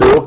2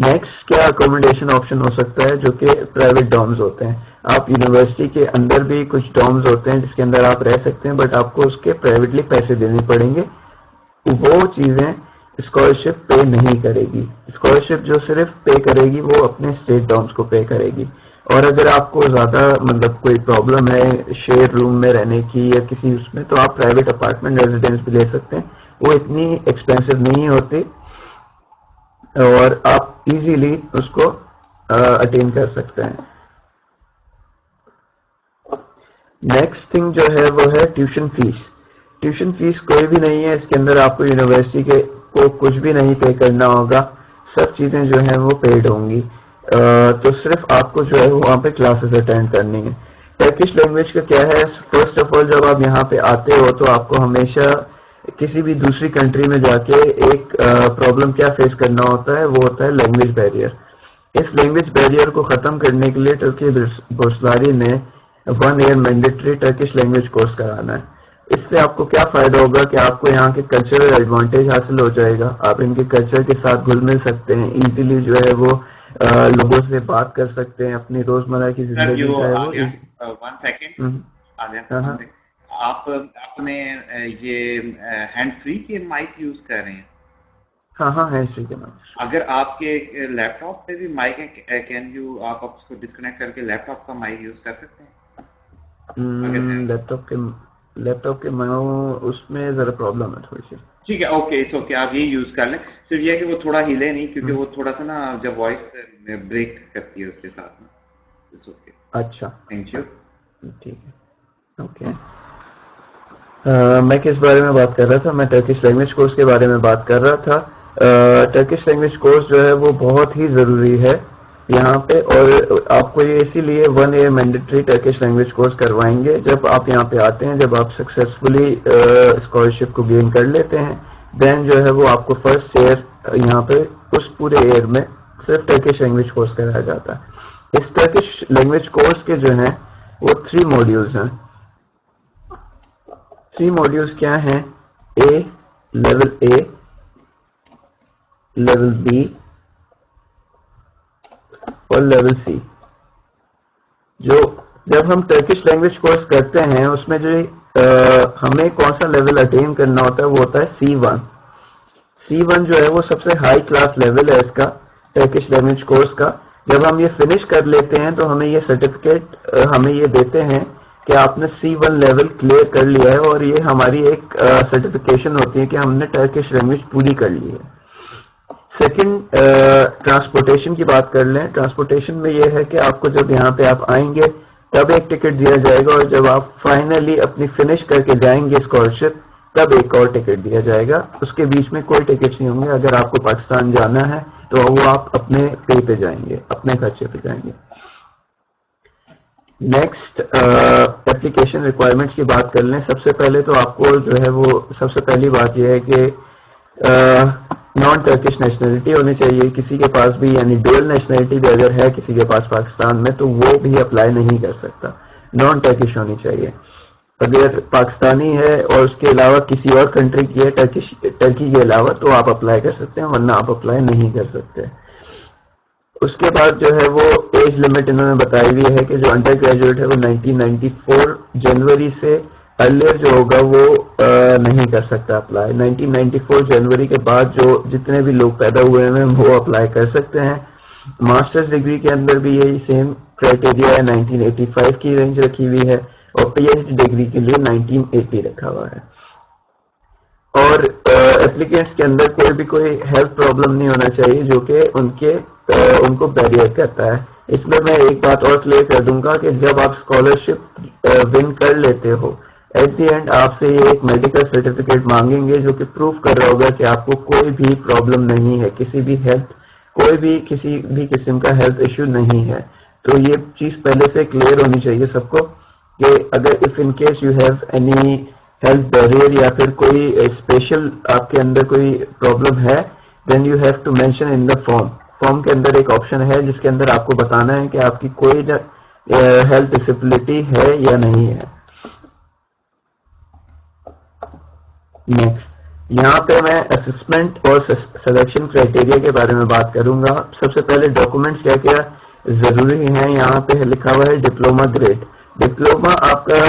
next کیا accommodation option ہو سکتا ہے جو کہ پرائیویٹ ڈومز ہوتے ہیں. آپ یونیورسٹی کے اندر بھی کچھ ڈومز ہوتے ہیں جس کے اندر آپ رہ سکتے ہیں بٹ آپ کو اس کے پرائیویٹلی پیسے دینے پڑیں گے. وہ چیزیں اسکالرشپ پے نہیں کرے گی. اسکالرشپ جو صرف پے کرے گی وہ اپنے اسٹیٹ ڈومز کو پے کرے گی. اور اگر آپ کو زیادہ مطلب کوئی پرابلم ہے شیئر روم میں رہنے کی یا کسی اس میں تو آپ پرائیویٹ اپارٹمنٹ ریزیڈینس بھی لے سکتے ہیں. وہ اتنی ایکسپینسو نہیں ہوتی اور آپ ایزیلی اس کو اٹین کر سکتے ہیں. نیکسٹ تھنگ جو ہے وہ ہے ٹیوشن فیس. ٹیوشن فیس کوئی بھی نہیں ہے اس کے اندر. آپ کو یونیورسٹی کے کو کچھ بھی نہیں پے کرنا ہوگا. سب چیزیں جو ہیں وہ پیڈ ہوں گی. تو صرف آپ کو جو ہے وہاں پہ کلاسز اٹینڈ کرنی ہے. ٹرکش لینگویج کا کیا ہے؟ فرسٹ آف آل جب آپ یہاں پہ آتے ہو تو آپ کو ہمیشہ کسی بھی دوسری کنٹری میں جا کے ایک پرابلم کیا فیس کرنا ہوتا ہے؟ وہ ہوتا ہے لینگویج بیریئر. اس لینگویج بیریئر کو ختم کرنے کے لیے ترکی بورسلاری نے 1 year mandatory Turkish language course کرانا ہے. اس سے آپ کو کیا فائدہ ہوگا کہ آپ کو یہاں کے کلچرل ایڈوانٹیج حاصل ہو جائے گا. آپ ان کے کلچر کے ساتھ گھل مل سکتے ہیں. ایزیلی جو ہے وہ لوگوں سے بات کر سکتے ہیں. اپنی روزمرہ کی سر زندگی جو کا ہے وہ آلیان 1 سیکنڈ، آلیان ہاں 1 ہاں سیکنڈ، آپ اپنے یہ ہینڈ فری کے مائک یوز کر رہے ہیں؟ ہاں ہاں ہے ٹھیک ہے میم. اگر آپ کے لیپ ٹاپ پہ بھی مائک ہے، کین یو آپ اس کو ڈسکنیکٹ کر کے لیپ ٹاپ کا مائک یوز کر سکتے ہیں اگر ہے؟ لیپ ٹاپ کے اس میں ذرا پرابلم ہے تھوڑی سی. ٹھیک ہے، اوکے اس اوکے، آپ یہ یوز کر لیں. صرف یہ ہے کہ وہ تھوڑا ہلے نہیں کیونکہ وہ تھوڑا سا نا جب وائس بریک کرتی ہے اس کے ساتھ میں. اٹس اوکے، اچھا تھینک یو. ٹھیک ہے اوکے. میں کس بارے میں بات کر رہا تھا؟ میں ٹرکش لینگویج کورس کے بارے میں بات کر رہا تھا. ٹرکش لینگویج کورس جو ہے وہ بہت ہی ضروری ہے یہاں پہ. اور آپ کو یہ اسی لیے 1 year mandatory Turkish language course کروائیں گے. جب آپ یہاں پہ آتے ہیں، جب آپ سکسیسفلی اسکالرشپ کو گین کر لیتے ہیں، دین جو ہے وہ آپ کو فرسٹ ایئر یہاں پہ اس پورے ایئر میں صرف ٹرکش لینگویج کورس کرایا جاتا ہے. اس ٹرکش لینگویج کورس کے جو ہیں وہ 3 موڈیولز ہیں. 3 موڈیولز کیا ہیں؟ اے، لیول بی اور لیول سی. جو جب ہم ٹرکش لینگویج کورس کرتے ہیں اس میں جو ہمیں کون سا لیول اٹین کرنا ہوتا ہے وہ ہوتا ہے C1. C1 جو ہے وہ سب سے ہائی کلاس لیول ہے اس کا ٹرکش لینگویج کورس کا. جب ہم یہ فنش کر لیتے ہیں تو ہمیں یہ سرٹیفکیٹ ہمیں یہ دیتے ہیں کہ آپ نے C1 لیول کلیئر کر لیا ہے. اور یہ ہماری ایک سرٹیفکیشن ہوتی ہے کہ ہم نے ٹرکش لینگویج پوری کر لی ہے. سیکنڈ، ٹرانسپورٹیشن کی بات کر لیں. ٹرانسپورٹیشن میں یہ ہے کہ آپ کو جب یہاں پہ آپ آئیں گے تب ایک ٹکٹ دیا جائے گا، اور جب آپ فائنلی اپنی فنش کر کے جائیں گے اسکالرشپ تب ایک اور ٹکٹ دیا جائے گا. اس کے بیچ میں کوئی ٹکٹ نہیں ہوں گے. اگر آپ کو پاکستان جانا ہے تو وہ آپ اپنے پے پہ جائیں گے، اپنے خرچے پہ جائیں گے. نیکسٹ، اپلیکیشن ریکوائرمنٹس کی بات کر لیں. سب سے پہلے تو آپ کو جو ہے وہ سب سے پہلی بات یہ ہے کہ نان ٹرکش نیشنلٹی ہونی چاہیے کسی کے پاس بھی. یعنی ڈوئل نیشنلٹی بھی اگر ہے کسی کے پاس پاکستان میں تو وہ بھی اپلائی نہیں کر سکتا. نان ٹرکش ہونی چاہیے. اگر پاکستانی ہے اور اس کے علاوہ کسی اور کنٹری کی ہے ٹرکی کے علاوہ تو آپ اپلائی کر سکتے ہیں، ورنہ آپ اپلائی نہیں کر سکتے. اس کے بعد جو ہے وہ ایج لمٹ انہوں نے بتائی ہوئی ہے کہ جو انڈر گریجویٹ ہے وہ 1994 جنوری سے ارلیئر جو ہوگا وہ نہیں کر سکتا اپلائی. 1994 جنوری کے بعد جو جتنے بھی لوگ پیدا ہوئے ہیں وہ اپلائی کر سکتے ہیں. ماسٹرز ڈگری کے اندر بھی یہی سیم کرائٹیریا ہے. 1985 کی رینج رکھی ہوئی ہے اور پی ایچ ڈی ڈگری کے لیے 1980 رکھا ہوا ہے. اور اپلیکینٹس کے اندر کوئی ہیلتھ پرابلم نہیں ہونا چاہیے جو کہ ان کو بیریئر کرتا ہے. اس میں ایک بات اور کلیئر کر دوں گا کہ جب آپ اسکالرشپ ون کر لیتے ہو ایٹ دی اینڈ آپ سے یہ ایک میڈیکل سرٹیفکیٹ مانگیں گے جو کہ پروف کر رہا ہوگا کہ آپ کو کوئی بھی پرابلم نہیں ہے، کوئی بھی کسی بھی قسم کا ہیلتھ ایشو نہیں ہے. تو یہ چیز پہلے سے کلیئر ہونی چاہیے سب کو کہ اگر if in case you have any health barrier یا پھر کوئی اسپیشل آپ کے اندر کوئی پرابلم ہے then you have to mention in the form کے اندر ایک آپشن ہے جس کے اندر آپ کو بتانا ہے کہ آپ کی کوئی ہیلتھ ڈسیبلٹی ہے یا نہیں ہے. نیکسٹ، یہاں پہ میں اسسمنٹ اور سلیکشن کرائٹیریا کے بارے میں بات کروں گا. سب سے پہلے ڈاکومنٹس کیا کیا ضروری ہیں. یہاں پہ لکھا ہوا ہے ڈپلوما گریڈ. ڈپلوما آپ کا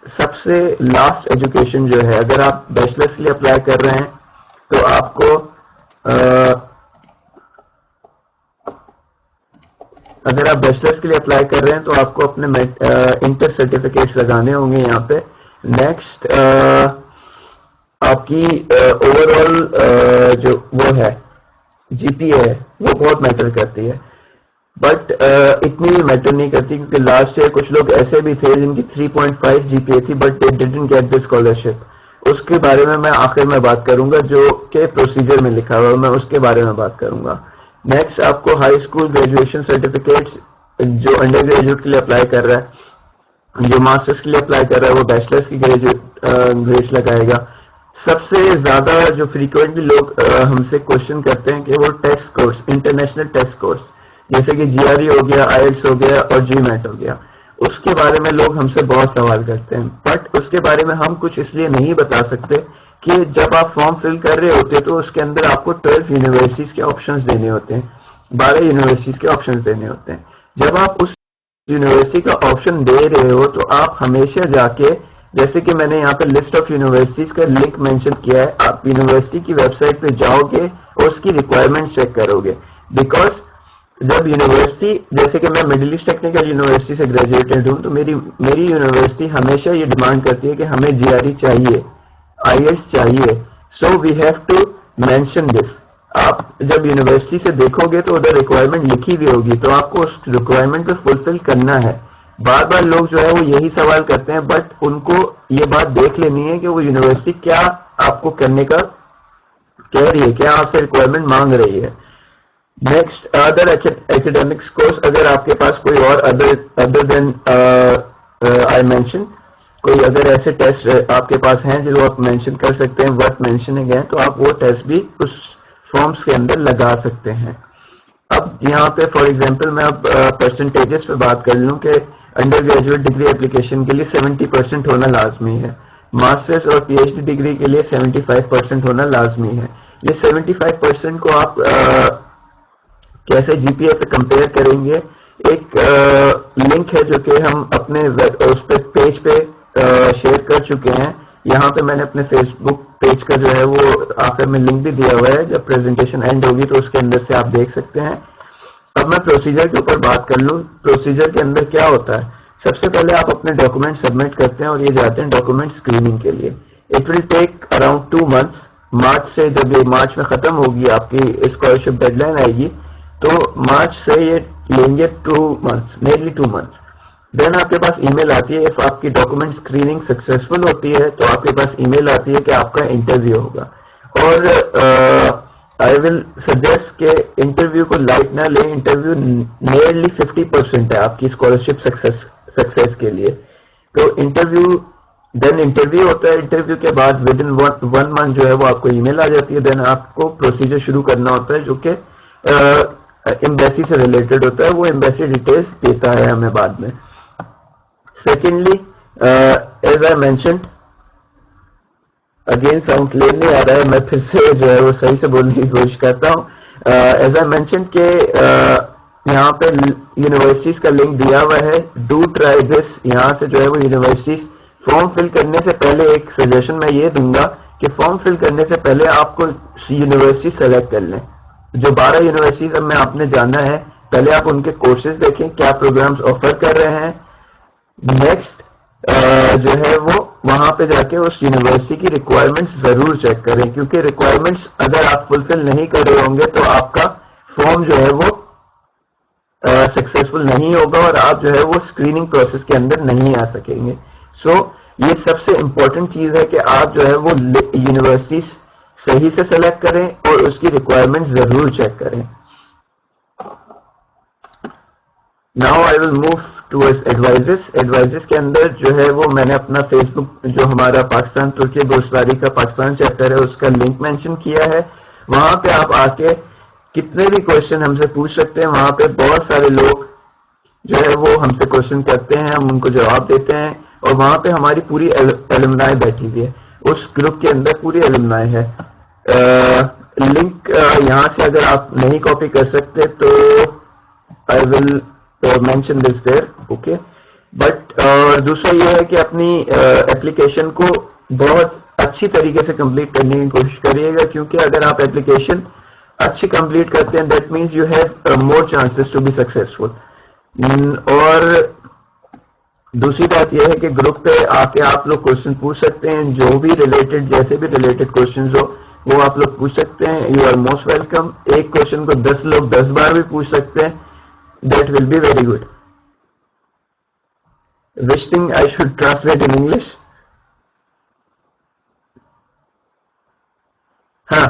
سب سے لاسٹ ایجوکیشن جو ہے. اگر آپ بیچلرس کے لیے اپلائی کر رہے ہیں تو آپ کو اگر آپ بیچلرس کے لیے اپلائی کر رہے ہیں تو آپ کو اپنے انٹر سرٹیفکیٹس لگانے ہوں گے یہاں پہ. نیکسٹ آپ کی اوور آل جو وہ ہے جی پی ہے وہ بہت میٹر کرتی ہے, بٹ اتنی بھی میٹر نہیں کرتی کیونکہ لاسٹ ایئر کچھ لوگ ایسے بھی تھے جن کی 3.5 جی پی اے تھی but they didn't get the scholarship. اس کے بارے میں آخر میں بات کروں گا جو کہ پروسیجر میں لکھا ہوا ہے, میں اس کے بارے میں بات کروں گا. نیکسٹ آپ کو ہائی اسکول گریجویشن سرٹیفکیٹس جو انڈر گریجویٹ کے لیے اپلائی کر رہا ہے, جو ماسٹرس کے لیے اپلائی کر رہا ہے وہ بیچلرس کی گریڈس لگائے گا. سب سے زیادہ جو فریکوینٹلی لوگ ہم سے کوشچن کرتے ہیں کہ وہ test course, international test course جیسے کہ جی آر ای ہو گیا, آئی ایلٹس ہو گیا اور جی میٹ ہو گیا, اس کے بارے میں لوگ ہم سے بہت سوال کرتے ہیں. بٹ اس کے بارے میں ہم کچھ اس لیے نہیں بتا سکتے کہ جب آپ فارم فل کر رہے ہوتے تو اس کے اندر آپ کو 12 یونیورسٹیز کے آپشنز دینے ہوتے ہیں, 12 یونیورسٹیز کے آپشنز دینے ہوتے ہیں. جب آپ اس یونیورسٹی کا آپشن دے رہے ہو تو آپ ہمیشہ جا کے, جیسے کہ میں نے یہاں پہ لسٹ آف یونیورسٹیز کا لنک مینشن کیا ہے, آپ یونیورسٹی کی ویب سائٹ پہ جاؤ گے اور اس کی ریکوائرمنٹ چیک کرو گے. بیکاز جب یونیورسٹی, جیسے کہ میں مڈل ایسٹ ٹیکنیکل یونیورسٹی سے گریجویٹڈ ہوں, تو میری یونیورسٹی ہمیشہ یہ ڈیمانڈ کرتی ہے کہ ہمیں جی آر ای چاہیے, آئی ایلٹس چاہیے. So we have to mention this. آپ جب یونیورسٹی سے دیکھو گے تو ادھر ریکوائرمنٹ لکھی ہوئی ہوگی تو آپ کو اس ریکوائرمنٹ کو فلفل کرنا ہے. بار بار لوگ جو ہے وہ یہی سوال کرتے ہیں, بٹ ان کو یہ بات دیکھ لینی ہے کہ وہ یونیورسٹی کیا آپ کو کرنے کا کہہ رہی ہے, کیا آپ سے ریکوائرمنٹ مانگ رہی ہے. نیکسٹ ادر ایکیڈیمکس کورس, اگر آپ کے پاس کوئی اور ادر دین آئی مینشن کوئی اگر ایسے ٹیسٹ آپ کے پاس ہیں جو آپ مینشن کر سکتے ہیں ورتھ مینشننگ ہے, تو آپ وہ ٹیسٹ بھی اس فارمز کے اندر لگا سکتے ہیں. اب یہاں پہ فار ایگزامپل میں اب پرسنٹیجز پہ بات کر لوں کہ انڈر گریجویٹ ڈگری اپلیکیشن کے لیے 70% ہونا لازمی ہے, ماسٹرز اور پی ایچ ڈی ڈگری کے لیے 75% ہونا لازمی ہے. یہ 75% کو آپ کیسے جی پی اے پہ کمپیئر کریں گے. ایک لنک ہے جو کہ ہم اپنے اس پہ پیج پہ شیئر کر چکے ہیں. یہاں پہ میں نے اپنے فیس بک پیج کا جو ہے وہ آخر میں لنک بھی دیا ہوا ہے, جب پریزنٹیشن اینڈ ہوگی تو اس کے اندر سے آپ دیکھ سکتے ہیں. اب میں پروسیجر کے اوپر بات کر لوں. پروسیجر کے اندر کیا ہوتا ہے, سب سے پہلے آپ اپنے ڈاکومنٹ سبمٹ کرتے ہیں اور یہ جاتے ہیں ڈاکومنٹ اسکریننگ کے لیے. It will take around 2 months. March سے, جب یہ مارچ میں ختم ہوگی آپ کی اسکالرشپ ڈیڈ لائن آئے گی, تو مارچ سے یہ لیں گے 2 months, نیرلی 2 months. دین آپ کے پاس ای میل آتی ہے, آپ کی ڈاکومنٹ اسکریننگ سکسیزفل ہوتی ہے تو آپ کے پاس ای میل آتی ہے کہ آپ کا انٹرویو ہوگا. اور آئی ول سجیسٹ کہ انٹرویو کو لائٹ نہ لیں, انٹرویو نیرلی 50% ہے آپ کی اسکالرشپ سکسیس کے لیے. تو انٹرویو ہوتا ہے. انٹرویو کے بعد ود ان 1 month جو ہے وہ آپ کو ای میل آ جاتی ہے. دین آپ کو پروسیجر شروع کرنا ہوتا ہے جو کہ ایمبیسی سے ریلیٹڈ ہوتا ہے. وہ ایمبیسی ڈیٹیلس دیتا ہے ہمیں بعد میں. Secondly, as I mentioned, again sound clear نہیں آ رہا ہے, میں پھر سے جو ہے وہ صحیح سے بولنے کی کوشش کرتا ہوں. ایز آئی مینشنڈ کہ یہاں پہ یونیورسٹیز کا لنک دیا ہوا ہے. Do try this. یہاں سے جو ہے وہ یونیورسٹیز فارم فل کرنے سے پہلے ایک سجیشن میں یہ دوں گا کہ فارم فل کرنے سے پہلے آپ کو یونیورسٹی سلیکٹ کر لیں. جو 12 یونیورسٹیز اب میں آپ نے جانا ہے, پہلے آپ ان کے کورسز دیکھیں, کیا پروگرامز آفر کر رہے ہیں. نیکسٹ جو ہے وہ وہاں پہ جا کے اس یونیورسٹی کی ریکوائرمنٹس ضرور چیک کریں, کیونکہ ریکوائرمنٹس اگر آپ فلفل نہیں کر رہے ہوں گے تو آپ کا فارم جو ہے وہ سکسیزفل نہیں ہوگا اور آپ جو ہے وہ اسکریننگ پروسیس کے اندر نہیں آ سکیں گے. سو یہ سب سے امپورٹنٹ چیز ہے کہ آپ جو ہے وہ یونیورسٹیز صحیح سے سلیکٹ کریں اور اس کی ریکوائرمنٹ ضرور چیک کریں. Now I will move towards advises. Advises کے اندر جو ہے وہ میں نے اپنا فیس بک جو ہمارا پاکستان ترکی دوستداری کا پاکستان چیپٹر ہے اس کا لنک مینشن کیا ہے. وہاں پہ آپ آ کے کتنے بھی کوشچن ہم سے پوچھ سکتے ہیں. وہاں پہ بہت سارے لوگ جو ہے وہ ہم سے کوشچن کرتے ہیں, ہم ان کو جواب دیتے ہیں. اور وہاں پہ ہماری پوری ایلومنائی بیٹھی ہوئی ہے, اس گروپ کے اندر پوری ایلومنائی ہے. لنک یہاں سے اگر آپ نہیں کاپی کر سکتے تو I will mention this there. Okay. But دوسرا یہ ہے کہ اپنی اپلیکیشن کو بہت اچھی طریقے سے کمپلیٹ کرنے کی کوشش کریے گا, کیونکہ اگر آپ اپلیکیشن اچھی کمپلیٹ کرتے ہیں that means you have more chances to be successful. اور دوسری بات یہ ہے کہ گروپ پہ آ کے آپ لوگ کوشچن پوچھ سکتے ہیں, جو بھی ریلیٹڈ جیسے بھی ریلیٹڈ کوشچنز ہو وہ آپ لوگ پوچھ سکتے ہیں. You are most welcome. ایک کوشچن کو 10 لوگ 10 بار بھی پوچھ سکتے ہیں. That will be very good. Which thing I should translate in English? Huh.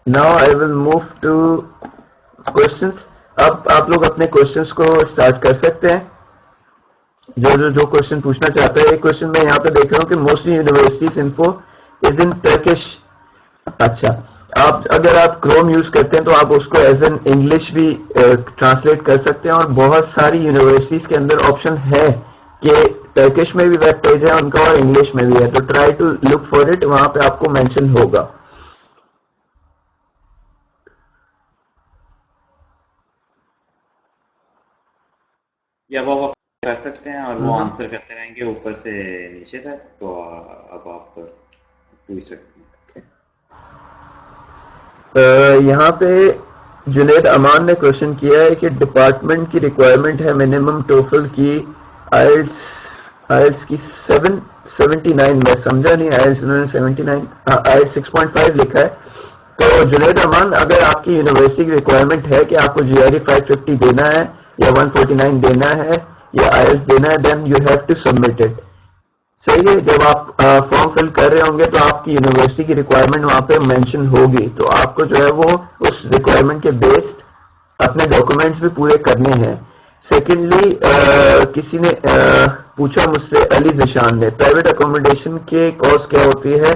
Now I will move to questions. اب آپ لوگ اپنے questions کو start کر سکتے ہیں. جو question پوچھنا چاہتا ہے. ایک question میں یہاں پہ دیکھ رہا ہوں کہ mostly universities info is in Turkish. اچھا, اگر آپ کروم یوز کرتے ہیں تو آپ اس کو ایز این انگلش بھی ٹرانسلیٹ کر سکتے ہیں, اور بہت ساری یونیورسٹیز کے اندر آپشن ہے کہ ٹرکش میں بھی ویب پیج ہے ان کا اور انگلش میں بھی ہے, تو try to look for it, وہاں پہ آپ کو مینشن ہوگا. یا وہ کر سکتے ہیں اور وہ آنسر کرتے رہیں گے اوپر سے نیچے تک, تو اب آپ پوچھ سکتے ہیں. یہاں پہ جنید امان نے کوشچن کیا ہے کہ ڈپارٹمنٹ کی ریکوائرمنٹ ہے منیمم ٹوفل کی آئلس کی 779. میں سمجھا نہیں, آئلس انہوں نے 79, آئلس 6.5 لکھا ہے. تو جنید امان, اگر آپ کی یونیورسٹی کی ریکوائرمنٹ ہے کہ آپ کو جی آر ای 550 دینا ہے یا 149 دینا ہے یا آئلس دینا ہے, then you have to submit it. صحیح ہے. جب آپ فارم فل کر رہے ہوں گے تو آپ کی یونیورسٹی کی ریکوائرمنٹ وہاں پہ مینشن ہوگی, تو آپ کو جو ہے وہ اس ریکوائرمنٹ کے بیسڈ اپنے ڈاکومنٹس بھی پورے کرنے ہیں. سیکنڈلی کسی نے پوچھا مجھ سے, علی ذیشان نے, پرائیویٹ اکوموڈیشن کے کاسٹ کیا ہوتی ہے.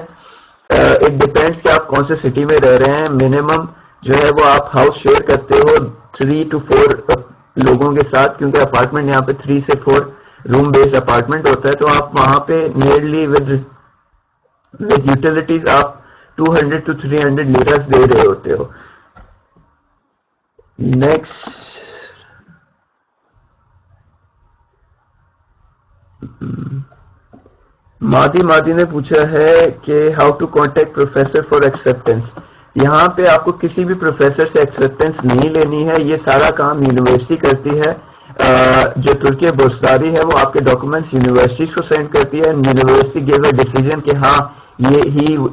اٹ ڈیپینڈس کہ آپ کون سے سٹی میں رہ رہے ہیں. منیمم جو ہے وہ آپ ہاؤس شیئر کرتے ہو 3 to 4 لوگوں کے ساتھ, کیونکہ اپارٹمنٹ یہاں پہ 3 سے 4 روم بیسڈ اپارٹمنٹ ہوتا ہے, تو آپ وہاں پہ نیئرلی ود یوٹیلیٹیز آپ 200 to 300 لیرس دے رہے ہوتے ہو. نیکسٹ مادی نے پوچھا ہے کہ how to contact professor for acceptance. یہاں پہ آپ کو کسی بھی پروفیسر سے ایکسیپٹینس نہیں لینی ہے, یہ سارا کام یونیورسٹی کرتی ہے. جو ترکی بورسداری ہے وہ آپ کے ڈاکومنٹس یونیورسٹیز کو سینڈ کرتی ہے, یونیورسٹی گیو اے ڈیسیجن کہ ہاں یہ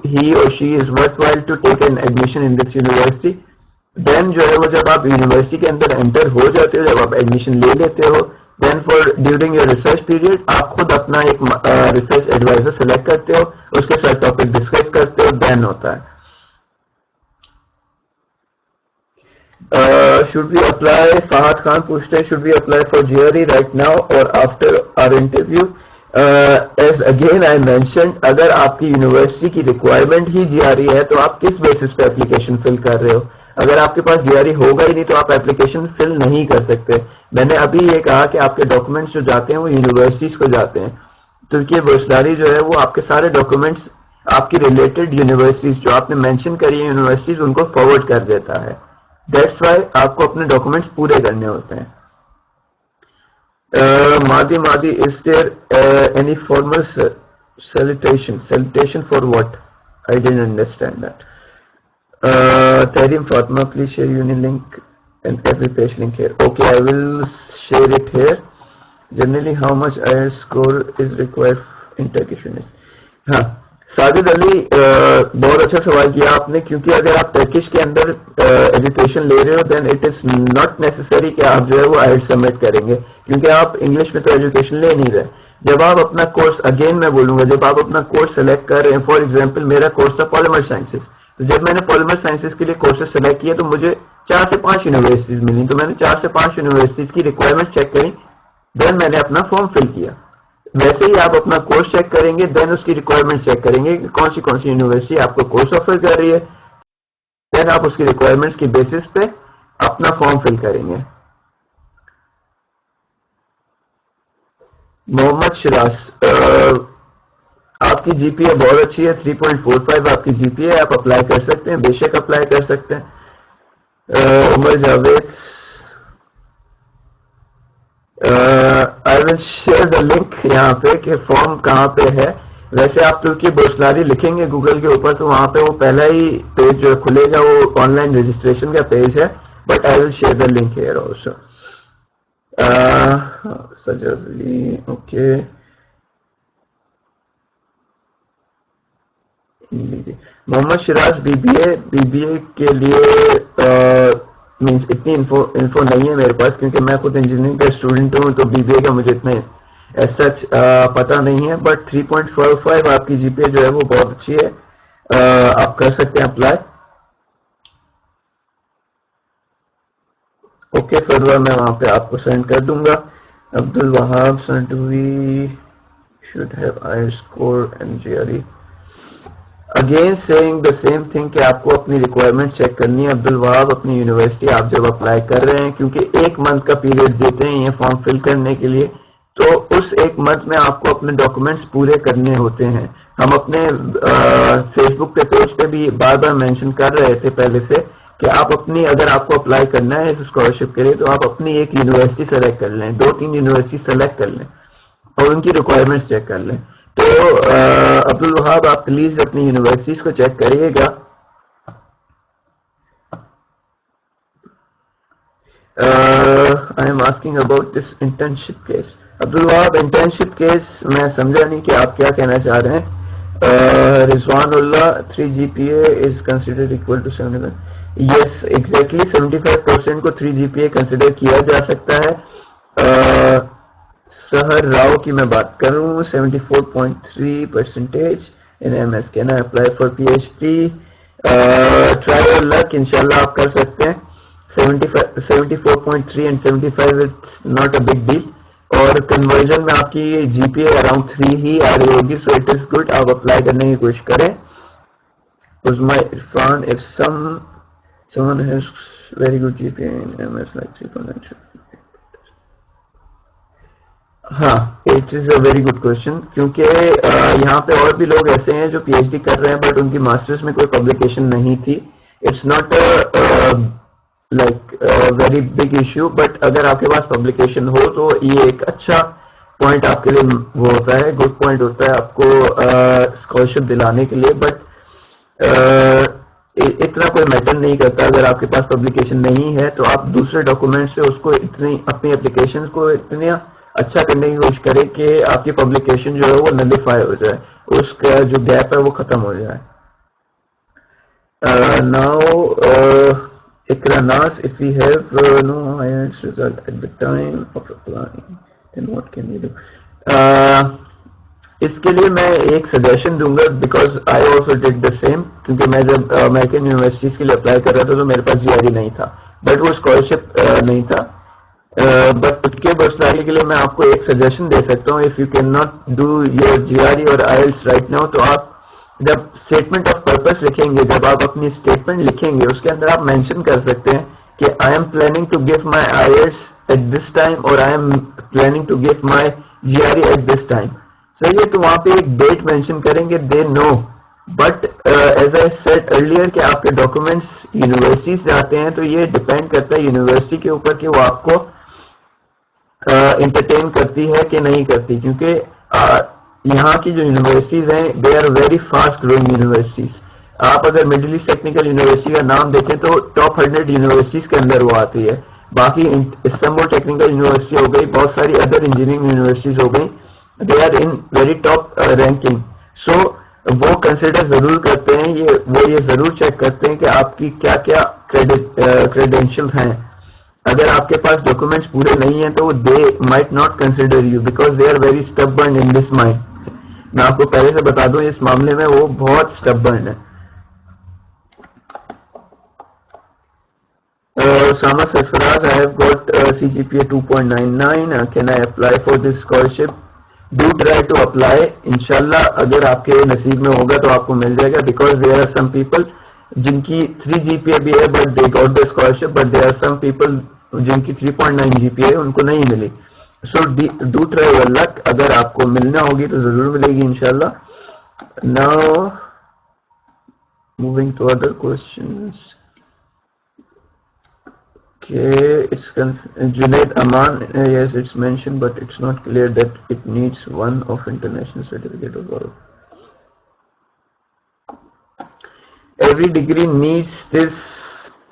ہی اور she is worthwhile to take an admission in this university. Then جو ہے وہ جب آپ یونیورسٹی کے اندر انٹر ہو جاتے ہو, جب آپ ایڈمیشن لے لیتے ہو, then for during your research period آپ خود اپنا ایک ریسرچ ایڈوائزر سلیکٹ کرتے ہو, اس کے ساتھ ٹاپک ڈسکس کرتے ہو, دین ہوتا ہے. Should we apply, Fahad Khan پوچھتے ہیں should we apply for G R E right now اور after our interview. As again I mentioned, اگر آپ کی یونیورسٹی کی ریکوائرمنٹ ہی جی آر ای ہے تو آپ کس بیسس پہ اپلیکیشن فل کر رہے ہو. اگر آپ کے پاس جی آر ای ہوگا ہی نہیں تو آپ اپلیکیشن فل نہیں کر سکتے. میں نے ابھی یہ کہا کہ آپ کے ڈاکومنٹس جو جاتے ہیں وہ یونیورسٹیز کو جاتے ہیں. ترکی بورسداری جو ہے وہ آپ کے سارے ڈاکومنٹس آپ کی ریلیٹڈ یونیورسٹیز جو آپ نے مینشن کری ہے یونیورسٹیز, ان کو فارورڈ کر دیتا ہے. دیٹس وائی آپ کو اپنے ڈاکومنٹس پورے کرنے ہوتے ہیں. مادی is there any formal salutation for what? I didn't understand that. Tahrim Fatma, please share union link and every page link here. Okay, I will share it here. Generally, how much IELTS score is required in Turkish units? ہاں, ساجد علی بہت اچھا سوال کیا آپ نے, کیونکہ اگر آپ ٹرکش کے اندر ایجوکیشن لے رہے ہو then it is not necessary کہ آپ جو ہے وہ آئیلٹس سبمٹ کریں گے, کیونکہ آپ انگلش میں تو ایجوکیشن لے نہیں رہے. جب آپ اپنا کورس, اگین میں بولوں گا, جب آپ اپنا کورس سلیکٹ کر رہے ہیں, فار ایگزامپل میرا کورس تھا پالیمر سائنسز, تو جب میں نے پالیمر سائنسز کے لیے کورسز سلیکٹ کیے تو مجھے 4 سے 5 یونیورسٹیز ملی, تو میں نے 4 سے 5 یونیورسٹیز کی ریکوائرمنٹ چیک کری, دین میں نے اپنا فارم فل کیا. ویسے ہی آپ اپنا کورس چیک کریں گے, دین اس کی ریکوائرمنٹ چیک کریں گے کہ کون سی یونیورسٹی آپ کو کورس آفر کر رہی ہے, دین آپ اس کی ریکوائرمنٹس کی بیسس پہ اپنا فارم فل کریں گے. محمد شراز, آپ کی جی پی اے بہت اچھی ہے, 3.45 آپ کی جی پی اے, آپ اپلائی کر سکتے ہیں, بے شک اپلائی کر سکتے ہیں. عمر جاوید, آئی ول شیئر دا لنک یہاں پہ کہ فارم کہاں پہ ہے. ویسے آپ ترکی بورسلاری لکھیں گے گوگل کے اوپر تو وہاں پہ وہ پہلا ہی پیج جو کھلے گا وہ آن لائن رجسٹریشن کا پیج ہے, but I will share the link here also. Sajjad Ali, okay. Muhammad Shiraz, B B A کے لیے مینس اتنی انفو نہیں ہے میرے پاس, کیونکہ میں خود انجینئرنگ کا اسٹوڈنٹ ہوں, تو بی بی اے کا مجھے اتنے سچ پتہ نہیں ہے. بٹ 3.45 آپ کی جی پی اے جو ہے وہ بہت اچھی ہے, آپ کر سکتے ہیں اپلائی. اوکے فروہ, میں وہاں پہ آپ کو سینڈ کر دوں گا. عبد الوہاب سنٹوی should have IELTS score and GRE. Again seeing the same thing کہ آپ کو اپنی ریکوائرمنٹ چیک کرنی ہے عبد الوہاب اپنی یونیورسٹی آپ جب اپلائی کر رہے ہیں, کیونکہ 1 منتھ کا پیریڈ دیتے ہیں یہ فارم فل کرنے کے لیے, تو اس 1 منتھ میں آپ کو اپنے ڈاکومنٹس پورے کرنے ہوتے ہیں. ہم اپنے فیس بک پہ پیج پہ بھی بار بار مینشن کر رہے تھے پہلے سے کہ آپ اپنی, اگر آپ کو اپلائی کرنا ہے اس اسکالرشپ کے لیے, تو آپ اپنی ایک یونیورسٹی سلیکٹ کر لیں, 2-3 یونیورسٹی سلیکٹ کر لیں اور ان کی ریکوائرمنٹس چیک کر لیں. تو عبد الوہاب آپ پلیز اپنی یونیورسٹیز کو چیک کریے گا. I am asking about this internship case. Abdul Wahab, internship case میں سمجھا نہیں کہ آپ کیا کہنا چاہ رہے ہیں. Rizwan Ullah, 3 G P A is considered equal to 75. Yes exactly 75% کو 3 جی پی اے کنسیڈر کیا جا سکتا ہے. سہر راؤ کی میں بات کروں, 74.3% in MS. Can I apply for PhD? Try your luck, انشاءاللہ آپ کر سکتے ہیں. 74.3 and 75 it's not a big deal. اور کنورژن میں آپ کی جی پی اے اراؤنڈ 3 ہی آ رہی ہوگی, سو اٹ از گڈ, آپ اپلائی کرنے کی کوشش کریں. عظما Irfan, if someone has very good GPA in MS like 3.9. ہاں, it is a very good question, کیونکہ یہاں پہ اور بھی لوگ ایسے ہیں جو پی ایچ ڈی کر رہے ہیں بٹ ان کی ماسٹرز میں کوئی پبلیکیشن نہیں تھی. It's not like very big issue, but اگر آپ کے پاس پبلیکیشن ہو تو یہ ایک اچھا پوائنٹ آپ کے لیے وہ ہوتا ہے, گڈ پوائنٹ ہوتا ہے آپ کو اسکالرشپ دلانے کے لیے. بٹ اتنا کوئی میٹر نہیں کرتا, اگر آپ کے پاس پبلیکیشن نہیں ہے تو آپ دوسرے ڈاکومنٹ سے اس کو اتنی اپنی اپلیکیشن کو اتنی اچھا کرنے کی کوشش کرے کہ آپ کی پبلیکیشن جو ہے وہ نلیفائی ہو جائے, اس کا جو گیپ ہے وہ ختم ہو جائے. Now Iqra Naz, if we have no IELTS result at the time of applying, then what can we do? اس کے لیے میں ایک سجیشن دوں گا, because I also did the same, کیونکہ میں جب امریکن یونیورسٹیز کے لیے اپلائی کر رہا تھا تو میرے پاس جی آر ای نہیں تھا, بٹ وہ اسکالرشپ نہیں تھا. بٹ کے برسلائی کے لیے میں آپ کو ایک سجیشن دے سکتا ہوں, if you can not do your G R E اور آئیلٹس رائٹ ناؤ, تو آپ جب اسٹیٹمنٹ آف پرپز لکھیں گے, جب آپ اپنی اسٹیٹمنٹ لکھیں گے اس کے اندر آپ مینشن کر سکتے ہیں کہ I am planning to give my IELTS at this time, اور I am planning to give my G R E at this time. صحیح ہے, تو وہاں پہ ایک ڈیٹ مینشن کریں گے, they know. But as I said earlier کہ آپ کے ڈاکومنٹس یونیورسٹیز جاتے ہیں, تو یہ ڈپینڈ کرتا ہے یونیورسٹی کے اوپر کہ وہ آپ کو انٹرٹین کرتی ہے کہ نہیں کرتی, کیونکہ یہاں کی جو یونیورسٹیز ہیں they are very fast growing universities. آپ اگر مڈل ایسٹ ٹیکنیکل یونیورسٹی کا نام دیکھیں تو ٹاپ 100 یونیورسٹیز کے اندر وہ آتی ہے. باقی استنبول ٹیکنیکل یونیورسٹی ہو گئی, بہت ساری ادر انجینئرنگ یونیورسٹیز ہو گئی, they are in very top ranking. So وہ کنسیڈر ضرور کرتے ہیں, وہ یہ ضرور چیک کرتے ہیں کہ آپ کی کیا کیا کریڈینشیل ہیں. اگر آپ کے پاس ڈاکومنٹس پورے نہیں ہیں تو they might not consider you, because they are very stubborn in this mind. میں آپ کو پہلے سے بتا دوں اس معاملے میں وہ بہت اسٹبرن ہے. Osama Sarfaraz, I have got CGPA 2.99. Can I apply for this scholarship? Do try to apply. انشاءاللہ اگر آپ کے نصیب میں ہوگا تو آپ کو مل جائے گا, because there are some people جن کی 3 جی پی اے بھی ہے but they got the scholarship, but there are some people جن کی 3.9 جی پی اے ان کو نہیں ملی. سو ڈو ٹرائی یور لک, اگر آپ کو ملنا ہوگی تو ضرور ملے گی انشاءاللہ. Now, moving to other questions. Okay, it's Junaid Aman. Yes, it's mentioned, but it's not clear that it needs one of international certificate of all. Every degree needs this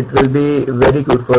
it will be very good for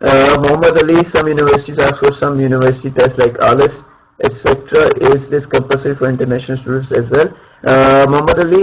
Muhammad Ali, some universities ask for some university tests like ALIS, etc. Is this compulsory for international students as well? Muhammad Ali,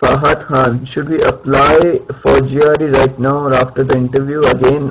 Fahad Khan, should we apply for GRE right now or after the interview? Again,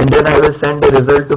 and then I will send the result to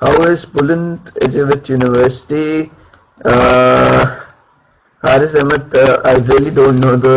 How is Bulent Ejewit University? Haris Ahmed, I really don't know the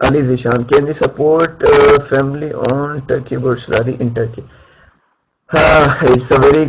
Ali Zishan, can you support family on Turkey Bursary in Turkey? It's a very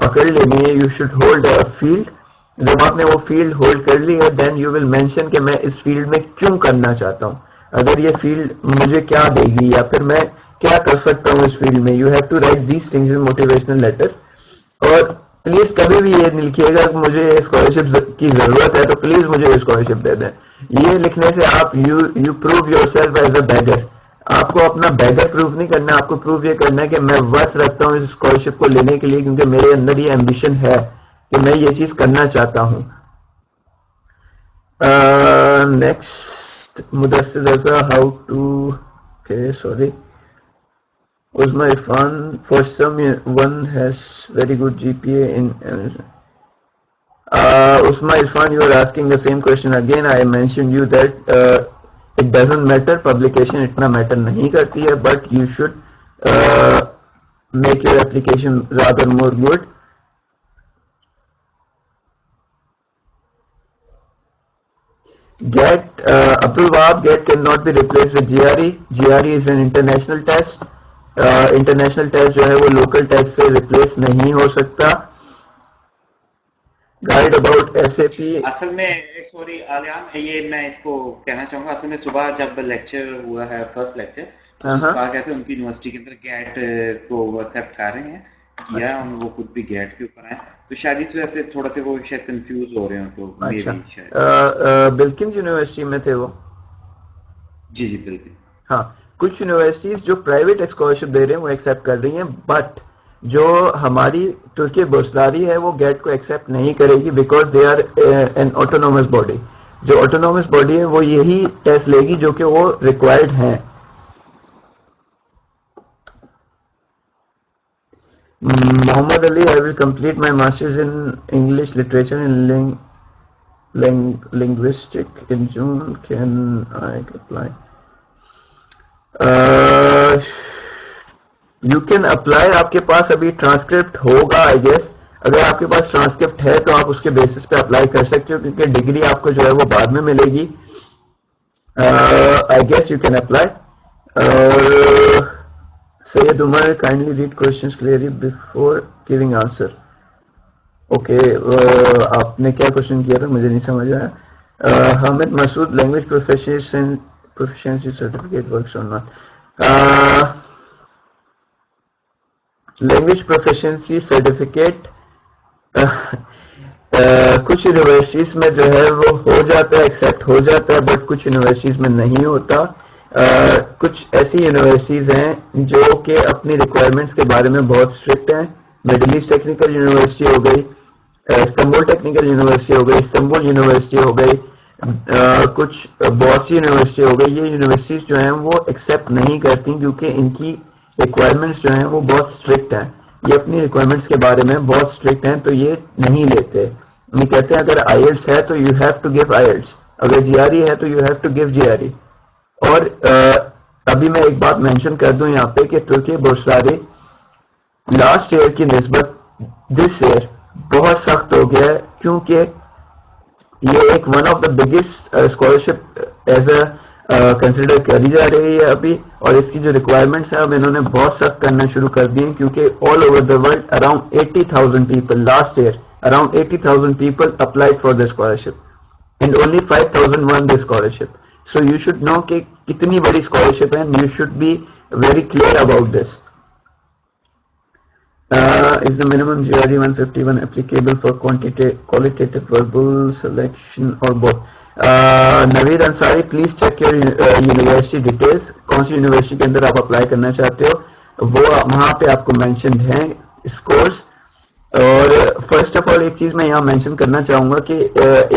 پکڑ لینی ہے. You should hold field. جب آپ نے وہ field hold کر لی ہے دین یو ول مینشن کہ میں اس فیلڈ میں کیوں کرنا چاہتا ہوں, اگر یہ فیلڈ مجھے کیا دے گی یا پھر میں کیا کر سکتا ہوں اس فیلڈ میں. You have to write these things in motivational letter. اور پلیز کبھی بھی یہ نہیں لکھیے گا کہ مجھے اسکالرشپ کی ضرورت ہے تو پلیز مجھے اسکالرشپ دے دیں. یہ لکھنے سے آپ you prove yourself as a beggar. آپ کو اپنا بیگر پروف نہیں کرنا, آپ کو پروف یہ کرنا ہے کہ میں ورتھ رکھتا ہوں اس اسکالرشپ کو لینے کے لیے, کیونکہ میرے اندر یہ ایمبیشن ہے کہ میں یہ چیز کرنا چاہتا ہوں. Next Mudassar Raza, how to sorry Uzma Irfan, for someone has very good GPA in Uzma Irfan, you are asking the same question again. I mentioned you that it doesn't matter, publication itna matter nahi karti hai, but you should make your application rather more good. GAT, Abdul Wahab, GAT cannot be replaced with GRE. GRE is an international test. International test جو ہے وہ local test سے replace نہیں ہو سکتا. Guide about S A پی. اصل میں sorry عالیان, یہ میں اس کو کہنا چاہوں گا, اصل میں صبح جب لیکچر ہوا ہے فرسٹ لیکچر, کہا گیا تھا ان کی یونیورسٹی کے اندر گیٹ کو ایکسیپٹ کر رہے ہیں کیا, وہ خود بھی گیٹ کے اوپر ہیں, تو شاید اس وجہ سے تھوڑا سے وہ شاید کنفیوز ہو رہے ہیں. تو بلکنز یونیورسٹی میں تھے وہ. جی بالکل. ہاں, کچھ یونیورسٹیز جو پرائیویٹ اسکالرشپ دے رہے ہیں وہ ایکسیپٹ کر رہی ہیں, بٹ جو ہماری ترکی بورسلاری ہے وہ گیٹ کو ایکسیپٹ نہیں کرے گی, because they are an autonomous body. جو آٹونومس باڈی ہے وہ یہی ٹیسٹ لے گی جو کہ وہ ریکوائرڈ ہیں. محمد علی, I will complete my masters in English literature and linguistic in June. Can I apply? You can apply. آپ کے پاس ابھی ٹرانسکرپٹ ہوگا آئی گیس. اگر آپ کے پاس ٹرانسکرپٹ ہے تو آپ اس کے بیسس پہ اپلائی کر سکتے ہو, کیونکہ ڈگری آپ کو جو ہے وہ بعد میں ملے گی. I guess you can apply. اور Syed Umar, kindly read questions clearly before giving answer. Okay, آپ نے کیا کوشچن کیا تھا مجھے نہیں سمجھ آیا. Hamid Masood, language proficiency certificate works or not. Language proficiency certificate کچھ یونیورسٹیز میں جو ہے وہ ہو جاتا ہے, ایکسیپٹ ہو جاتا ہے, بٹ کچھ یونیورسٹیز میں نہیں ہوتا. کچھ ایسی یونیورسٹیز ہیں جو کہ اپنی ریکوائرمنٹس کے بارے میں بہت اسٹرکٹ ہیں. مڈل ایسٹ ٹیکنیکل یونیورسٹی ہو گئی, استنبول ٹیکنیکل یونیورسٹی ہو گئی, استنبول یونیورسٹی ہو گئی, کچھ بوسٹن یونیورسٹی ہو گئی. یہ یونیورسٹیز جو ہیں وہ ایکسیپٹ نہیں کرتی کیونکہ ان کی ریکوائرمنٹس جو ہیں وہ بہت اسٹرکٹ ہیں. یہ اپنی ریکوائرمنٹس کے بارے میں بہت اسٹرکٹ ہیں, تو یہ نہیں لیتے. یہ کہتے ہیں اگر آئیلٹس ہے تو you have to give IELTS, اگر جی آر ای ہے تو you have to give G R E. اور ابھی میں ایک بات مینشن کر دوں یہاں پہ کہ ترکی بورسلاری لاسٹ ایئر کی نسبت دس ایئر بہت سخت ہو گیا ہے, کیونکہ یہ ایک one of the biggest scholarship as A consider کری جا رہی ہے ابھی, اور اس کی جو ریکوائرمنٹس ہیں اب انہوں نے بہت سخت کرنا شروع کر دی ہیں, کیونکہ all over the world around 80,000 people last year around 80,000 people applied for the scholarship and only 5,000 won the scholarship. So you should know کہ کتنی بڑی scholarship ہے, and you should be very clear about this. Is the minimum GRE 151 applicable for qualitative verbal selection or both? Naveed Ansari, please check your university details. کون سی university کے اندر آپ apply کرنا چاہتے ہو وہ وہاں پہ آپ کو مینشنڈ ہیں اسکورس. اور فرسٹ آف آل ایک چیز میں یہاں مینشن کرنا چاہوں گا کہ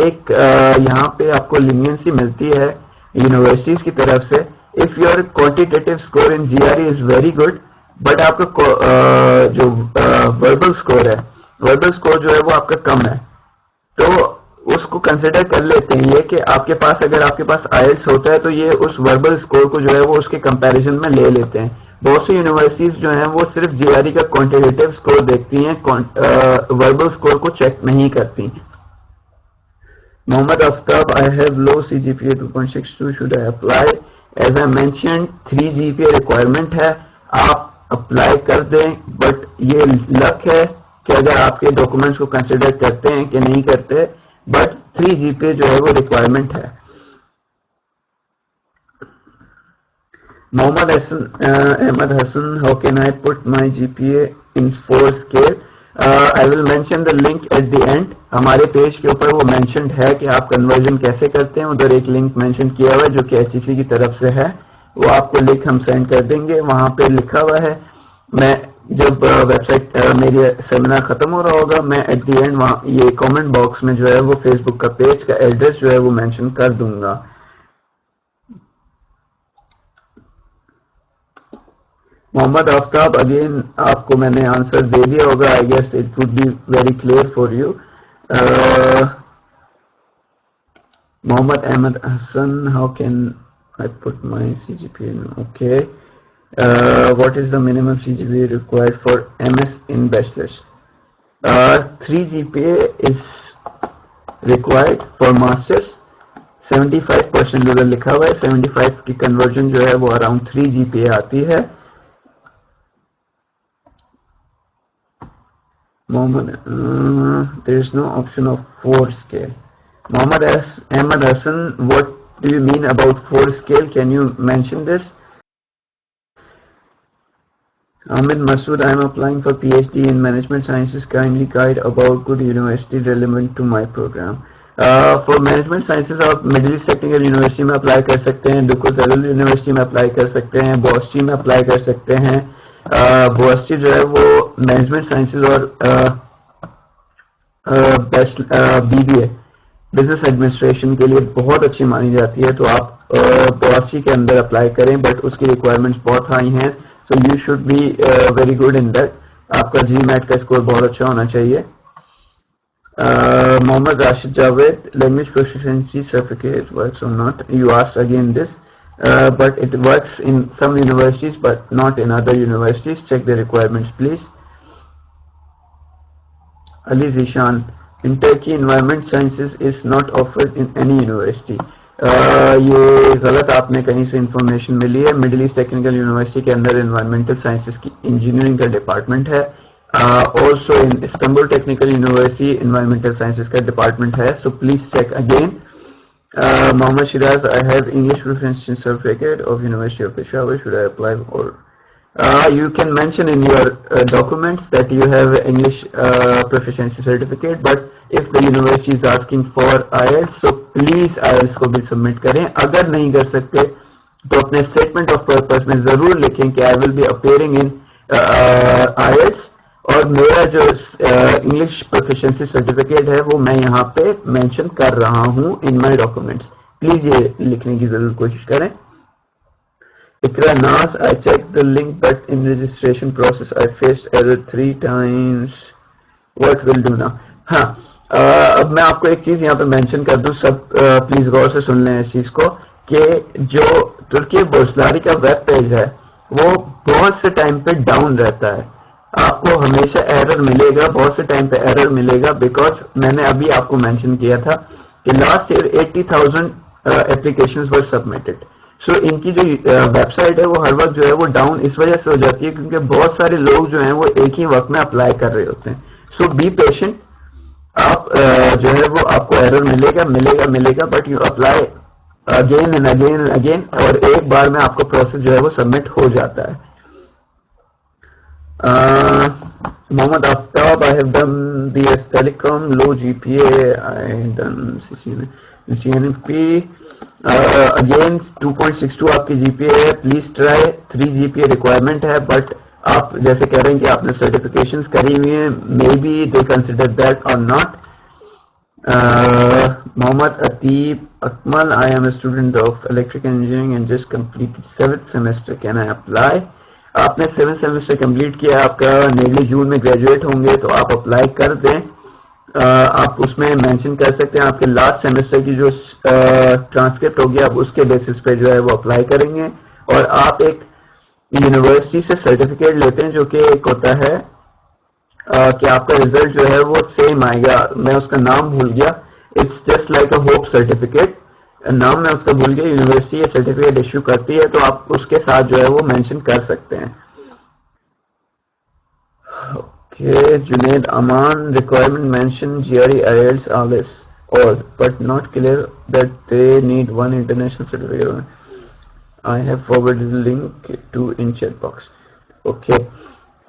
ایک یہاں پہ آپ کو لینینسی ملتی ہے یونیورسٹیز کی طرف سے. If your quantitative score in G R E is very good, but آپ کا جو وربل اسکور ہے, وربل اسکور جو ہے وہ آپ کا کم ہے, تو اس کو کنسیڈر کر لیتے ہیں یہ کہ آپ کے پاس اگر آپ کے پاس آئلٹس ہوتا ہے تو یہ اس وربل اسکور کو جو ہے وہ اس کے کمپیریزن میں لے لیتے ہیں. بہت سی یونیورسٹیز جو ہیں وہ صرف جی آر ای کا کوانٹیٹیو اسکور دیکھتی ہیں, وربل اسکور کو چیک نہیں کرتی. محمد آفتاب, I have low CGPA 2.62, should I apply? As I mentioned 3 GPA requirement ہے, آپ اپلائی کر دیں, بٹ یہ لک ہے کہ اگر آپ کے ڈاکومنٹس کو کنسیڈر کرتے ہیں کہ نہیں کرتے, بٹ 3 GPA جو ہے وہ ریکوائرمنٹ ہے. Mohammad Ahmed Hassan, how can I put my GPA in 4 scale? I will mention the link at the end. ہمارے پیج کے اوپر وہ مینشنڈ ہے کہ آپ کنورژن کیسے کرتے ہیں. ادھر ایک لنک مینشن کیا ہوا ہے جو کہ HEC کی طرف سے ہے, وہ آپ کو لنک ہم سینڈ کر دیں گے. وہاں پہ لکھا ہوا ہے, میں جب ویب سائٹ میری سیمینار ختم ہو رہا ہوگا, میں ایٹ دی اینڈ وہاں یہ کامنٹ باکس میں جو ہے وہ فیس بک کا پیج کا ایڈریس جو ہے وہ مینشن کر دوں گا. محمد آفتاب, اگین آپ کو میں نے آنسر دے دیا ہوگا. I guess it would be very clear for you. Muhammad Ahmed Hassan, how can I put my CGPA? Okay, what is the minimum CGPA required for MS in bachelor's? 3 GPA is required for masters. 75% ادھر لکھا ہوا ہے. 75 کی conversion جو ہے وہ around 3 GPA آتی ہے. Mohammed, there is no option of 4 scale. Mohammed Ahmed Hassan, what do you mean about 4 scale? Can you mention this? Ahmed Masood, I am applying for PhD in management sciences. Kindly guide about good university relevant to my program. For management sciences آپ middle East Technical university میں apply کر سکتے ہیں, ڈوکو زیڈل university میں apply کر سکتے ہیں, بوسٹی میں اپلائی کر سکتے ہیں. بوسٹی جو ہے وہ مینجمنٹ سائنسز اور BBA بزنس ایڈمنسٹریشن کے لیے بہت اچھی مانی جاتی ہے, تو آپ بوسٹی کے اندر اپلائی کریں, بٹ اس کی ریکوائرمنٹس بہت ہائی ہیں. So you should be very good in that. آپ کا GMAT کا اسکور بہت اچھا ہونا چاہیے. محمد Rashid Javed, language proficiency certificate works or not? You asked again this, but it works in some universities but not in other universities. Check the requirements please. Ali Zishan, in Turkey environment sciences is not offered in any university. یہ غلط آپ نے کہیں سے information ملی ہے. Middle East Technical university کے اندر environmental sciences کی انجینئرنگ کا ڈپارٹمنٹ ہے. Also in Istanbul Technical university environmental sciences کا ڈپارٹمنٹ ہے. So please check again. Muhammad Shiraz, I have English proficiency certificate of university of Peshawar. Should I apply اور you can mention in your documents that you have English proficiency certificate, but if the university is asking for IELTS, so please IELTS کو بھی submit کریں. اگر نہیں کر سکتے تو اپنے اسٹیٹمنٹ آف پرپز میں ضرور لکھیں کہ I will be appearing in IELTS, اور میرا جو انگلش پروفیشنسی سرٹیفکیٹ ہے وہ میں یہاں پہ مینشن کر رہا ہوں in my documents. پلیز یہ لکھنے کی ضرور کوشش کریں. Ikra Nas, I checked the link but in registration process I faced error 3 times. What will do now? ہاں, اب میں آپ کو ایک چیز یہاں پہ مینشن کر دوں, سب پلیز غور سے سن لیں اس چیز کو, کہ جو ترکی بورسلاری کا ویب پیج ہے وہ بہت سے ٹائم پہ ڈاؤن رہتا ہے. آپ کو ہمیشہ ایرر ملے گا, بہت سے ٹائم پہ ایرر ملے گا, بیکاز میں نے ابھی آپ کو مینشن کیا تھا کہ last year 80,000 applications were submitted. So ان کی جو ویب سائٹ ہے وہ ہر وقت جو ہے وہ ڈاؤن اس وجہ سے ہو جاتی ہے کیونکہ بہت سارے لوگ جو ہیں وہ ایک ہی وقت میں اپلائی کر رہے ہوتے ہیں. سو بی پیشنٹ, آپ جو ہے وہ آپ کو ایرر ملے گا, but you apply again and again and again, اور ایک بار میں آپ کا پروسیس جو ہے وہ سبمٹ ہو جاتا ہے. محمد آفتاب, I have done BS Telecom, low GPA, I have done CNP. Again 2.62 آپ کی جی پی اے ہے. Please try. 3 GPA ریکوائرمنٹ ہے, بٹ آپ جیسے کہہ رہے ہیں کہ آپ نے سرٹیفکیشنز کری ہوئی ہیں, may be they consider that or not. Muhammad Ateeb Akmal, I am a student of electrical engineering and just completed 7th semester, can I apply? آپ نے 7th سیمسٹر کمپلیٹ کیا, آپ کا نیرلی جون میں گریجویٹ ہوں گے, تو آپ اپلائی کر دیں. آپ اس میں مینشن کر سکتے ہیں آپ کے لاسٹ سیمسٹر کی جو ٹرانسکرپٹ ہوگی, آپ اس کے بیسس پہ جو ہے وہ اپلائی کریں گے. اور آپ ایک یونیورسٹی سے سرٹیفکیٹ لیتے ہیں جو کہ ایک ہوتا ہے کہ آپ کا ریزلٹ جو ہے وہ سیم آئے گا. میں اس کا نام بھول گیا, it's just like a hope certificate, نام میں اس کا بھول گیا. یونیورسٹی یہ سرٹیفکیٹ ایشو کرتی ہے, تو آپ اس کے ساتھ جو ہے وہ مینشن کر سکتے ہیں. Okay, Okay, Junaid Aman, requirement mention GRE, IELTS, ALS, all, but not clear that they need one international certificate. I have forwarded the link to in chat box. Okay.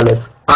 ALS.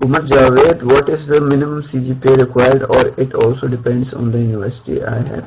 Umar Javed, what is the minimum CGPA required, or it also depends on the university I have?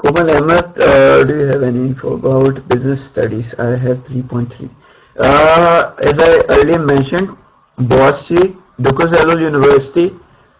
Komal Ahmed, do you have any info about business studies? I have 3.3. As I earlier mentioned, Boğaziçi, Dokuzalol University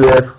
UF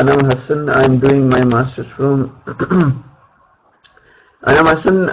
Anam Hassan, I am doing my masters from Anam Hassan,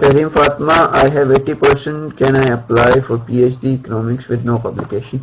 Tahrim Fatma, I have 80%. Can I apply for PhD economics with no publication?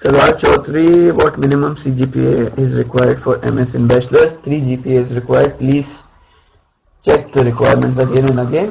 Salwar Chaudhary, what minimum CGPA is required for MS in bachelor's? 3 GPA is required. Please check the requirements again and again.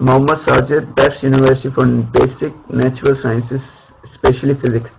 Mohammad Sajid, best university for basic natural sciences, especially physics.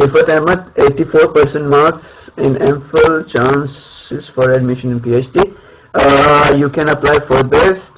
Rifat Ahmed, 84% marks in MPhil, chances for admission in PhD. You can apply for this.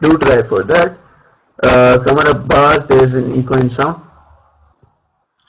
Do try for that. Kamar Abbas, there is an echo in sound.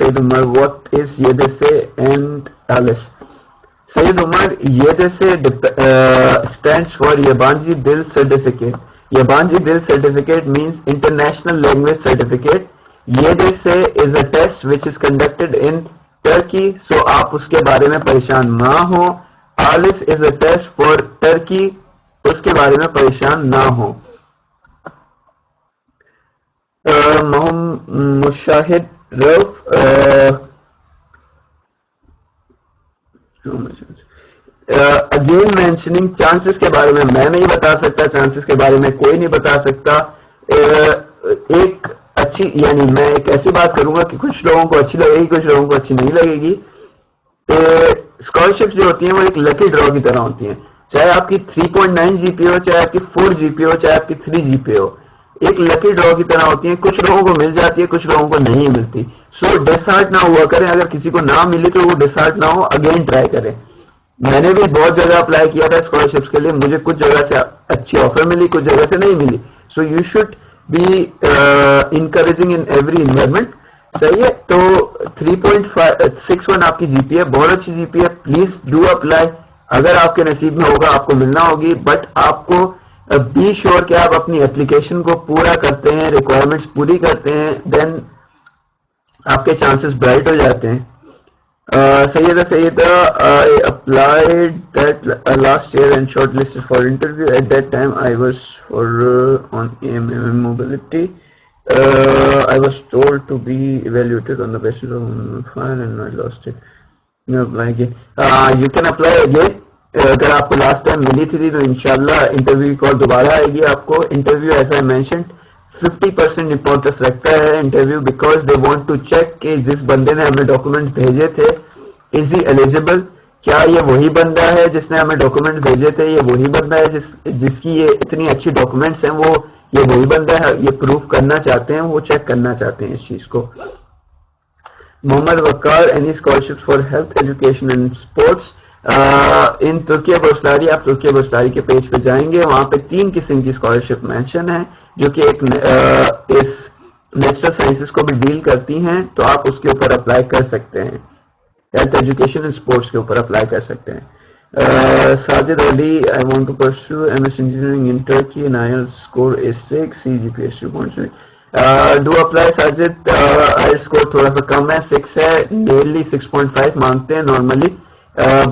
Sayyid Umar, what is YDC and ALS? Sayyid Umar, YDC stands for Yabanji Dil Certificate. Yabanji Dil Certificate means International Language Certificate. YDC is a test which is conducted in Turkey, so آپ اس کے بارے میں پریشان نہ ہوں. ALIS is a test for Turkey, اس کے بارے میں پریشان نہ ہوں. مشاہد روف اگین مینشننگ چانسز کے بارے میں نہیں بتا سکتا, چانسز کے بارے میں کوئی نہیں بتا سکتا. ایک اچھی, یعنی میں ایک ایسی بات کروں گا کہ کچھ لوگوں کو اچھی لگے گی, کچھ لوگوں کو اچھی نہیں لگے گی. اسکالرشپس جو ہوتی ہیں وہ ایک لکی ڈرا کی طرح ہوتی ہیں, چاہے آپ کی 3.9 جی پی ہو, چاہے آپ کی 4 جی پی ہو, چاہے آپ کی 3 جی پی ہو, ایک لکی ڈرا کی طرح ہوتی ہیں. کچھ لوگوں کو مل جاتی ہے, کچھ لوگوں کو نہیں ملتی. سو ڈسہارٹ نہ ہوا کریں, اگر کسی کو نہ ملی تو وہ ڈسہارٹ نہ ہو, اگین ٹرائی کریں. میں نے بھی بہت جگہ اپلائی کیا تھا اسکالرشپس کے لیے, مجھے کچھ جگہ سے اچھی آفر ملی, کچھ جگہ سے نہیں ملی. So you should be encouraging in every environment. صحیح ہے. تو 3.61 آپ کی جی پی ہے, بہت اچھی جی پی ہے. پلیز ڈو اپلائی, اگر آپ کے نصیب میں ہوگا آپ کو ملنا ہوگی. بٹ آپ کو بی شیور کہ آپ اپنی اپلیکیشن کو پورا کرتے ہیں, ریکوائرمنٹس پوری کرتے ہیں, دین آپ کے چانسز برائٹ ہو جاتے ہیں. Sayyida, I applied that last year and shortlisted for interview. At that time, I was for on AMM mobility. I was told to be evaluated on the basis of file and I lost it. You apply again. You can apply again. اگر آپ کو last time ملی تھی تو انشاءاللہ interview کال دوبارہ آئے گی آپ کو. انٹرویو ایسا مینشنڈ 50% امپورٹنس رکھتا ہے interview, because they want to check کہ جس بندے نے ہمیں ڈاکومنٹ بھیجے تھے از ہی ایلیجیبل, کیا یہ وہی بندہ ہے جس نے ہمیں ڈاکومنٹ بھیجے تھے, یہ وہی بندہ ہے جس کی یہ اتنی اچھی ڈاکومنٹس ہیں, وہ یہ وہی بندہ ہے, یہ پروف کرنا چاہتے ہیں, وہ چیک کرنا چاہتے ہیں اس چیز کو. Muhammad Waqar, any scholarship for health education and sports in Turkiye بورسلاری. آپ ترکیہ بورسلاری کے پیج پہ جائیں گے, وہاں پہ 3 قسم کی اسکالرشپ مینشن ہے جو کہ ایک اس نیچرل سائنسز کو بھی ڈیل کرتی ہیں, تو آپ اس کے اوپر اپلائی کر سکتے ہیں. ہیلتھ ایجوکیشن اینڈ اسپورٹس کے اوپر اپلائی کر سکتے ہیں. Sajid Ali, I want to pursue M S engineering in Turkey and آئی ایل score is 6, C G P A 2.3. Do apply Sajid. I score تھوڑا سا کم ہے, 6 ہے, ڈیلی 6.5 مانگتے ہیں نارملی,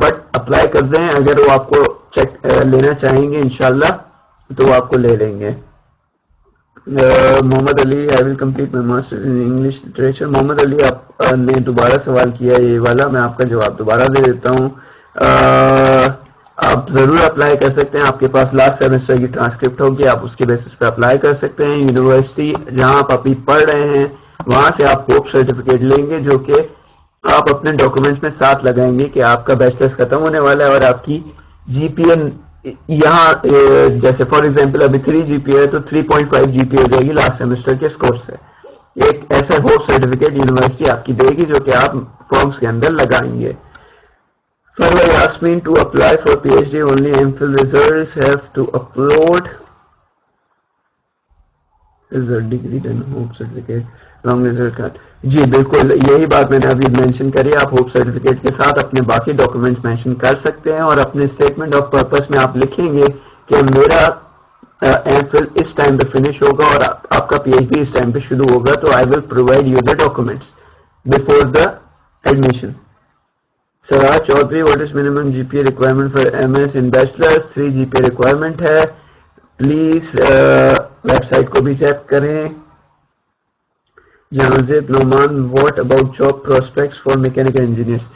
بٹ اپلائی کر دیں. اگر وہ آپ کو چیک لینا چاہیں گے انشاءاللہ تو وہ آپ کو لے لیں گے. Muhammad Ali, I will complete my master in English literature. Muhammad Ali, آپ نے دوبارہ سوال کیا یہ والا, میں آپ کا جواب دوبارہ دے دیتا ہوں. آپ ضرور اپلائی کر سکتے ہیں, آپ کے پاس لاسٹ سیمسٹر کی ٹرانسکرپٹ ہوگی, آپ اس کے بیسس پہ اپلائی کر سکتے ہیں. یونیورسٹی جہاں آپ ابھی پڑھ رہے ہیں وہاں سے آپ ہوپ سرٹیفکیٹ لیں گے, جو کہ آپ اپنے ڈاکومنٹس میں ساتھ لگائیں گے کہ آپ کا بیچلرس ختم ہونے والا ہے اور آپ کی جی پی اے یہاں جیسے فار ایگزامپل ابھی 3 جی پی ہے تو 3.5 جی پی ہو جائے گی لاسٹ سیمسٹر کے اسکور سے. ایک ایسا ہوپ سرٹیفکیٹ یونیورسٹی آپ کی دے گی جو کہ آپ فارمز کے اندر لگائیں گے. Further asked me to apply for PhD only MPhil results have to upload is a degree then hope certificate long result card. جی بالکل یہی بات میں نے ابھی مینشن کری, آپ ہوپ سرٹیفکیٹ کے ساتھ اپنے باقی ڈاکومنٹس مینشن کر سکتے ہیں, اور اپنے اسٹیٹمنٹ آف پرپس میں آپ لکھیں گے کہ میرا ایم فل اس ٹائم پہ فنش ہوگا اور آپ کا پی ایچ ڈی اس ٹائم پہ شروع ہوگا, تو I will provide you the documents before the admission. Siraj Chaudhry, what is minimum G P requirement for M S in bachelors? 3 G P requirement ہے. پلیز ویب سائٹ کو بھی چیک کریں. Jahanzeb Noman, what about job prospects for mechanical engineers?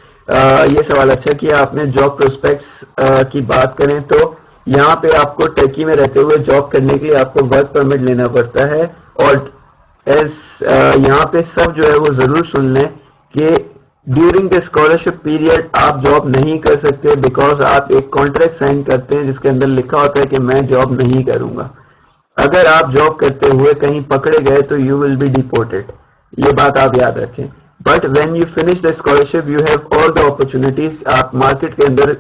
یہ سوال اچھا کیا آپ نے. جاب پروسپیکٹس کی بات کریں تو یہاں پہ آپ کو ٹرکی میں رہتے ہوئے جاب کرنے کے لیے آپ کو ورک پرمٹ لینا پڑتا ہے, اور یہاں پہ سب جو ہے وہ ضرور سن لیں کہ ڈیورنگ دا اسکالرشپ پیریڈ آپ جاب نہیں کر سکتے, بیکاز آپ ایک کانٹریکٹ سائن کرتے ہیں جس کے اندر لکھا ہوتا ہے کہ میں جاب نہیں کروں گا. اگر آپ جاب کرتے ہوئے کہیں پکڑے گئے تو یو ول بی ڈیپورٹڈ, یہ بات آپ یاد رکھیں. But when you finish the scholarship you have all the opportunities, آپ مارکیٹ کے اندر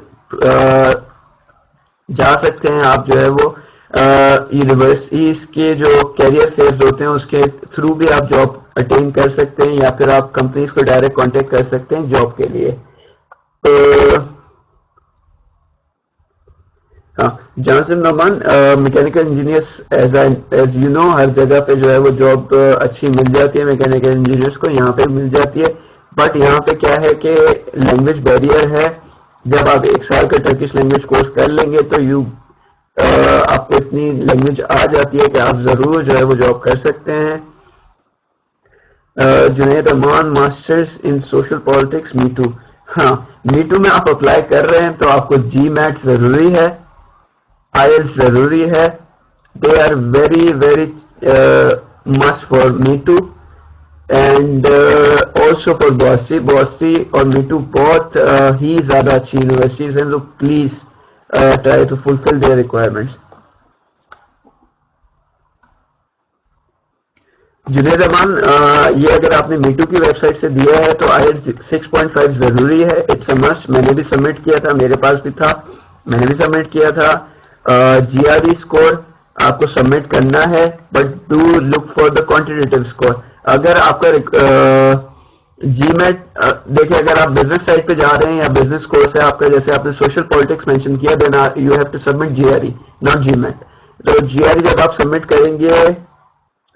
جا سکتے ہیں. آپ جو ہے وہ یونیورسٹیز کے جو کیریئر فیئرز ہوتے ہیں اس کے تھرو بھی آپ جاب اٹین کر سکتے ہیں, یا پھر آپ کمپنیز کو ڈائریکٹ کانٹیکٹ کر سکتے ہیں جاب کے لیے. ہاں Johnson Noman, mechanical engineers as you know ہر جگہ پہ جو ہے وہ جاب اچھی مل جاتی ہے میکینیکل انجینئرس کو, یہاں پہ مل جاتی ہے. بٹ یہاں پہ کیا ہے کہ لینگویج بیریئر ہے. جب آپ 1 سال کا ٹرکش لینگویج کورس کر لیں گے تو آپ کو اتنی لینگویج آ جاتی ہے کہ آپ ضرور جو ہے وہ جاب کر سکتے ہیں. Junaid Aman masters in social politics me too. ہاں می ٹو میں آپ اپلائی کر رہے ہیں تو آپ کو جی میٹ ضروری ہے, آئلس ضروری ہے. They are very very must for me too. And also for بوسٹی اور میٹو بہت ہی زیادہ اچھی یونیورسٹیز ہیں, تو please try to fulfil their requirements. Junaid Aman, یہ اگر آپ نے میٹو کی ویب سائٹ سے دیا ہے تو آئی 6.5 ضروری ہے. It's a must. میں نے بھی سبمٹ کیا تھا, میرے پاس بھی تھا, میں نے بھی سبمٹ کیا تھا. جی آر ای اسکور آپ کو سبمٹ کرنا ہے, but do look for the quantitative score. اگر آپ کا جی میٹ دیکھیں, اگر آپ بزنس سائٹ پہ جا رہے ہیں یا بزنس کورس ہے آپ کا, جیسے آپ نے سوشل پالیٹکس مینشن کیا, then you have to submit G R E not GMAT. تو جی آر ای جب آپ سبمٹ کریں گے,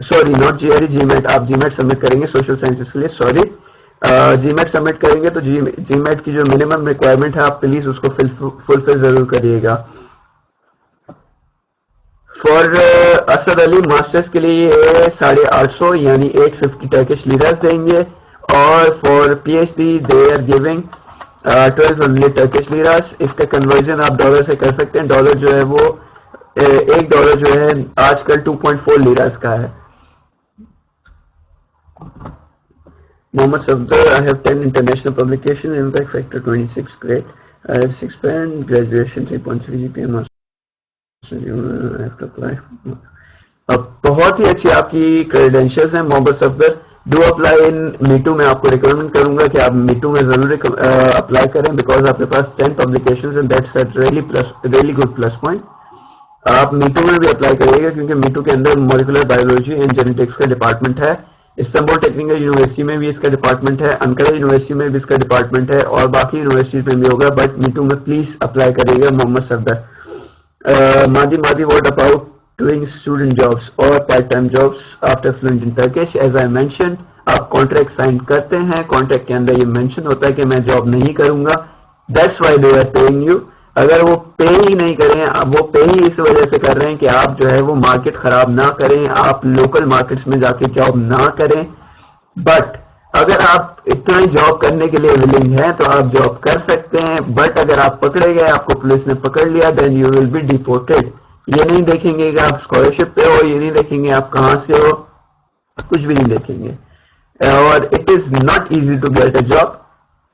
sorry not G R E, GMAT, آپ جی میٹ سبمٹ کریں گے سوشل سائنسز کے لیے, سوری. جی میٹ سبمٹ کریں گے تو جی میٹ کی جو منیمم ریکوائرمنٹ ہے آپ پلیز اس کو فلفل ضرور کریے گا. فار اسد علی ماسٹرز کے لیے یہ 850 یعنی 850 ٹرکش لیراز دیں گے, اور for P H D they are giving 1200 Turkish liras. اس کا کنورژن آپ ڈالر سے کر سکتے ہیں. ڈالر جو ہے وہ $1 جو ہے آج کل 2.4 لیراز کا ہے. Muhammad Safdar, I have 10 international publications, impact factor 26, great. I have 6 pen, graduation 3.3 GPA, master's, I have to apply. اب بہت ہی اچھی آپ کی کریڈینشیلز ہیں Muhammad Safdar. Do apply in METU. میں آپ کو ریکمینڈ کروں گا کہ آپ میٹو میں ضرور اپلائی کریں, بیکاز آپ کے پاس 10 پبلیکیشنز ہیں, that's really good plus point. آپ میٹو میں بھی اپلائی کریے گا کیونکہ میٹو کے اندر مولیکولر بایولوجی اینڈ جینیٹکس کا ڈپارٹمنٹ ہے. استنبول ٹیکنیکل یونیورسٹی میں بھی اس کا ڈپارٹمنٹ ہے, انقرہ یونیورسٹی میں بھی اس کا ڈپارٹمنٹ ہے, اور باقی یونیورسٹیز میں بھی ہوگا. بٹ میٹو میں پلیز اپلائی کریے گا محمد صفدر. مادی what about doing student jobs اور part time jobs after fluent in Turkish. As I mention, آپ کانٹریکٹ سائن کرتے ہیں, کانٹریکٹ کے اندر یہ مینشن ہوتا ہے کہ میں جاب نہیں کروں گا, that's why they are paying you. اگر وہ پے ہی نہیں کریں, وہ پے ہی اس وجہ سے کر رہے ہیں کہ آپ جو ہے وہ مارکیٹ خراب نہ کریں, آپ لوکل مارکیٹس میں جا کے جاب نہ کریں. بٹ اگر آپ اتنا ہی جاب کرنے کے لیے ولنگ ہیں تو آپ جاب کر سکتے ہیں. بٹ اگر آپ پکڑے گئے, آپ کو پولیس نے پکڑ لیا, دین یو ول بی ڈیپورٹیڈ. یہ نہیں دیکھیں گے کہ آپ اسکالرشپ پہ ہو, یہ نہیں دیکھیں گے آپ کہاں سے ہو, کچھ بھی نہیں دیکھیں گے. اور it is not easy to get a job,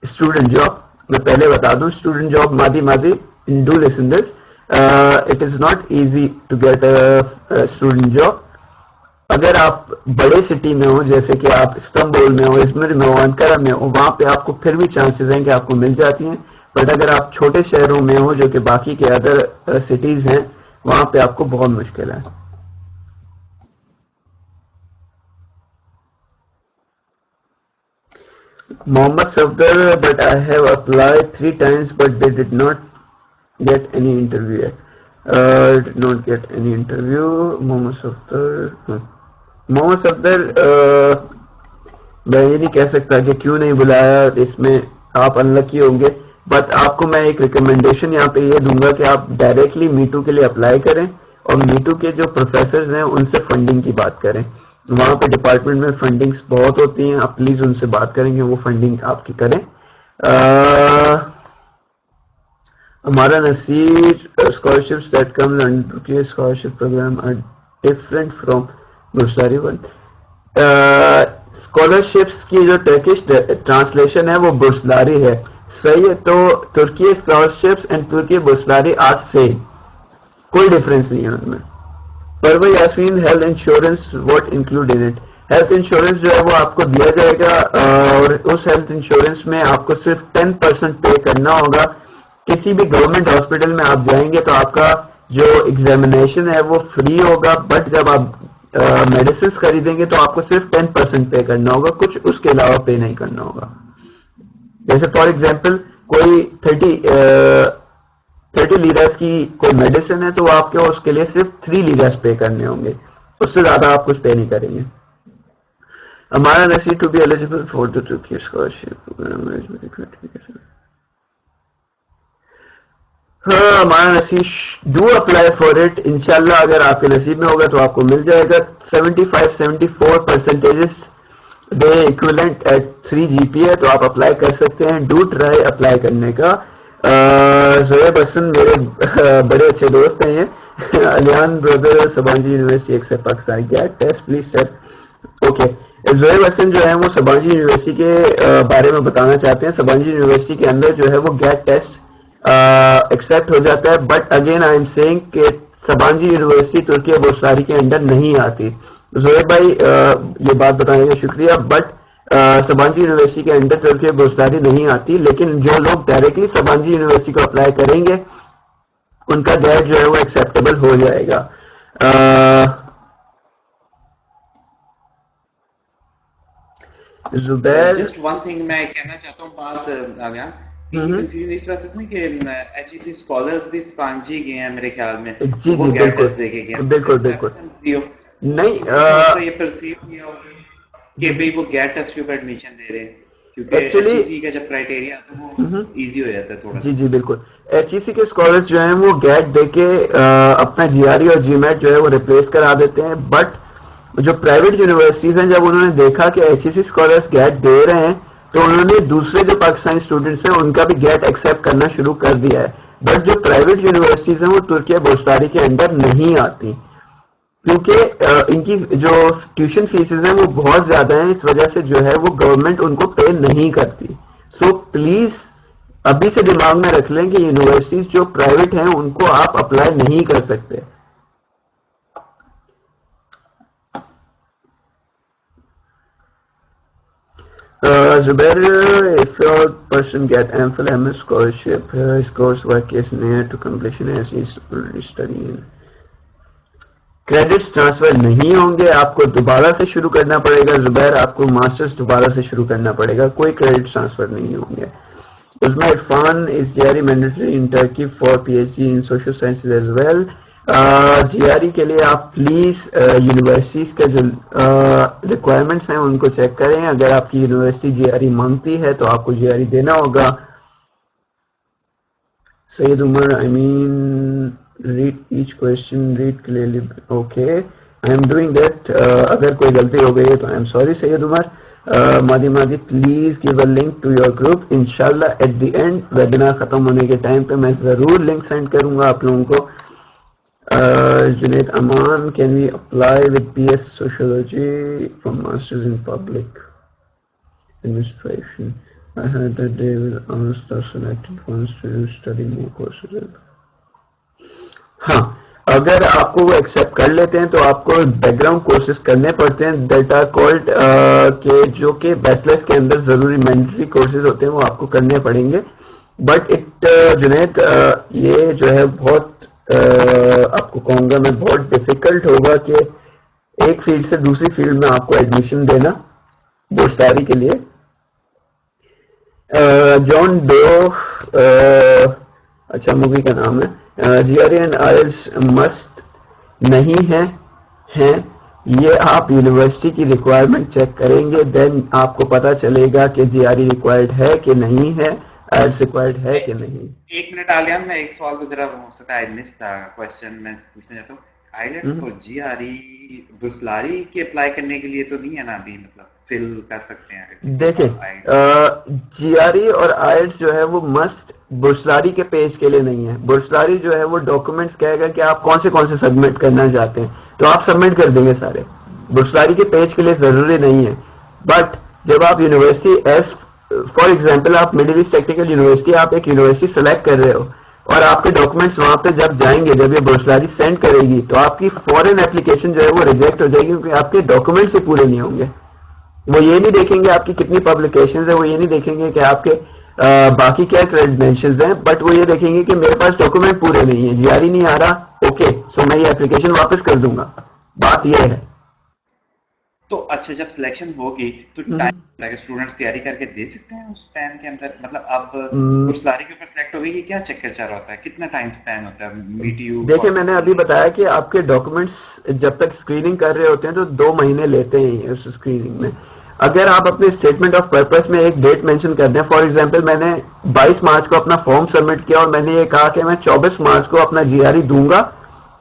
student job. میں پہلے بتا دوں, اسٹوڈنٹ جاب, مادی do listen this, it is not easy to get a student job. اگر آپ بڑے سٹی میں ہو, جیسے کہ آپ استنبول میں ہو, ازمر میں ہو, انقرہ میں ہو, وہاں پہ آپ کو پھر بھی چانسز ہیں کہ آپ کو مل جاتی ہیں. بٹ اگر آپ چھوٹے شہروں میں ہو جو کہ باقی کے ادر سٹیز ہیں, وہاں پہ آپ کو بہت مشکل ہے. Muhammad Safdar, but I have applied 3 times but they did not get any interview yet. Did not get any interview. محمد صفدر, محمد صفدر, میں یہ نہیں کہہ سکتا کہ کیوں نہیں بلایا, اس میں آپ انلکی ہوں گے. بٹ آپ کو میں ایک ریکمنڈیشن یہاں پہ یہ دوں گا کہ آپ ڈائریکٹلی میٹو کے لیے اپلائی کریں, اور میٹو کے جو پروفیسرز ہیں ان سے فنڈنگ کی بات کریں. وہاں پہ ڈپارٹمنٹ میں فنڈنگز بہت ہوتی ہیں, آپ پلیز ان سے بات کریں کہ وہ فنڈنگ آپ کی کریں. ہمارا Naseer, scholarships that comes under کے scholarship program are different from Burslari one. Scholarships کی جو ٹرکش ٹرانسلیشن ہے وہ برسلاری ہے, صحیح ہے. تو Turkey scholarships and Turkey Burslari are same, کوئی ڈفرینس نہیں ہے ان میں. پرو Yasmin, health insurance what include in it. Health insurance جو ہے وہ آپ کو دیا جائے گا, اور اس ہیلتھ انشورنس میں آپ کو صرف 10% پے کرنا ہوگا. کسی بھی گورنمنٹ ہاسپٹل میں آپ جائیں گے تو آپ کا جو ایگزامینیشن ہے وہ فری ہوگا, بٹ جب آپ میڈیسنس خریدیں گے تو آپ کو صرف 10% پے کرنا ہوگا, کچھ اس کے علاوہ پے نہیں کرنا ہوگا. جیسے فار ایگزامپل کوئی 30 لیراز کی کوئی میڈیسن ہے, تو آپ کے اس کے لیے صرف 3 لیراز پے کرنے ہوں گے, اس سے زیادہ آپ کچھ پے نہیں کریں گے. ہمارا نصیب to be eligible for the Turkey scholarship program. ہاں ہمارا نصیب ڈو اپلائی فار اٹ. انشاءاللہ اگر آپ کے نصیب میں ہوگا تو آپ کو مل جائے گا. 75-74% دے ایکویلنٹ ایٹ 3 GPA ہے تو آپ اپلائی کر سکتے ہیں. ڈو ٹرائی اپلائی کرنے کا. زہیب حسن میرے بڑے اچھے دوست ہیں. Aliyan brother Sabanci University accept Pakistan GAT test please sir. Okay Zohaib Hassan جو ہے وہ سبانجی یونیورسٹی کے بارے میں بتانا چاہتے ہیں. سبانجی یونیورسٹی کے اندر جو ہے وہ گیٹ ٹیسٹ ایکسپٹ ہو جاتا ہے. But again I am seeing کہ سبانجی یونیورسٹی ترکی بوساری کے انڈر نہیں آتی. زہیب بھائی یہ بات بتانے کا شکریہ. بٹ سبانجی یونیورسٹی کے انڈر ترکی بوساری نہیں آتی. لیکن جو لوگ ڈائریکٹلی سبانجی یونیورسٹی کو اپلائی کریں گے ان کا گیٹ جو ہے وہ ایکسیپٹیبل ہو جائے گا. زبیر جسٹ ون تھنگ میں کہنا چاہتا ہوں بات آگیا کنفیوژن اس وجہ سے کہ ایچ ای سی اسکالرس بھی سپانجی گئے ہیں میرے خیال میں. جی وہ جی گیٹ بالکل ٹیسٹ دے کے گئے بالکل بالکل نہیں یہ پرسیو کیا ہوگا کہ بھئی وہ گیٹ ٹیسٹ کے اوپر ایڈمیشن دے رہے ہیں کیونکہ ایچ ایکچولی ای سی کا جب کرائٹیریا تو وہ ایزی ہو جاتا ہے تھوڑا. جی جی بالکل. ایچ ای سی کے اسکالرس جو ہیں وہ گیٹ دے کے اپنا جی آر ای اور جی میٹ جو ہے وہ ریپلیس کرا دیتے ہیں. بٹ جو پرائیویٹ یونیورسٹیز ہیں جب انہوں نے دیکھا کہ ایچ ای سی اسکالرس گیٹ دے رہے ہیں تو انہوں نے دوسرے جو پاکستانی اسٹوڈنٹس ہیں ان کا بھی گیٹ ایکسیپٹ کرنا شروع کر دیا ہے. بٹ جو پرائیویٹ یونیورسٹیز ہیں وہ ترکی بوساری کے اندر نہیں آتی کیونکہ ان کی جو ٹیوشن فیسز ہیں وہ بہت زیادہ ہیں. اس وجہ سے جو ہے وہ گورنمنٹ ان کو پے نہیں کرتی. سو پلیز ابھی سے دماغ میں رکھ لیں کہ یونیورسٹیز جو پرائیویٹ ہیں ان کو آپ اپلائی نہیں کر سکتے. Zubair, if your person get MPhil MS scholarship, his coursework is near to completion as he is studying. Credits transfer نہیں ہوں گے. آپ کو دوبارہ سے شروع کرنا پڑے گا. زبیر آپ کو ماسٹرز دوبارہ سے شروع کرنا پڑے گا. کوئی کریڈٹ ٹرانسفر نہیں ہوں گے. اس میں Irfan is G R E mandatory in Turkey for P H D in social sciences as well. G R E کے لیے آپ پلیز یونیورسٹیز کے جو ریکوائرمنٹس ہیں ان کو چیک کریں. اگر آپ کی یونیورسٹی جی آر ای مانگتی ہے تو آپ کو جی آر ای دینا ہوگا. سید عمر آئی مین read each question, read clearly. Okay, I am doing that. اگر کوئی غلطی ہو گئی ہے تو I am sorry سید عمر. مادی please give a link to your group. انشاءاللہ at the end ویبینار ختم ہونے کے ٹائم پہ میں ضرور لنک سینڈ کروں گا آپ لوگوں کو. جنید امان can we apply with BS Sociology for Masters in Public Administration? I heard that they will ask the selected ones to study more courses. ہاں اگر آپ کو وہ ایکسیپٹ کر لیتے ہیں تو آپ کو بیک گراؤنڈ کورسز کرنے پڑتے ہیں دیٹ آر کالڈ کہ جو کہ بیچلرس کے اندر ضروری مینڈیٹری کورسز ہوتے ہیں وہ آپ کو کرنے پڑیں گے. بٹ جنید یہ جو ہے بہت آپ کو کہوں گا میں بہت ڈیفیکلٹ ہوگا کہ ایک فیلڈ سے دوسری فیلڈ میں آپ کو ایڈمیشن دینا بوساری کے لیے. جان ڈو اچھا مووی کا نام ہے. G R E and IELTS must نہیں ہیں. یہ آپ یونیورسٹی کی ریکوائرمنٹ چیک کریں گے دین آپ کو پتا چلے گا کہ جی آر ای ریکوائرڈ ہے کہ نہیں ہے, آئلس ریکوائرڈ ہے کہ نہیں. ایک منٹ آلیان میں ایک سوال تو ذرا ہو سکتا ہے مس تھا کوشچن میں پوچھنا چاہتا ہوں. آئلٹس اور جی آر ای بسلاری کے اپلائی کرنے کے لیے تو نہیں ہے نا ابھی, مطلب فل کر سکتے ہیں. دیکھیں جی آر ای اور آئلٹس جو ہے وہ مسٹ برسلاری کے پیج کے لیے نہیں ہے. برسلاری جو ہے وہ ڈاکومنٹس کہے گا کہ آپ کون سے سبمٹ کرنا چاہتے ہیں تو آپ سبمٹ کر دیں گے سارے. برسلاری کے پیج کے لیے ضروری نہیں ہے. بٹ جب آپ یونیورسٹی ایز فار ایگزامپل آپ مڈل ایسٹ ٹیکنیکل یونیورسٹی آپ ایک یونیورسٹی سلیکٹ کر رہے ہو اور آپ کے ڈاکومنٹس وہاں پہ جب جائیں گے جب یہ برسلاری سینڈ کرے گی تو آپ کی فورن اپلیکیشن جو ہے وہ ریجیکٹ ہو جائے گی کیونکہ آپ کے ڈاکومنٹس ہی پورے نہیں ہوں گے. وہ یہ نہیں دیکھیں گے آپ کی کتنی پبلیکیشنز ہیں, وہ یہ نہیں دیکھیں گے کہ آپ کے باقی کیا کریڈینشلز ہیں, بٹ وہ یہ دیکھیں گے کہ میرے پاس ڈاکومنٹ پورے نہیں ہیں, جی آر ای نہیں آ رہا. اوکے سو میں یہ اپلیکیشن واپس کر دوں گا. بات یہ ہے. تو اچھا جب سلیکشن ہوگی تو ٹائم لگے اسٹوڈنٹس تیاری کر کے دے سکتے ہیں اس ٹائم کے اندر, مطلب اب برسلاری کے اوپر سلیکٹ ہو گئی یہ کیا چکر چل رہا ہوتا ہے, کتنا ٹائم اسپین ہوتا ہے میٹ یو. دیکھیں میں نے ابھی بتایا کہ آپ کے ڈاکومنٹس جب تک اسکریننگ کر رہے ہوتے ہیں تو 2 مہینے لیتے ہیں اس اسکریننگ میں. اگر آپ اپنے اسٹیٹمنٹ آف پرپس میں ایک ڈیٹ مینشن کر دیں، فار ایگزامپل میں نے 22 مارچ کو اپنا فارم سبمٹ کیا اور میں نے یہ کہا کہ میں 24 مارچ کو اپنا جی آر ای دوں گا،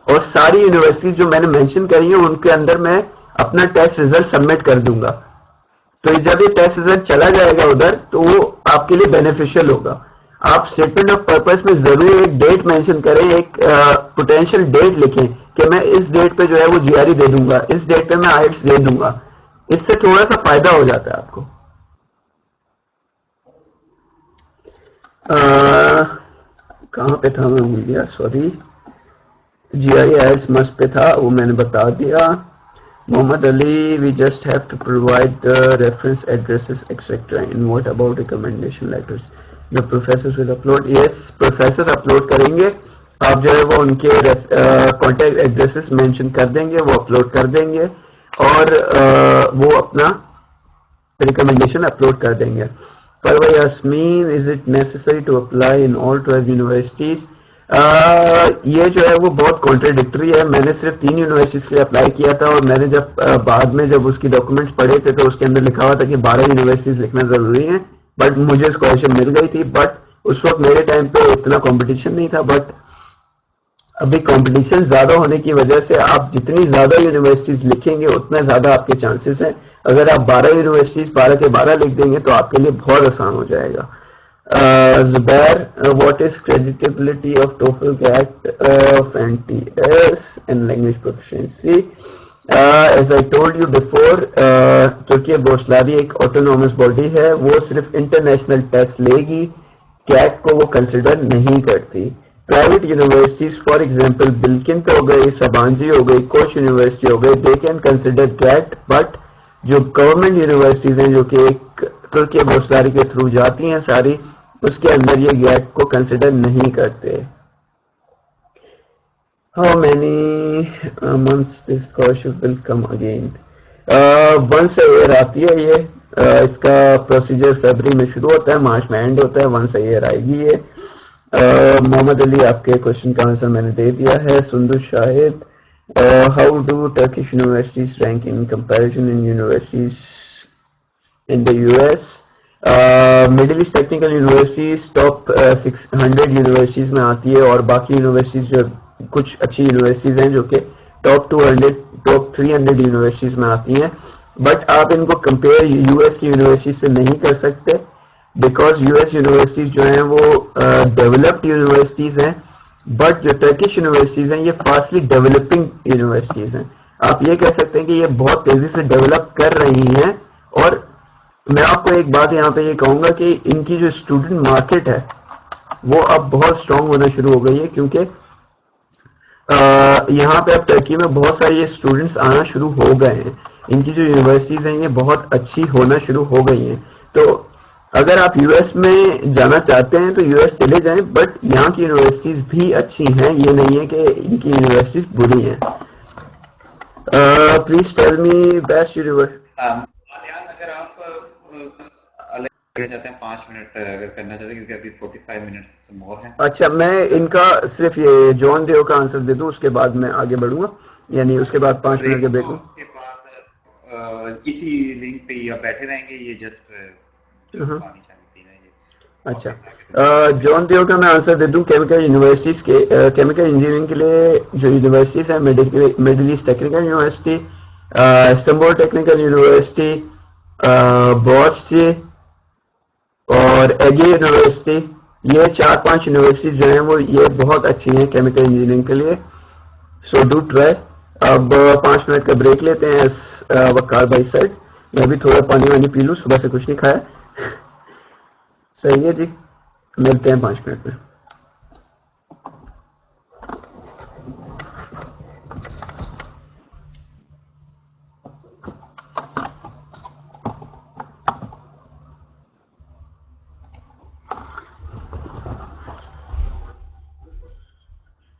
اور ساری یونیورسٹیز جو میں نے مینشن کری ہیں ان کے اندر میں اپنا ٹیسٹ ریزلٹ سبمٹ کر دوں گا، تو جب یہ ٹیسٹ ریزلٹ چلا جائے گا ادھر تو وہ آپ کے لیے بینیفیشیل ہوگا. آپ اسٹیٹمنٹ آف پرپس میں ضرور ایک ڈیٹ مینشن کریں، ایک پوٹینشیل ڈیٹ لکھیں کہ میں اس ڈیٹ پہ جو ہے وہ جی آر ای دے دوں گا، اس ڈیٹ پہ میں آئٹس دے دوں گا. اس سے تھوڑا سا فائدہ ہو جاتا ہے آپ کو. کہاں پہ تھا میں بھول گیا، سوری. جی آئی ایڈس مسٹ پہ تھا، وہ میں نے بتا دیا. محمد علی, we just have to provide the reference addresses etc. And what about recommendation letters? The professors will upload. Yes, professor upload کریں گے. آپ جو ہے وہ ان کے کانٹیکٹ ایڈریسز مینشن کر دیں گے، وہ اپلوڈ کر دیں گے اور وہ اپنا ریکمنڈیشن اپلوڈ کر دیں گے. Parwa Yasmeen, is it necessary to apply in all 12 universities? یہ جو ہے وہ بہت کانٹرڈکٹری ہے. میں نے صرف 3 یونیورسٹیز کے لیے اپلائی کیا تھا، اور میں نے جب بعد میں جب اس کی ڈاکومنٹس پڑھے تھے تو اس کے اندر لکھا ہوا تھا کہ 12 یونیورسٹیز لکھنا ضروری ہیں. بٹ مجھے اسکالرشپ مل گئی تھی، بٹ اس وقت میرے ٹائم پہ اتنا کمپٹیشن نہیں تھا. بٹ ابھی کمپٹیشن زیادہ ہونے کی وجہ سے آپ جتنی زیادہ یونیورسٹیز لکھیں گے اتنے زیادہ آپ کے چانسز ہیں. اگر آپ 12 یونیورسٹیز 12 کے 12 لکھ دیں گے تو آپ کے لیے بہت آسان ہو جائے گا. زبیر, what is creditability of TOEFL, GAT of NTS and language proficiency? As I told you before, Türkiye بورسلاری ایک آٹونومس باڈی ہے، وہ صرف انٹرنیشنل ٹیسٹ لے گی، کیٹ کو وہ کنسیڈر نہیں کرتی. Private universities for example Bilkent ہو گئی، سبانجی ہو گئی، کوچ یونیورسٹی ہو گئی، they can consider CAT. But جو گورنمنٹ یونیورسٹیز ہیں جو کہ ایک ترکیہ بورسلاری کے تھرو جاتی ہیں ساری، اس کے اندر یہ گیٹ کو کنسیڈر نہیں کرتے. How many months this scholarship will come again? 1 سے ایئر آتی ہے یہ. اس کا پروسیجر فیبری میں شروع ہوتا ہے، مارچ میں اینڈ ہوتا ہے. 1 سے ایئر آئے گی یہ. محمد علی, آپ کے کوشچن کا آنسر میں نے دے دیا ہے. سندو شاہد, how do Turkish universities rank in comparison in universities in the US? Middle East Technical universities top 600 universities میں آتی ہے، اور باقی یونیورسٹیز جو کچھ اچھی یونیورسٹیز ہیں جو کہ ٹاپ 200 ٹاپ 300 یونیورسٹیز میں آتی ہیں. بٹ آپ ان کو کمپیئر یو ایس کی یونیورسٹیز سے نہیں کر سکتے، بیکاز یو ایس یونیورسٹیز جو ہیں وہ ڈیولپڈ یونیورسٹیز ہیں، بٹ جو ٹرکش یونیورسٹیز ہیں یہ فاسٹلی ڈیولپنگ یونیورسٹیز ہیں. آپ یہ کہہ سکتے ہیں کہ یہ بہت تیزی سے ڈیولپ کر رہی ہیں. اور میں آپ کو ایک بات یہاں پہ یہ کہوں گا کہ ان کی جو اسٹوڈنٹ مارکیٹ ہے وہ اب بہت اسٹرانگ ہونا شروع ہو گئی ہے، کیونکہ یہاں پہ اب ترکی میں بہت سارے یہ اسٹوڈنٹس آنا شروع ہو گئے ہیں. ان کی جو یونیورسٹیز ہیں یہ بہت اچھی ہونا شروع ہو گئی ہیں. تو اگر آپ یو ایس میں جانا چاہتے ہیں تو یو ایس چلے جائیں، بٹ یہاں کی یونیورسٹیز بھی اچھی ہیں، یہ نہیں ہے کہ ان کی یونیورسٹیز بری ہیں. Please tell me best university. اگر آپ الگ چاہتے ہیں 5 منٹ اگر کرنا چاہتے ہیں کیونکہ ابھی 45 منٹس مور ہیں. اچھا، میں ان کا صرف یہ جان دیو کا آنسر دے دوں، اس کے بعد میں آگے بڑھوں گا، یعنی اس کے بعد 5 منٹ کے بریک ہوں. اس کے بعد اسی لنک پہ ہی آپ بیٹھے رہیں گے. یہ جسٹ پانی شانی پینا ہے. اچھا، جان دیو کا میں آنسر دے دوں. کیمیکل یونیورسٹیز کے کیمیکل انجینئرنگ کے لیے جو یونیورسٹیز ہیں، Middle East Technical University, Istanbul Technical University, بوسچ اور ایگی یونیورسٹی، یہ 4-5 یونیورسٹیز جو ہیں وہ یہ بہت اچھی ہیں کیمیکل انجینئرنگ کے لیے. So do try. اب 5 منٹ کا بریک لیتے ہیں وقار بھائی سائڈ. میں بھی تھوڑا پانی وانی پی لوں، صبح سے کچھ نہیں کھایا. صحیح ہے جی، ملتے ہیں 5 منٹ میں.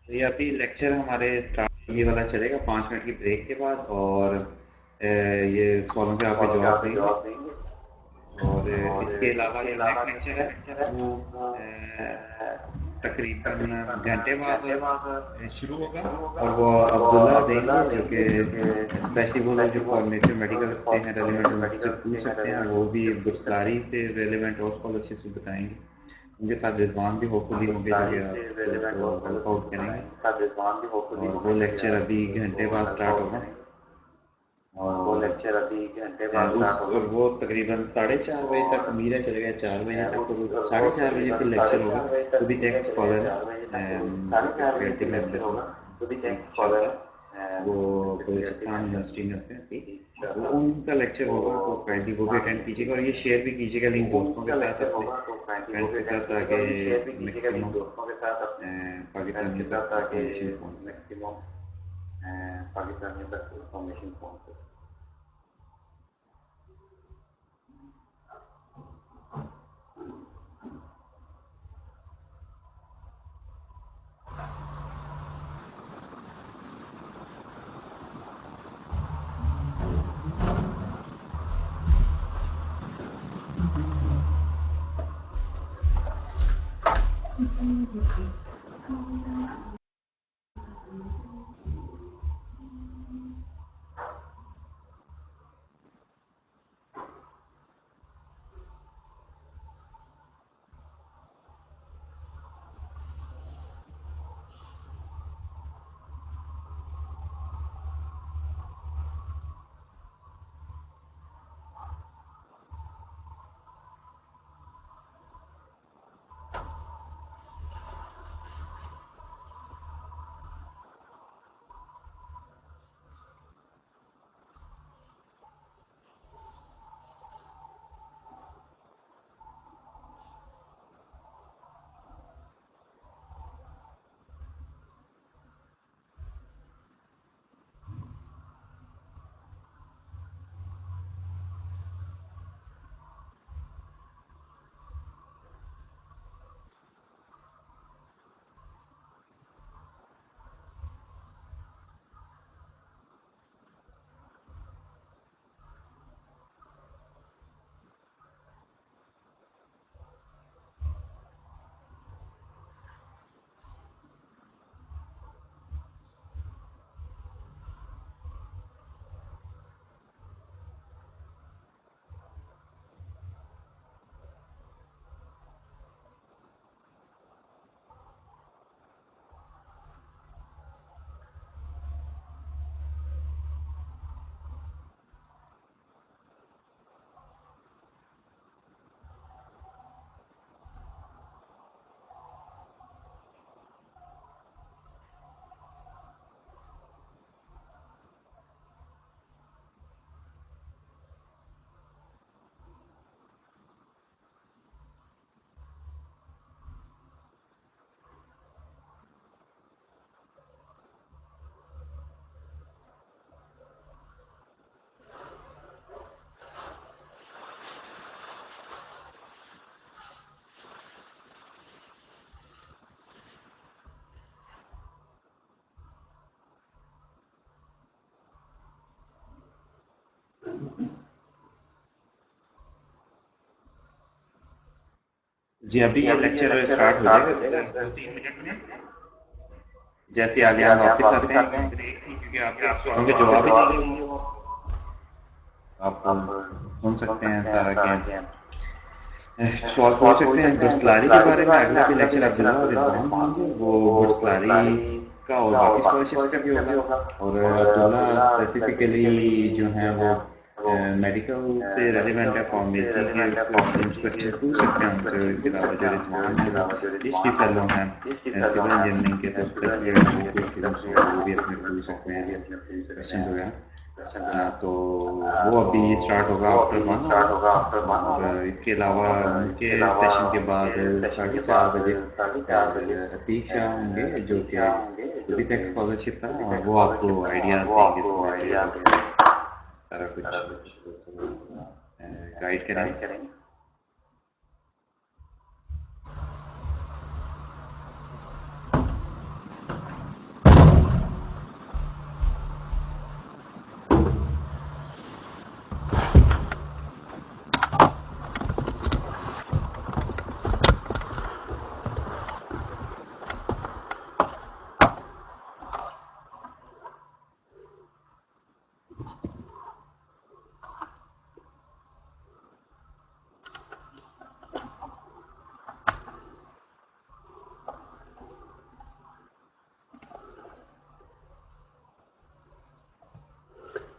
یہ ابھی لیکچر ہمارے اسٹارٹ یہ والا چلے گا 5 منٹ کی بریک کے بعد، اور یہ سوالوں کے آپ کے جواب دیں گے. اور اس کے علاوہ جو نیکسٹ لیکچر ہے وہ تقریباً گھنٹے بعد شروع ہوگا، اور وہ عبداللہ دیں گے جو کہ اسپیشلی وہ لوگ جو فارمیسی میڈیکل سے ہیں ریلیونٹ ان سے پوچھ سکتے ہیں، وہ بھی برسلاری سے ریلیونٹ اور اسکالرشپ بھی بتائیں گے. ان کے ساتھ رضوان بھی ہوپفلی ہوں گے جو کہ آپ کو ہیلپ آؤٹ کریں گے. اور وہ لیکچر ابھی گھنٹے بعد اسٹارٹ ہوگا، اور وہ تقریباً 4:30 بجے تک امید ہے چلے گا، 4 بجے تک. تو 4:30 بجے پھر لیکچر ہوگا. تو بھی ٹیک اسکالر ہے جو کہ فیکلٹی ممبر شخص ہے، وہ بلوچستان یونیورسٹی میں ہوتے ہیں. وہ ان کا لیکچر ہوگا تو کائنڈلی وہ بھی اٹینڈ کیجیے گا، اور یہ شیئر بھی کیجیے گا لنک دوستوں کے ساتھ، اپنے فرینڈس کے ساتھ، تاکہ میکسیمم پاکستانیوں تک انفارمیشن پہنچ سکے. جی ابھی یہ لیکچر اسٹارٹ ہو جائے گا 2-3 منٹ میں. جیسے عالیان واپس آتے ہیں بریک تھی کیونکہ آپ کے سوالوں کے جواب ہی نہیں دیے وہ آپ سن سکتے ہیں سارا کہ سوال پوچھ سکتے ہیں. برسلاری کے بارے میں اگلا بھی لیکچر عبداللہ اور رضوان ہوں گے، وہ برسلاری کا اور باقی اسکالرشپس کا بھی ہوگا. اور عبداللہ اسپیسیفکلی جو ہیں وہ میڈیکل سے ریلیونٹ ہے، فارمیسی کے کوشچن پوچھ سکتے ہیں ان سے. اس کے علاوہ جو رضوان ہیں وہ PhD فیلو ہیں سول انجینئرنگ کے، تو اسپیشلی وہ بھی اپنے پوچھ سکتے ہیں کوشچنز وغیرہ. تو وہ ابھی اسٹارٹ ہوگا آفٹر 1، اور اس کے علاوہ ان کے سیشن کے بعد 4:30 بجے عتیق شاہ ہوں گے جو کہ بھی ٹیک اسکالرشپ تھا، اور وہ آپ کو آئیڈیاز دیں گے تھوڑے سے، سارا کچھ گائڈ کریں گے.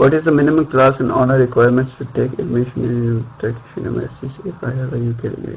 what is the minimum class and honor requirements to take admission in Turkish universities if I have a UK degree?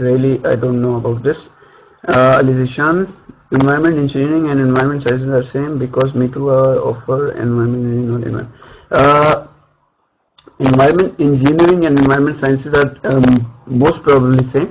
really I don't know about this. Alizishan, environment engineering and environment sciences are same because me too offer environment engineering, not environment. Environment engineering and environment sciences are most probably same,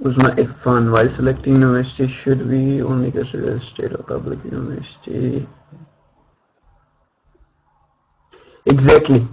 Usman Irfan, while selecting university, should we only consider state or public university? Exactly,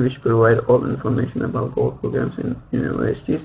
which provide all information about all programs in universities.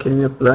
Can you apply?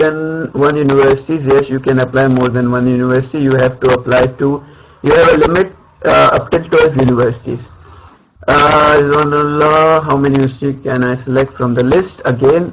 than one universities? Yes, you can apply more than one university. You have to apply to, you have a limit up till 12 universities. How many university can I select from the list? Again,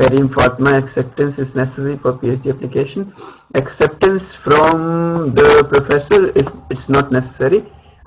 Kareem Fatma, acceptance is necessary for PhD application. Acceptance from the professor is it's not necessary.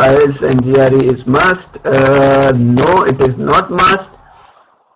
IELTS and GRE is must? No, it is not must.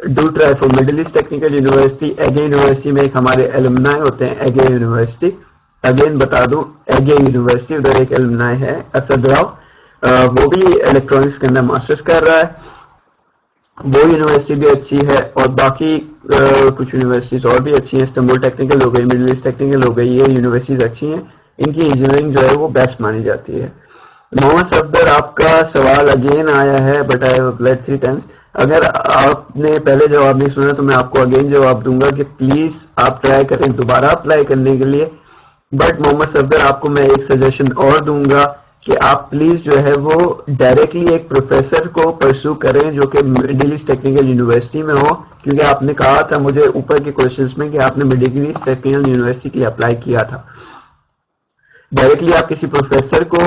Do try for Middle East Technical University. Ege University میں ایک ہمارے ایلومنائی ہوتے ہیں, ایگے university. Again بتا دوں, ایگے university ادھر ایک ایلومنائی ہے اسد راؤ, وہ بھی الیکٹرانکس کے اندر ماسٹرز کر رہا ہے. وہ یونیورسٹی بھی اچھی ہے, اور باقی کچھ یونیورسٹیز اور بھی اچھی ہیں. استنبول ٹیکنیکل ہو گئی, مڈل ایسٹ ٹیکنیکل ہو گئی, یہ یونیورسٹیز اچھی ہیں. ان کی انجینئرنگ جو ہے وہ بیسٹ مانی جاتی ہے. محمد صفدر, آپ کا سوال اگین آیا ہے, but I have applied 3 times. اگر آپ نے پہلے جواب نہیں سنا تو میں آپ کو اگین جواب دوں گا کہ پلیز آپ ٹرائی کریں دوبارہ اپلائی کرنے کے لیے. بٹ محمد صفدر, آپ کو میں ایک سجیشن اور دوں گا کہ آپ پلیز جو ہے وہ ڈائریکٹلی ایک پروفیسر کو پرسو کریں جو کہ مڈل ایسٹ ٹیکنیکل یونیورسٹی میں ہو, کیونکہ آپ نے کہا تھا مجھے اوپر کے کوشچنس میں کہ آپ نے مڈل ایسٹ ٹیکنیکل یونیورسٹی کے لیے اپلائی کیا تھا. ڈائریکٹلی آپ کسی پروفیسر کو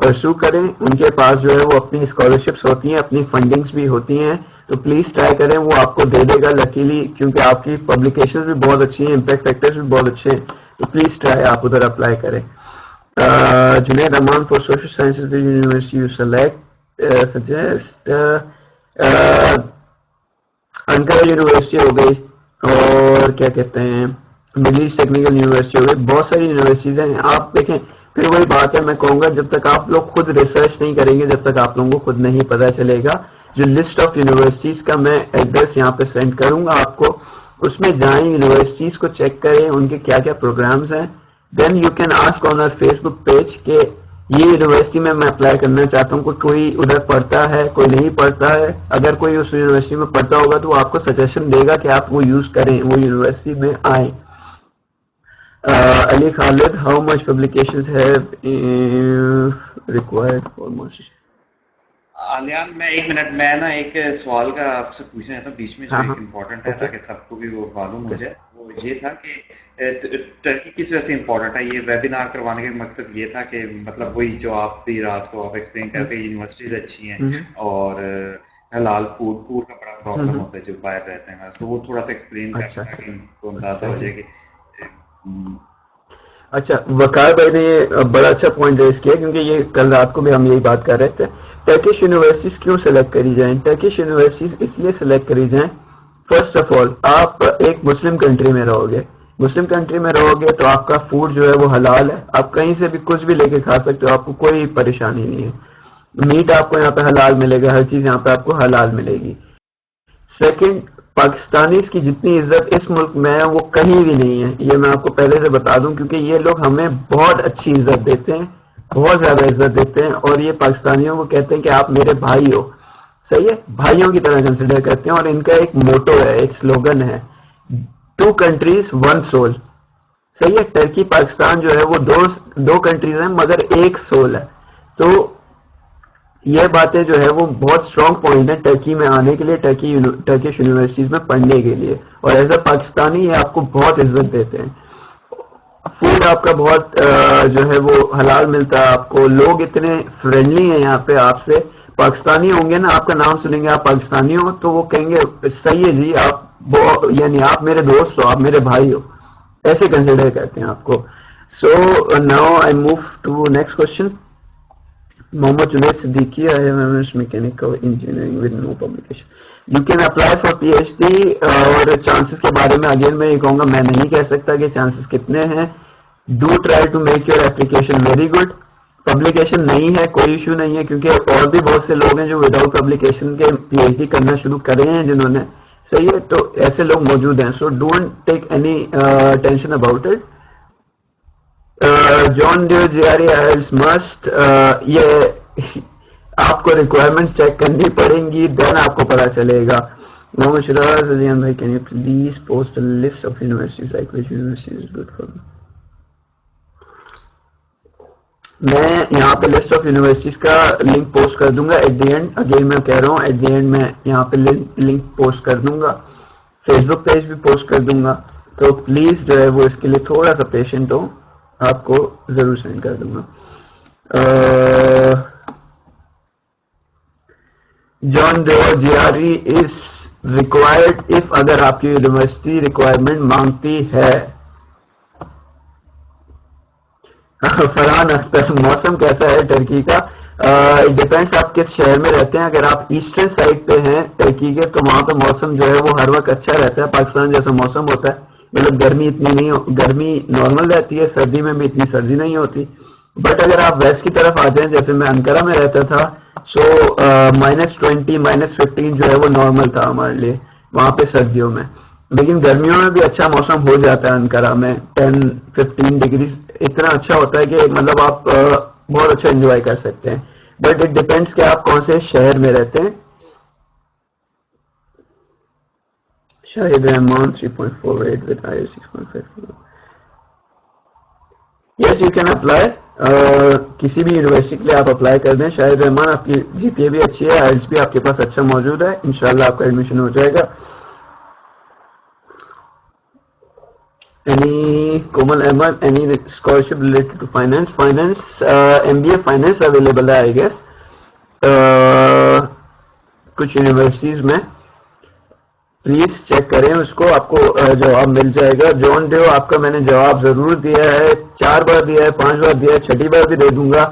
پرسو کریں, ان کے پاس جو ہے وہ اپنی اسکالرشپس ہوتی ہیں, اپنی فنڈنگس بھی ہوتی ہیں, تو پلیز ٹرائی کریں, وہ آپ کو دے دے گا لکیلی, کیونکہ آپ کی پبلیکیشنز بھی بہت اچھی ہیں, امپیکٹ فیکٹرز بھی بہت اچھے ہیں, تو پلیز ٹرائی آپ ادھر اپلائی کریں. Junaid Aman for social sciences university you select suggest. Ankara University ہو گئی, اور کیا کہتے ہیں مڈل ایسٹ ٹیکنیکل یونیورسٹی ہو گئی, بہت ساری یونیورسٹیز ہیں. آپ دیکھیں پھر وہی بات ہے, میں کہوں گا جب تک آپ لوگ خود ریسرچ نہیں کریں گے, جب تک آپ لوگوں کو خود نہیں پتا چلے گا. جو لسٹ آف یونیورسٹیز کا میں ایڈریس یہاں پہ سینڈ کروں گا آپ کو, اس میں جائیں, یونیورسٹیز کو چیک کریں, ان کے کیا کیا پروگرامز ہیں. Then you can ask on our Facebook page کہ یہ یونیورسٹی میں اپلائی کرنا چاہتا ہوں, کوئی ادھر پڑھتا ہے, کوئی نہیں پڑھتا ہے. اگر کوئی اس یونیورسٹی میں پڑھتا ہوگا تو وہ آپ کو سجیشن دے گا کہ آپ وہ یوز کریں, وہ یونیورسٹی میں آئیں. Ali Khalid, how much publications have required for master. Aliyan, میں 1 منٹ, میں نا ایک سوال کا آپ سے پوچھنا چاہتا ہوں بیچ میں, جو ہاں ایک ہاں, امپورٹنٹ ہے اوکے تاکہ سب کو بھی وہ معلوم ہو جائے. وہ یہ تھا کہ ٹرکی کس وجہ سے امپورٹنٹ ہے. یہ ویبینار کروانے کا مقصد یہ تھا کہ مطلب وہی جو آپ بھی رات کو آپ ایکسپلین کرتے ہیں, یونیورسٹیز اچھی ہیں اور حلال فوڈ کا بڑا پرابلم ہوتا ہے جو باہر رہتے ہیں, تو وہ تھوڑا سا ایکسپلین کر اچھا تاکہ ان کو اندازہ ہو جائے کہ اچھا. وقار بھائی نے یہ بڑا اچھا پوائنٹ ریز کیا, کیونکہ یہ کل رات کو بھی ہم یہی بات کر رہے تھے. ٹرکش یونیورسٹیز کیوں سلیکٹ کری جائیں؟ ٹرکش یونیورسٹیز اس لیے سلیکٹ کری جائیں, فرسٹ آف آل آپ ایک مسلم کنٹری میں رہو گے, مسلم کنٹری میں رہو گے تو آپ کا فوڈ جو ہے وہ حلال ہے, آپ کہیں سے بھی کچھ بھی لے کے کھا سکتے ہو, آپ کو کوئی پریشانی نہیں ہے. میٹ آپ کو یہاں پہ حلال ملے گا, ہر چیز یہاں پہ آپ کو حلال ملے گی. سیکنڈ, پاکستانیز کی جتنی عزت اس ملک میں ہے وہ کہیں بھی نہیں ہے, یہ میں آپ کو پہلے سے بتا دوں, کیونکہ یہ لوگ ہمیں بہت اچھی عزت دیتے ہیں, بہت زیادہ عزت دیتے ہیں, اور یہ پاکستانیوں کو کہتے ہیں کہ آپ میرے بھائی ہو. صحیح ہے, بھائیوں کی طرح کنسیڈر کرتے ہیں, اور ان کا ایک موٹو ہے, ایک سلوگن ہے, 2 countries 1 soul. صحیح ہے, ٹرکی پاکستان جو ہے وہ دو کنٹریز ہیں مگر ایک سول ہے. تو یہ باتیں جو ہے وہ بہت اسٹرانگ پوائنٹ ہے ٹرکی میں آنے کے لیے, ٹرکش یونیورسٹیز میں پڑھنے کے لیے, اور ایز اے پاکستانی یہ آپ کو بہت عزت دیتے ہیں. فوڈ آپ کا بہت جو ہے وہ حلال ملتا ہے آپ کو, لوگ اتنے فرینڈلی ہیں یہاں پہ آپ سے. پاکستانی ہوں گے نا, آپ کا نام سنیں گے, آپ پاکستانی ہو تو وہ کہیں گے صحیح ہے جی, آپ یعنی آپ میرے دوست ہو, آپ میرے بھائی ہو, ایسے کنسیڈر کرتے ہیں آپ کو. So now I move to next question. Muhammad Junaid Siddiqui, I am mechanical engineering with no publication. You can apply for P H D, اور چانسز کے بارے میں اگین میں یہ کہوں گا, میں نہیں کہہ سکتا کہ چانسز کتنے ہیں. Do try to make your application very good. Publication نہیں ہے کوئی ایشو نہیں ہے, کیونکہ اور بھی بہت سے لوگ ہیں جو وداؤٹ پبلیکیشن کے پی ایچ ڈی کرنا شروع کرے ہیں جنہوں نے, صحیح ہے, تو ایسے لوگ موجود ہیں. So don't take any tension about it. جان ڈیو جی آر ایلس مسٹ, یہ آپ کو ریکوائرمنٹس چیک کرنی پڑیں گی, دین آپ کو پتا چلے گا. محمد شراز علیان بھائی, can you please post list of universities like which university is good for. میں یہاں پہ لسٹ آف یونیورسٹیز کا لنک پوسٹ کر دوں گا ایٹ دی اینڈ. اگین میں کہہ رہا ہوں, ایٹ دی اینڈ میں یہاں پہ لنک پوسٹ کر دوں گا, فیس بک پیج بھی پوسٹ کر دوں گا. تو پلیز جو ہے وہ اس کے لیے تھوڑا سا پیشنٹ ہو, آپ کو ضرور سینڈ کر دوں گا. جان ڈیو G R E is required if, اگر آپ کی یونیورسٹی ریکوائرمنٹ مانگتی ہے. فرحان اختر, موسم کیسا ہے ٹرکی کا؟ ڈپینڈس آپ کس شہر میں رہتے ہیں. اگر آپ ایسٹرن سائڈ پہ ہیں تحقیق تو وہاں پہ موسم جو ہے وہ ہر وقت اچھا رہتا ہے, پاکستان جیسا موسم ہوتا ہے, مطلب گرمی اتنی نہیں گرمی نارمل رہتی ہے, سردی میں بھی اتنی سردی نہیں ہوتی. بٹ اگر آپ ویسٹ کی طرف آ جائیں, جیسے میں انکرا میں رہتا تھا, سو -20 -15 جو ہے وہ نارمل تھا ہمارے لیے وہاں پہ سردیوں میں. لیکن گرمیوں میں بھی اچھا موسم ہو جاتا ہے انکرا میں, 10-15 ڈگری اتنا اچھا ہوتا ہے کہ مطلب آپ بہت اچھا انجوائے کر سکتے ہیں. بٹ اٹ ڈپینڈس کہ آپ کون سے شہر میں رہتے ہیں. شاہد رحمان 3.48 with IR 6.5. Yes you can apply, کسی بھی یونیورسٹی کے لیے آپ اپلائی کر دیں. شاہد رحمان آپ کی جی پی اے بھی اچھی ہے, آئلٹس بھی آپ کے پاس اچھا موجود ہے, انشاءاللہ آپ کا ایڈمیشن ہو جائے گا. Any Komal Ahmed, any scholarship related to finance? Finance, MBA finance available ہے I guess. کچھ یونیورسٹیز میں پلیز چیک کریں اس کو, آپ کو جواب مل جائے گا. جان ڈیو آپ کا میں نے جواب ضرور دیا ہے, 4 بار دیا ہے, 5 بار دیا ہے, 6 بار بھی دے دوں گا.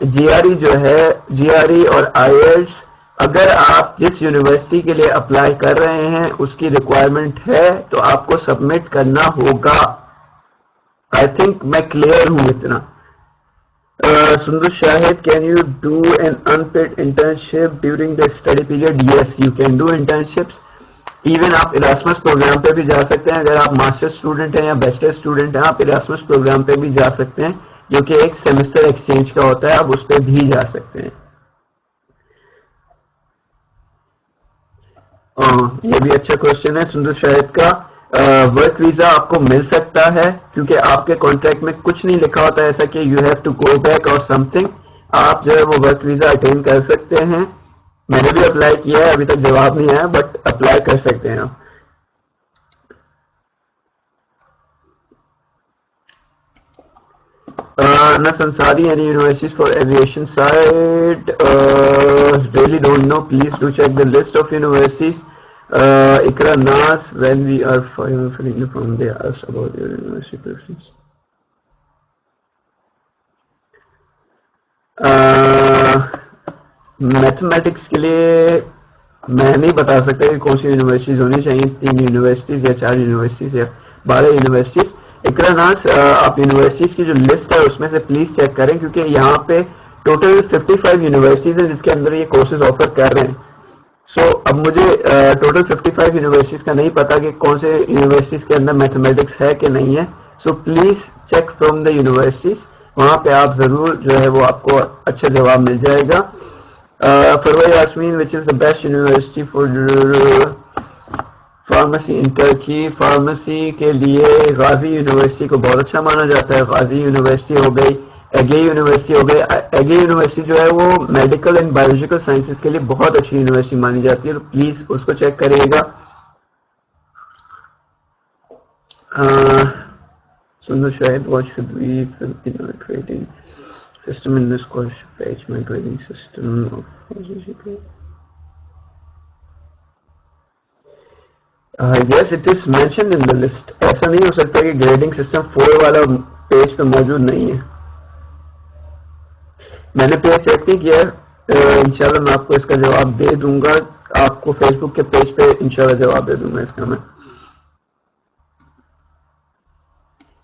جی آر ای جو ہے, جی آر ای اور آئی ایلٹس, اگر آپ جس یونیورسٹی کے لیے اپلائی کر رہے ہیں اس کی ریکوائرمنٹ ہے تو آپ کو سبمٹ کرنا ہوگا. آئی تھنک میں کلیئر ہوں اتنا. Sundar Shahid, can you do an unpaid internship during the study period? Yes, you can do internships. Even آپ Erasmus پروگرام پہ بھی جا سکتے ہیں. اگر آپ ماسٹر اسٹوڈنٹ ہیں یا بیچلر اسٹوڈنٹ ہیں, آپ Erasmus پروگرام پہ بھی جا سکتے ہیں, جو کہ ایک سیمسٹر ایکسچینج کا ہوتا ہے, آپ اس پہ بھی جا سکتے ہیں. یہ بھی اچھا کوشچن ہے سندر شاہد کا. ورک ویزا آپ کو مل سکتا ہے کیونکہ آپ کے کانٹریکٹ میں کچھ نہیں لکھا ہوتا ایسا کہ you have to go back or some thing. آپ جو ہے وہ ورک ویزا اٹین کر سکتے ہیں. میں نے بھی اپلائی کیا ہے, ابھی تک جواب نہیں آیا, بٹ اپلائی کر سکتے ہیں آپ. Anas Ansari, any universities for aviation side? Really don't know. Please do check the list of universities. Ikra Nas, when we are filling the form, they asked about your university preference. Mathematics کے لیے میں نہیں بتا سکتا کہ کون سی universities ہونی چاہیے, 3 یونیورسٹیز یا 4 یونیورسٹیز یا 12 یونیورسٹیز. اقرا ناز, آپ یونیورسٹیز کی جو لسٹ ہے اس میں سے پلیز چیک کریں کیونکہ یہاں پہ ٹوٹل 55 یونیورسٹیز ہیں جس کے اندر یہ کورسز آفر کر رہے ہیں. سو اب مجھے ٹوٹل 55 یونیورسٹیز کا نہیں پتا کہ کون سے یونیورسٹیز کے اندر میتھمیٹکس ہے کہ نہیں ہے. So please check from the universities, وہاں پہ آپ ضرور جو ہے وہ آپ کو اچھا جواب مل جائے گا. Farwa Yasmin, which is the best university for pharmacy in Turkey? Pharmacy کے لیے غازی یونیورسٹی کو بہت اچھا مانا جاتا ہے. غازی یونیورسٹی ہو گئی, ایگے یونیورسٹی ہو گئی. ایگے یونیورسٹی جو ہے وہ میڈیکل اینڈ بایولوجیکل سائنسز کے لیے بہت اچھی یونیورسٹی مانی جاتی ہے, تو پلیز اس کو چیک کریے گا. Sundar Shahid, what should we fill in our grading system in this scholarship page? My grading system of yes it is mention in the list. ایسا نہیں ہو سکتا کہ گریڈنگ سسٹم 4 والا پیج پہ موجود نہیں ہے. میں نے پیج چیک نہیں کیا, انشاءاللہ میں آپ کو اس کا جواب دے دوں گا. آپ کو فیس بک کے پیج پہ انشاءاللہ جواب دے دوں گا اس کا میں.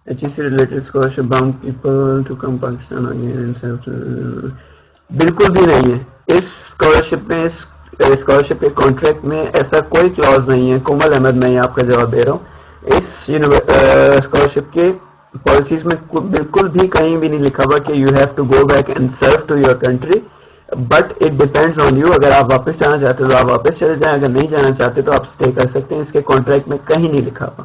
H E C related scholarship bound people to come Pakistan again? بالکل بھی نہیں ہے. اس اسکالرشپ میں, اس اسکالرشپ کے کانٹریکٹ میں ایسا کوئی کلاز نہیں ہے. کومل احمد میں آپ کا جواب دے رہا ہوں. اس اسکالرشپ کے پالیسیز میں بالکل بھی کہیں بھی نہیں لکھا ہوا کہ you have to go back and serve to your country, but it depends on you. اگر آپ واپس جانا چاہتے ہو تو آپ واپس چلے جائیں, اگر نہیں جانا چاہتے تو آپ اسٹے کر سکتے ہیں. اس کے کانٹریکٹ میں کہیں نہیں لکھا ہوا.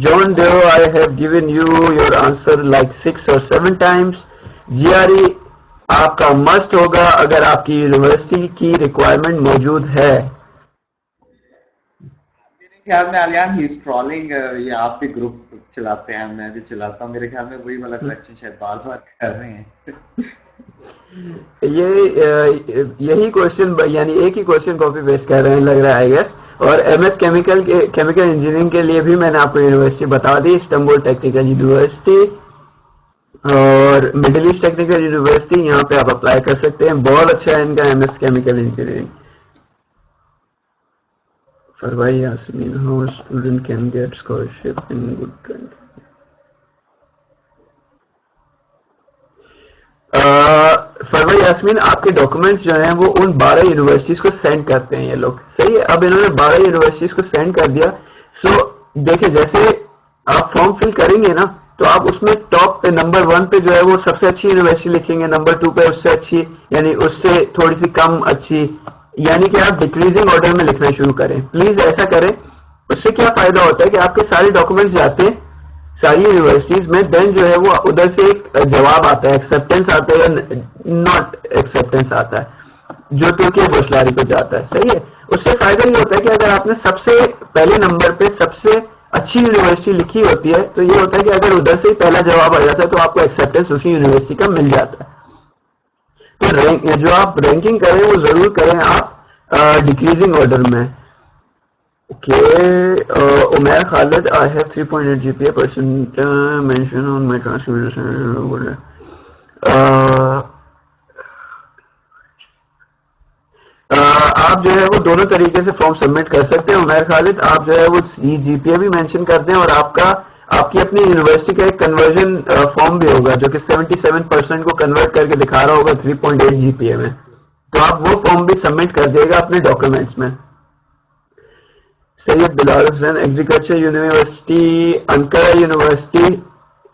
John Doe, I have given you your answer like 6 or 7 times. GRE آپ کا مسٹ ہوگا اگر آپ کی یونیورسٹی کی ریکوائرمنٹ موجود ہے. میرے خیال میں علیان ہی از ٹرولنگ, یہ آپ بھی گروپ چلاتے ہیں, میں بھی چلاتا ہوں, میرے خیال میں وہی والا کوشچن شاید بار بار کر رہے ہیں. یہی کوشچن یعنی ایک ہی کوشچن کاپی پیسٹ کر رہے ہیں لگ رہا ہے آئی گیس. اور ایم ایس کیمیکل انجینئرنگ کے لیے بھی میں نے آپ کو یونیورسٹی بتا دی, استنبول ٹیکنیکل یونیورسٹی اور مڈل ایسٹ ٹیکنیکل یونیورسٹی, یہاں پہ آپ اپلائی کر سکتے ہیں. بہت اچھا ہے ان کا M S chemical engineering. Farwa Yasmin, how student can get scholarship in good country. Farwa Yasmin, آپ کے ڈاکومنٹس جو ہیں وہ ان 12 یونیورسٹیز کو سینڈ کرتے ہیں یہ لوگ, صحیح ہے. اب انہوں نے 12 یونیورسٹیز کو سینڈ کر دیا. سو دیکھیں جیسے آپ فارم فل کریں گے نا تو آپ اس میں ٹاپ پہ نمبر 1 پہ جو ہے وہ سب سے اچھی یونیورسٹی لکھیں گے, نمبر 2 پہ اس سے اچھی, یعنی اس سے تھوڑی سی کم اچھی, یعنی کہ آپ ڈیکریزنگ آرڈر میں لکھنا شروع کریں. پلیز ایسا کریں. اس سے کیا فائدہ ہوتا ہے کہ آپ کے سارے ڈاکومنٹس جاتے ہیں ساری یونیورسٹیز میں, دین جو ہے وہ ادھر سے ایک جواب آتا ہے, ایکسیپٹنس آتا ہے یا ناٹ ایکسیپٹنس آتا ہے جو ترکی بوشلاری کو جاتا ہے, صحیح ہے. اس سے فائدہ یہ ہوتا ہے کہ اگر آپ نے سب سے پہلے نمبر پہ سب سے اچھی یونیورسٹی لکھی ہوتی ہے تو یہ ہوتا ہے کہ اگر ادھر سے پہلا جواب آ جاتا ہے تو آپ کو ایکسیپٹنس اسی یونیورسٹی کا مل جاتا ہے. تو جو آپ رینکنگ کریں وہ ضرور کریں آپ ڈیکریزنگ آرڈر میں. عمیر خالد, I have 3.8 GPA percent mention on my transcript. آپ جو ہے وہ دونوں طریقے سے فارم سبمٹ کر سکتے ہیں. عمیر خالد, آپ جو ہے وہ جی پی اے بھی مینشن کر دیں اور آپ کی اپنی یونیورسٹی کا ایک کنورژن فارم بھی ہوگا جو کہ 77% کو کنورٹ کر کے دکھا رہا ہوگا 3.8 جی پی اے میں, تو آپ وہ فارم بھی سبمٹ کر دے گا اپنے ڈاکومنٹس میں. سید بلال حسین, ایگریکلچر یونیورسٹی انکارا یونیورسٹی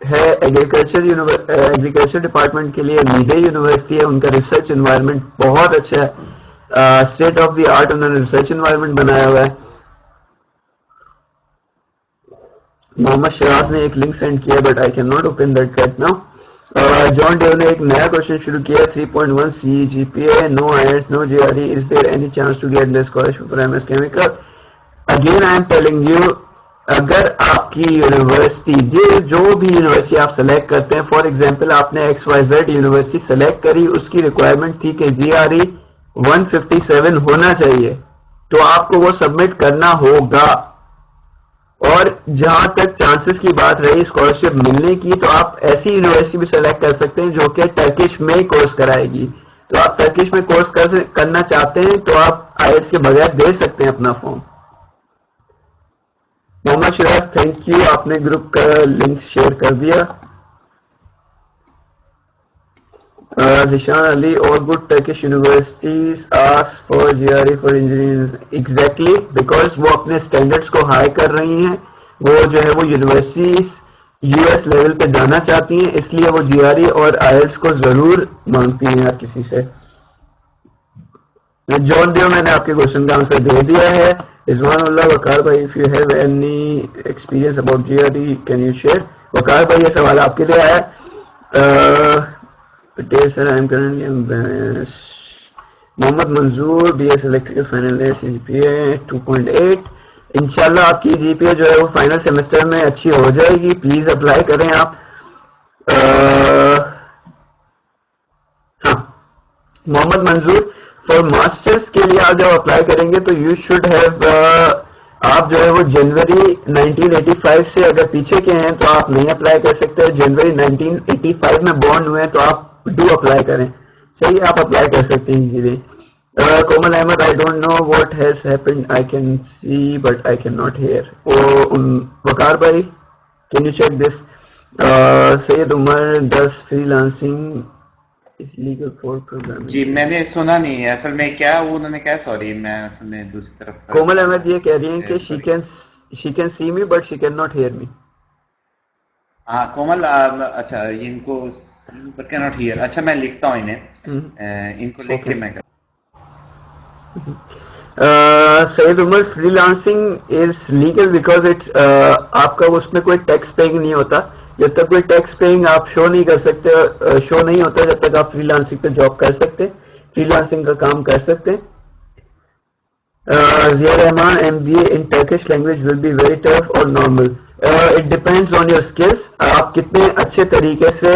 ہے, ایگریکلچر ڈپارٹمنٹ کے لیے میڈے یونیورسٹی ہے. ان کا ریسرچ انوائرمنٹ بہت اچھا ہے, اسٹیٹ آف دی آرٹ انہوں نے ریسرچ انوائرمنٹ بنایا ہوا ہے. محمد شراز نے ایک لنک سینڈ کیا but I can not open that right now. جان ڈیو نے ایک نیا کوشچن شروع کیا, 3.1 C G P A, no IELTS, no G R E, is there any chance to get this scholarship for M S chemical. Again I am telling you, اگر آپ کی یونیورسٹی جو بھی یونیورسٹی آپ سلیکٹ کرتے ہیں, فار ایگزامپل آپ نے X Y Z university select کری, اس کی ریکوائرمنٹ تھی کہ جی آر ای 157 ہونا چاہیے, تو آپ کو وہ سبمٹ کرنا ہوگا. اور جہاں تک چانسز کی بات رہی اسکالرشپ ملنے کی, تو آپ ایسی یونیورسٹی بھی سلیکٹ کر سکتے ہیں جو کہ ٹرکش میں ہی کورس کرائے گی. تو آپ ٹرکش میں کورس کرنا چاہتے ہیں تو آپ آئی ایلٹس کے بغیر دے سکتے ہیں اپنا form. Muhammad Shiraz, thank you, آپ نے گروپ کا لنک شیئر کر دیا. ذیشان علی, اور good Turkish universities ask for G R E for engineering, exactly because وہ اپنے اسٹینڈرڈس کو ہائی کر رہی ہیں. وہ جو ہے وہ یونیورسٹیز یو ایس لیول پہ جانا چاہتی ہیں, اس لیے وہ جی آر ای اور آئی ایلٹس کو ضرور مانگتی ہیں ہر کسی سے. جان ڈیو, میں نے آپ کے کوشچن کا آنسر دے دیا ہے. رضوان اللہ, وقار بھائی, if you have any experience about G R E can you share. Waqar بھائی, یہ سوال آپ کے لیے آیا ہے. Patel sir, I am currently. Muhammad Manzoor, B S electrical final year, C G P A 2.8. انشاءاللہ آپ کی جی پی اے جو ہے وہ فائنل سیمسٹر میں اچھی ہو جائے گی. پلیز اپلائی کریں آپ. ہاں محمد منظور, فار ماسٹرز کے لیے آپ جب اپلائی کریں گے تو یو شوڈ ہیو, آپ جو ہے وہ جنوری 1985 سے اگر پیچھے کے ہیں تو آپ نہیں اپلائی کر سکتے. جنوری 1985 میں بورن ہوئے تو آپ ڈو اپلائی کریں, صحیح ہے, آپ اپلائی کر سکتے ہیں easily. Komal Ahmed, I don't know what has happened, I can see but I can not hear. Waqar بھائی, can you check this. Syed Umar, this freelancing is legal for program. جی میں نے سنا نہیں ہے اصل میں کیا انہوں نے کیا, سوری میں اصل میں دوسری طرف. کومل احمد یہ کہہ رہی ہیں کہ she can see me but she cannot hear me. ہاں کومل, اچھا ان کو پر کی ناٹ ہیئر. اچھا میں لکھتا ہوں انہیں, ان کو لکھ کے میں. Syed Umar, freelancing is legal because it, آپ کا اس میں کوئی ٹیکس پیئنگ نہیں ہوتا. جب تک کوئی ٹیکس پیئنگ آپ شو نہیں کر سکتے, شو نہیں ہوتا جب تک آپ فری لانسنگ پہ جاب کر سکتے, فری لانسنگ کا کام کر سکتے. Zia Rehman, M B A in Turkish language will be very tough اور normal. It depends on your skills, آپ کتنے اچھے طریقے سے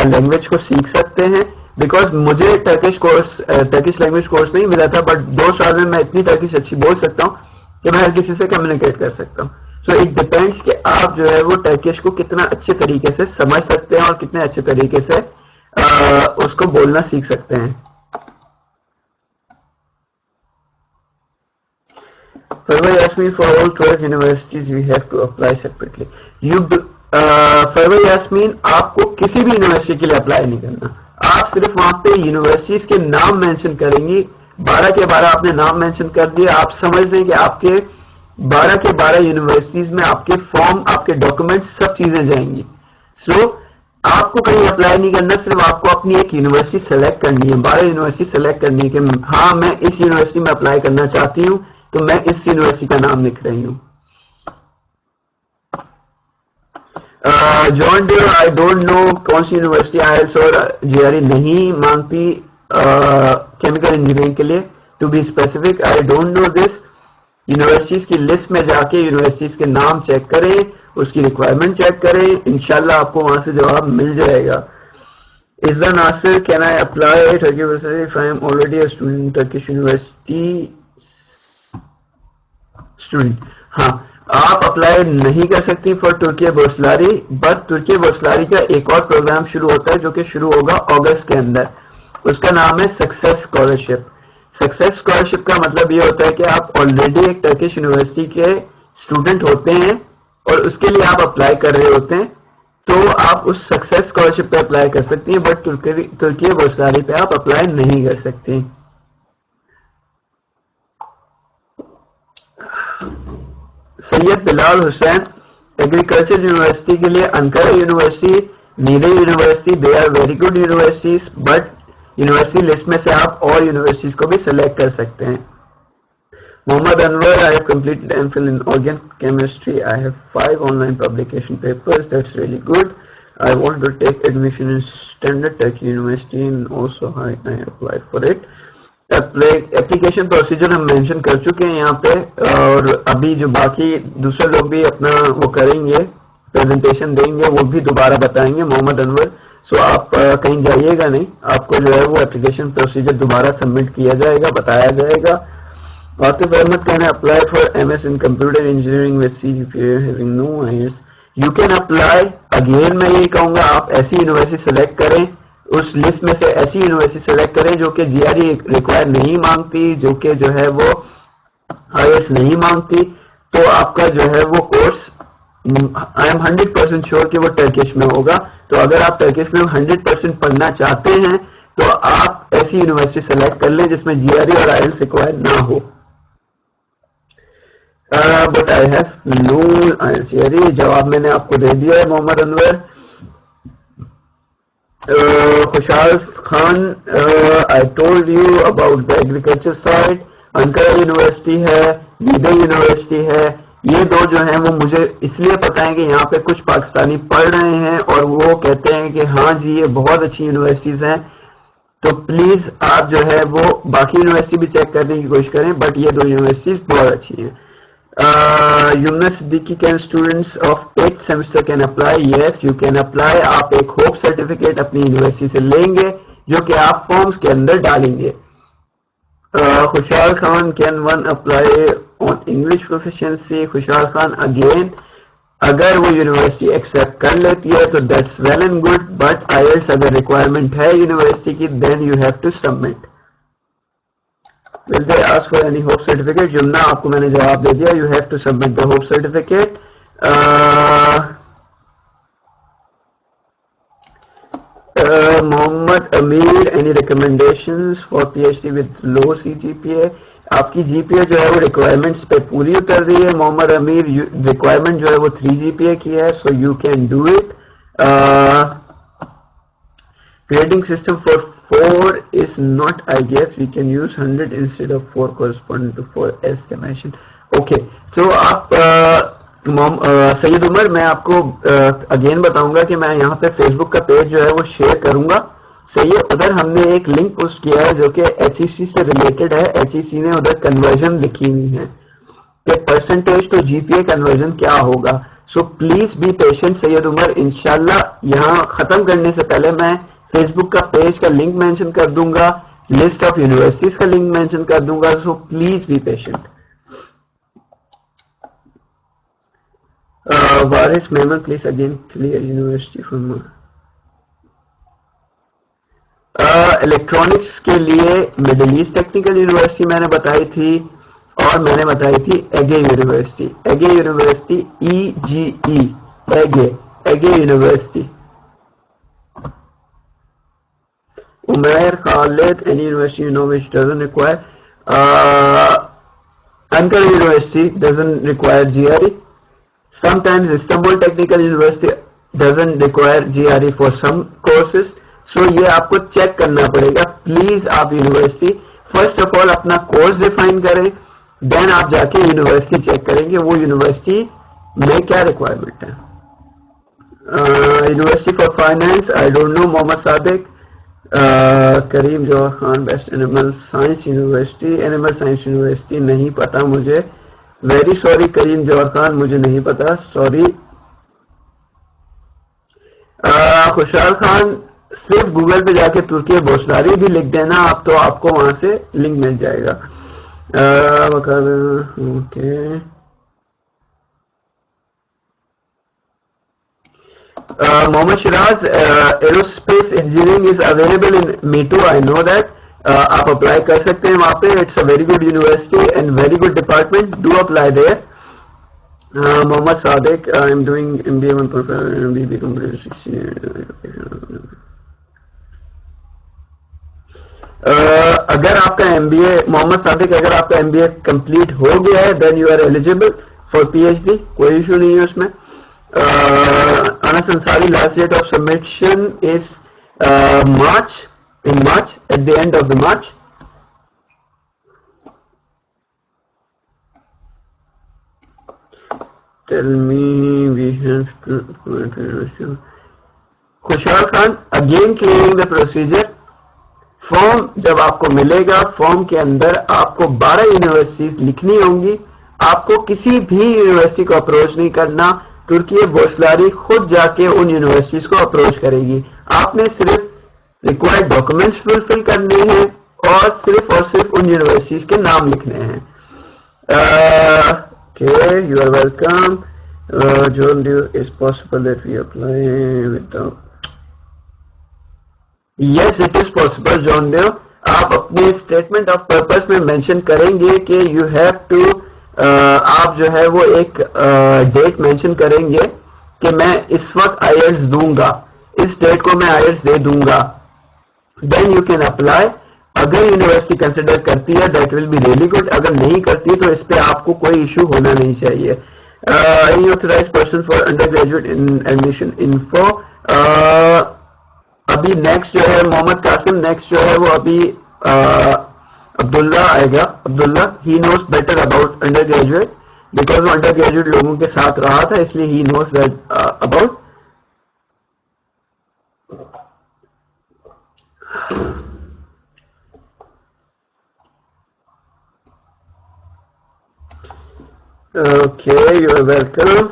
لینگویج کو سیکھ سکتے ہیں. بیکاز مجھے ٹرکش لینگویج کورس نہیں ملا تھا، بٹ 2 سال میں اتنی ٹرکش اچھی بول سکتا ہوں کہ میں ہر کسی سے کمیونیکیٹ کر سکتا ہوں. سو اٹ ڈپینڈس کہ آپ جو ہے وہ ٹرکش کو کتنا اچھے طریقے سے سمجھ سکتے ہیں اور کتنے اچھے طریقے سے اس کو بولنا سیکھ سکتے ہیں. Farway asked me for all 12 universities we have to apply separately. Farway asked me آپ کو کسی بھی یونیورسٹی کے لیے اپلائی نہیں کرنا، آپ صرف وہاں پہ یونیورسٹیز کے نام مینشن کریں گی. 12 کے 12 آپ نے نام مینشن کر دیا، آپ سمجھ لیں کہ آپ کے 12 کے 12 یونیورسٹیز میں آپ کے فارم، آپ کے ڈاکومنٹ، سب چیزیں جائیں گی. سو آپ کو کہیں اپلائی نہیں کرنا، صرف آپ کو اپنی ایک یونیورسٹی سلیکٹ کرنی ہے، 12 یونیورسٹی سلیکٹ کرنی ہے کہ ہاں میں اس یونیورسٹی میں اپلائی کرنا چاہتی ہوں، تو میں اس یونیورسٹی کا نام لکھ رہی ہوں. جان ڈیئر آئی ڈونٹ نو کون سی یونیورسٹی آئلٹس اور جی آر ای نہیں مانگتی کیمیکل انجینئرنگ کے لیے. To be specific I don't know this. Universities کی لسٹ میں جا کے یونیورسٹیز کے نام چیک کریں، اس کی ریکوائرمنٹ چیک کریں، انشاءاللہ آپ کو وہاں سے جواب مل جائے گا. Isra Nasir, can I apply Turkish University if I am already a student Turkish University student? ہاں آپ اپلائی نہیں کر سکتی فار ترکیہ بورسلاری، بٹ ترکیہ بورسلاری کا ایک اور پروگرام شروع ہوتا ہے جو کہ شروع ہوگا اگست کے اندر. اس کا نام ہے سکسیس اسکالرشپ. سکسیس اسکالرشپ کا مطلب یہ ہوتا ہے کہ آپ آلریڈی ایک ٹرکش یونیورسٹی کے اسٹوڈنٹ ہوتے ہیں اور اس کے لیے آپ اپلائی کر رہے ہوتے ہیں، تو آپ اس سکسیس اسکالرشپ پہ اپلائی کر سکتی ہیں، بٹ ترکیہ بورسلاری پہ آپ اپلائی نہیں کر سکتی. سید بلال حسین، ایگریکلچر یونیورسٹی کے لیے انکارا یونیورسٹی، نیلے university, they are very good universities, but university list میں سے آپ اور یونیورسٹیز کو بھی سلیکٹ کر سکتے ہیں. Muhammad Anwar, I have completed MPhil in organic chemistry. I have 5 online publication papers. That's really good. I want to take admission in Standard Turkey University and also I applied for it. Application procedure ہم mention کر چکے ہیں یہاں پہ، اور ابھی جو باقی دوسرے لوگ بھی اپنا وہ کریں گے، پریزنٹیشن دیں گے، وہ بھی دوبارہ بتائیں گے. محمد انور، سو آپ کہیں جائیے گا نہیں، آپ کو جو ہے وہ اپلیکیشن پروسیجر دوبارہ سبمٹ کیا جائے گا، بتایا جائے گا. Atif Ahmad, can I apply for MS in computer engineering with CGPA having no IELTS? You can apply. Again میں یہ کہوں گا آپ ایسی یونیورسٹی سلیکٹ کریں، اس لسٹ میں سے ایسی یونیورسٹی سلیکٹ کریں جو کہ جی آر ای ریکوائر نہیں مانگتی، جو کہ جو ہے وہ IELTS نہیں مانگتی. تو آپ کا جو ہے وہ کورس آئی ایم 100% شیور کہ وہ ٹرکش میں ہوگا. تو اگر آپ ٹرکش میں 100% پڑھنا چاہتے ہیں تو آپ ایسی یونیورسٹی سلیکٹ کر لیں جس میں جی آر ای اور IELTS ریکوائر نہ ہو. But I have no IELTS. جواب میں نے آپ کو دے دیا ہے Muhammad Anwar. Khushal Khan, I told you about the agriculture side. Ankara University ہے، نیدہ یونیورسٹی ہے، یہ دو جو ہیں وہ مجھے اس لیے پتا ہے کہ یہاں پہ کچھ پاکستانی پڑھ رہے ہیں اور وہ کہتے ہیں کہ ہاں جی یہ بہت اچھی یونیورسٹیز ہیں. تو پلیز آپ جو ہے وہ باقی یونیورسٹی بھی چیک کرنے کی کوشش کریں، بٹ یہ دو یونیورسٹیز بہت اچھی ہیں. Yamuna Siddiqui, can students of 8th semester can apply? Yes you can apply. آپ ایک ہوپ سرٹیفکیٹ اپنی یونیورسٹی سے لیں گے جو کہ آپ فارمز کے اندر ڈالیں گے. Khushal Khan, can one apply on English proficiency? Khushal Khan, again اگر وہ یونیورسٹی ایکسپٹ کر لیتی ہے تو that's well and good, but IELTS اگر ریکوائرمنٹ ہے یونیورسٹی کی then you have to submit. Will they ask for any hope certificate? Jamna آپ کو میں نے جواب دے دیا، you have to submit the hope certificate. Muhammad Amir, any recommendations for PhD with low CGPA؟ آپ کی جی پی اے جو ہے وہ ریکوائرمنٹس پہ پوری اتر رہی ہے محمد امیر. ریکوائرمنٹ جو ہے وہ 3 GPA کی ہے، so you can do it. Grading system for 4 is not, I guess we can use 100 instead of 4 corresponding to 4 estimation. Okay, so آپ سید عمر، میں آپ کو اگین بتاؤں گا کہ میں یہاں پہ فیس بک کا پیج جو ہے وہ شیئر کروں گا. صحیح ہے، ادھر ہم نے ایک لنک پوسٹ کیا ہے جو کہ HEC سے ریلیٹڈ ہے. HEC نے ادھر کنورژن لکھی ہوئی ہے کہ پرسنٹیج تو جی پی اے کنورژن کیا ہوگا. سو پلیز بی پیشنٹ سید عمر. انشاءاللہ یہاں ختم کرنے سے پہلے میں فیس بک کا پیج کا لنک مینشن کر دوں گا, لسٹ آف یونیورسٹیز کا لنک مینشن کر دوں گا. So please be patient. Waris member please again clear university from electronics کے لیے مڈل ایسٹ ٹیکنیکل یونیورسٹی میں نے بتائی تھی, اور میں نے بتائی تھی Ege University. Ege University EGE Ege University. Umair Khalid any university you know which doesn't require Ankara University doesn't require GRE. Sometimes Istanbul Technical University doesn't require GRE for some courses. So یہ آپ کو چیک کرنا پڑے گا. Please آپ university first of all اپنا course define کریں, دین آپ جا کے یونیورسٹی چیک کریں گے وہ یونیورسٹی میں کیا ریکوائرمنٹ ہے. University for finance I don't know. Muhammad Sadiq. Karim Johar Khan best animal science university. Animal science university نہیں پتا مجھے, ویری سوری کریم جوہر خان, مجھے نہیں پتا, سوری. خوشحال خان صرف گوگل پہ جا کے ترکی بوسلاری بھی لکھ دینا آپ, تو آپ کو وہاں سے لنک مل جائے گا. Okay. Muhammad Shiraz, aerospace engineering is available in METU, I know that. آپ اپلائی کر سکتے ہیں وہاں پہ. It's a very good university and very good department. Do apply there. Muhammad Sadiq, I am doing MBA اگر آپ کا MBA محمد صادق اگر آپ کا MBA کمپلیٹ ہو گیا ہے then you are eligible for PhD, کوئی ایشو نہیں ہے اس میں. Anas Ansari, last date of submission is March, at the end of the March. Tell me we have to Khushal Khan, again clearing the procedure. Form جب آپ کو ملے گا, فارم کے اندر آپ کو 12 یونیورسٹیز لکھنی ہوں گی. آپ کو کسی بھی یونیورسٹی کو اپروچ نہیں کرنا, ترکی بوسلاری خود جا کے ان یونیورسٹیز کو اپروچ کرے گی. آپ نے صرف ریکوائرڈ ڈاکومنٹس فلفل کرنے ہیں اور صرف ان یونیورسٹیز کے نام لکھنے ہیں. You are welcome. جون ڈیو is possible that we apply without. Yes it is possible جان دیو. آپ اپنے اسٹیٹمنٹ آف پرپز میں مینشن کریں گے کہ یو ہیو ٹو, آپ جو ہے وہ ایک ڈیٹ مینشن کریں گے کہ میں اس وقت IELTS دوں گا, اس ڈیٹ کو میں IELTS دے دوں گا. Then you can apply. اگر یونیورسٹی کنسیڈر کرتی ہے that will be really good, اگر نہیں کرتی تو اس پہ آپ کو کوئی ایشو ہونا نہیں چاہیے. any authorized person for undergraduate in admission info. ابھی نیکسٹ جو ہے محمد قاسم, نیکسٹ جو ہے وہ ابھی عبداللہ آئے گا. Abdullah, he knows better about undergraduate because وہ انڈر گریجویٹ لوگوں کے ساتھ رہا تھا, اس لیے he knows that about. Okay, you are welcome.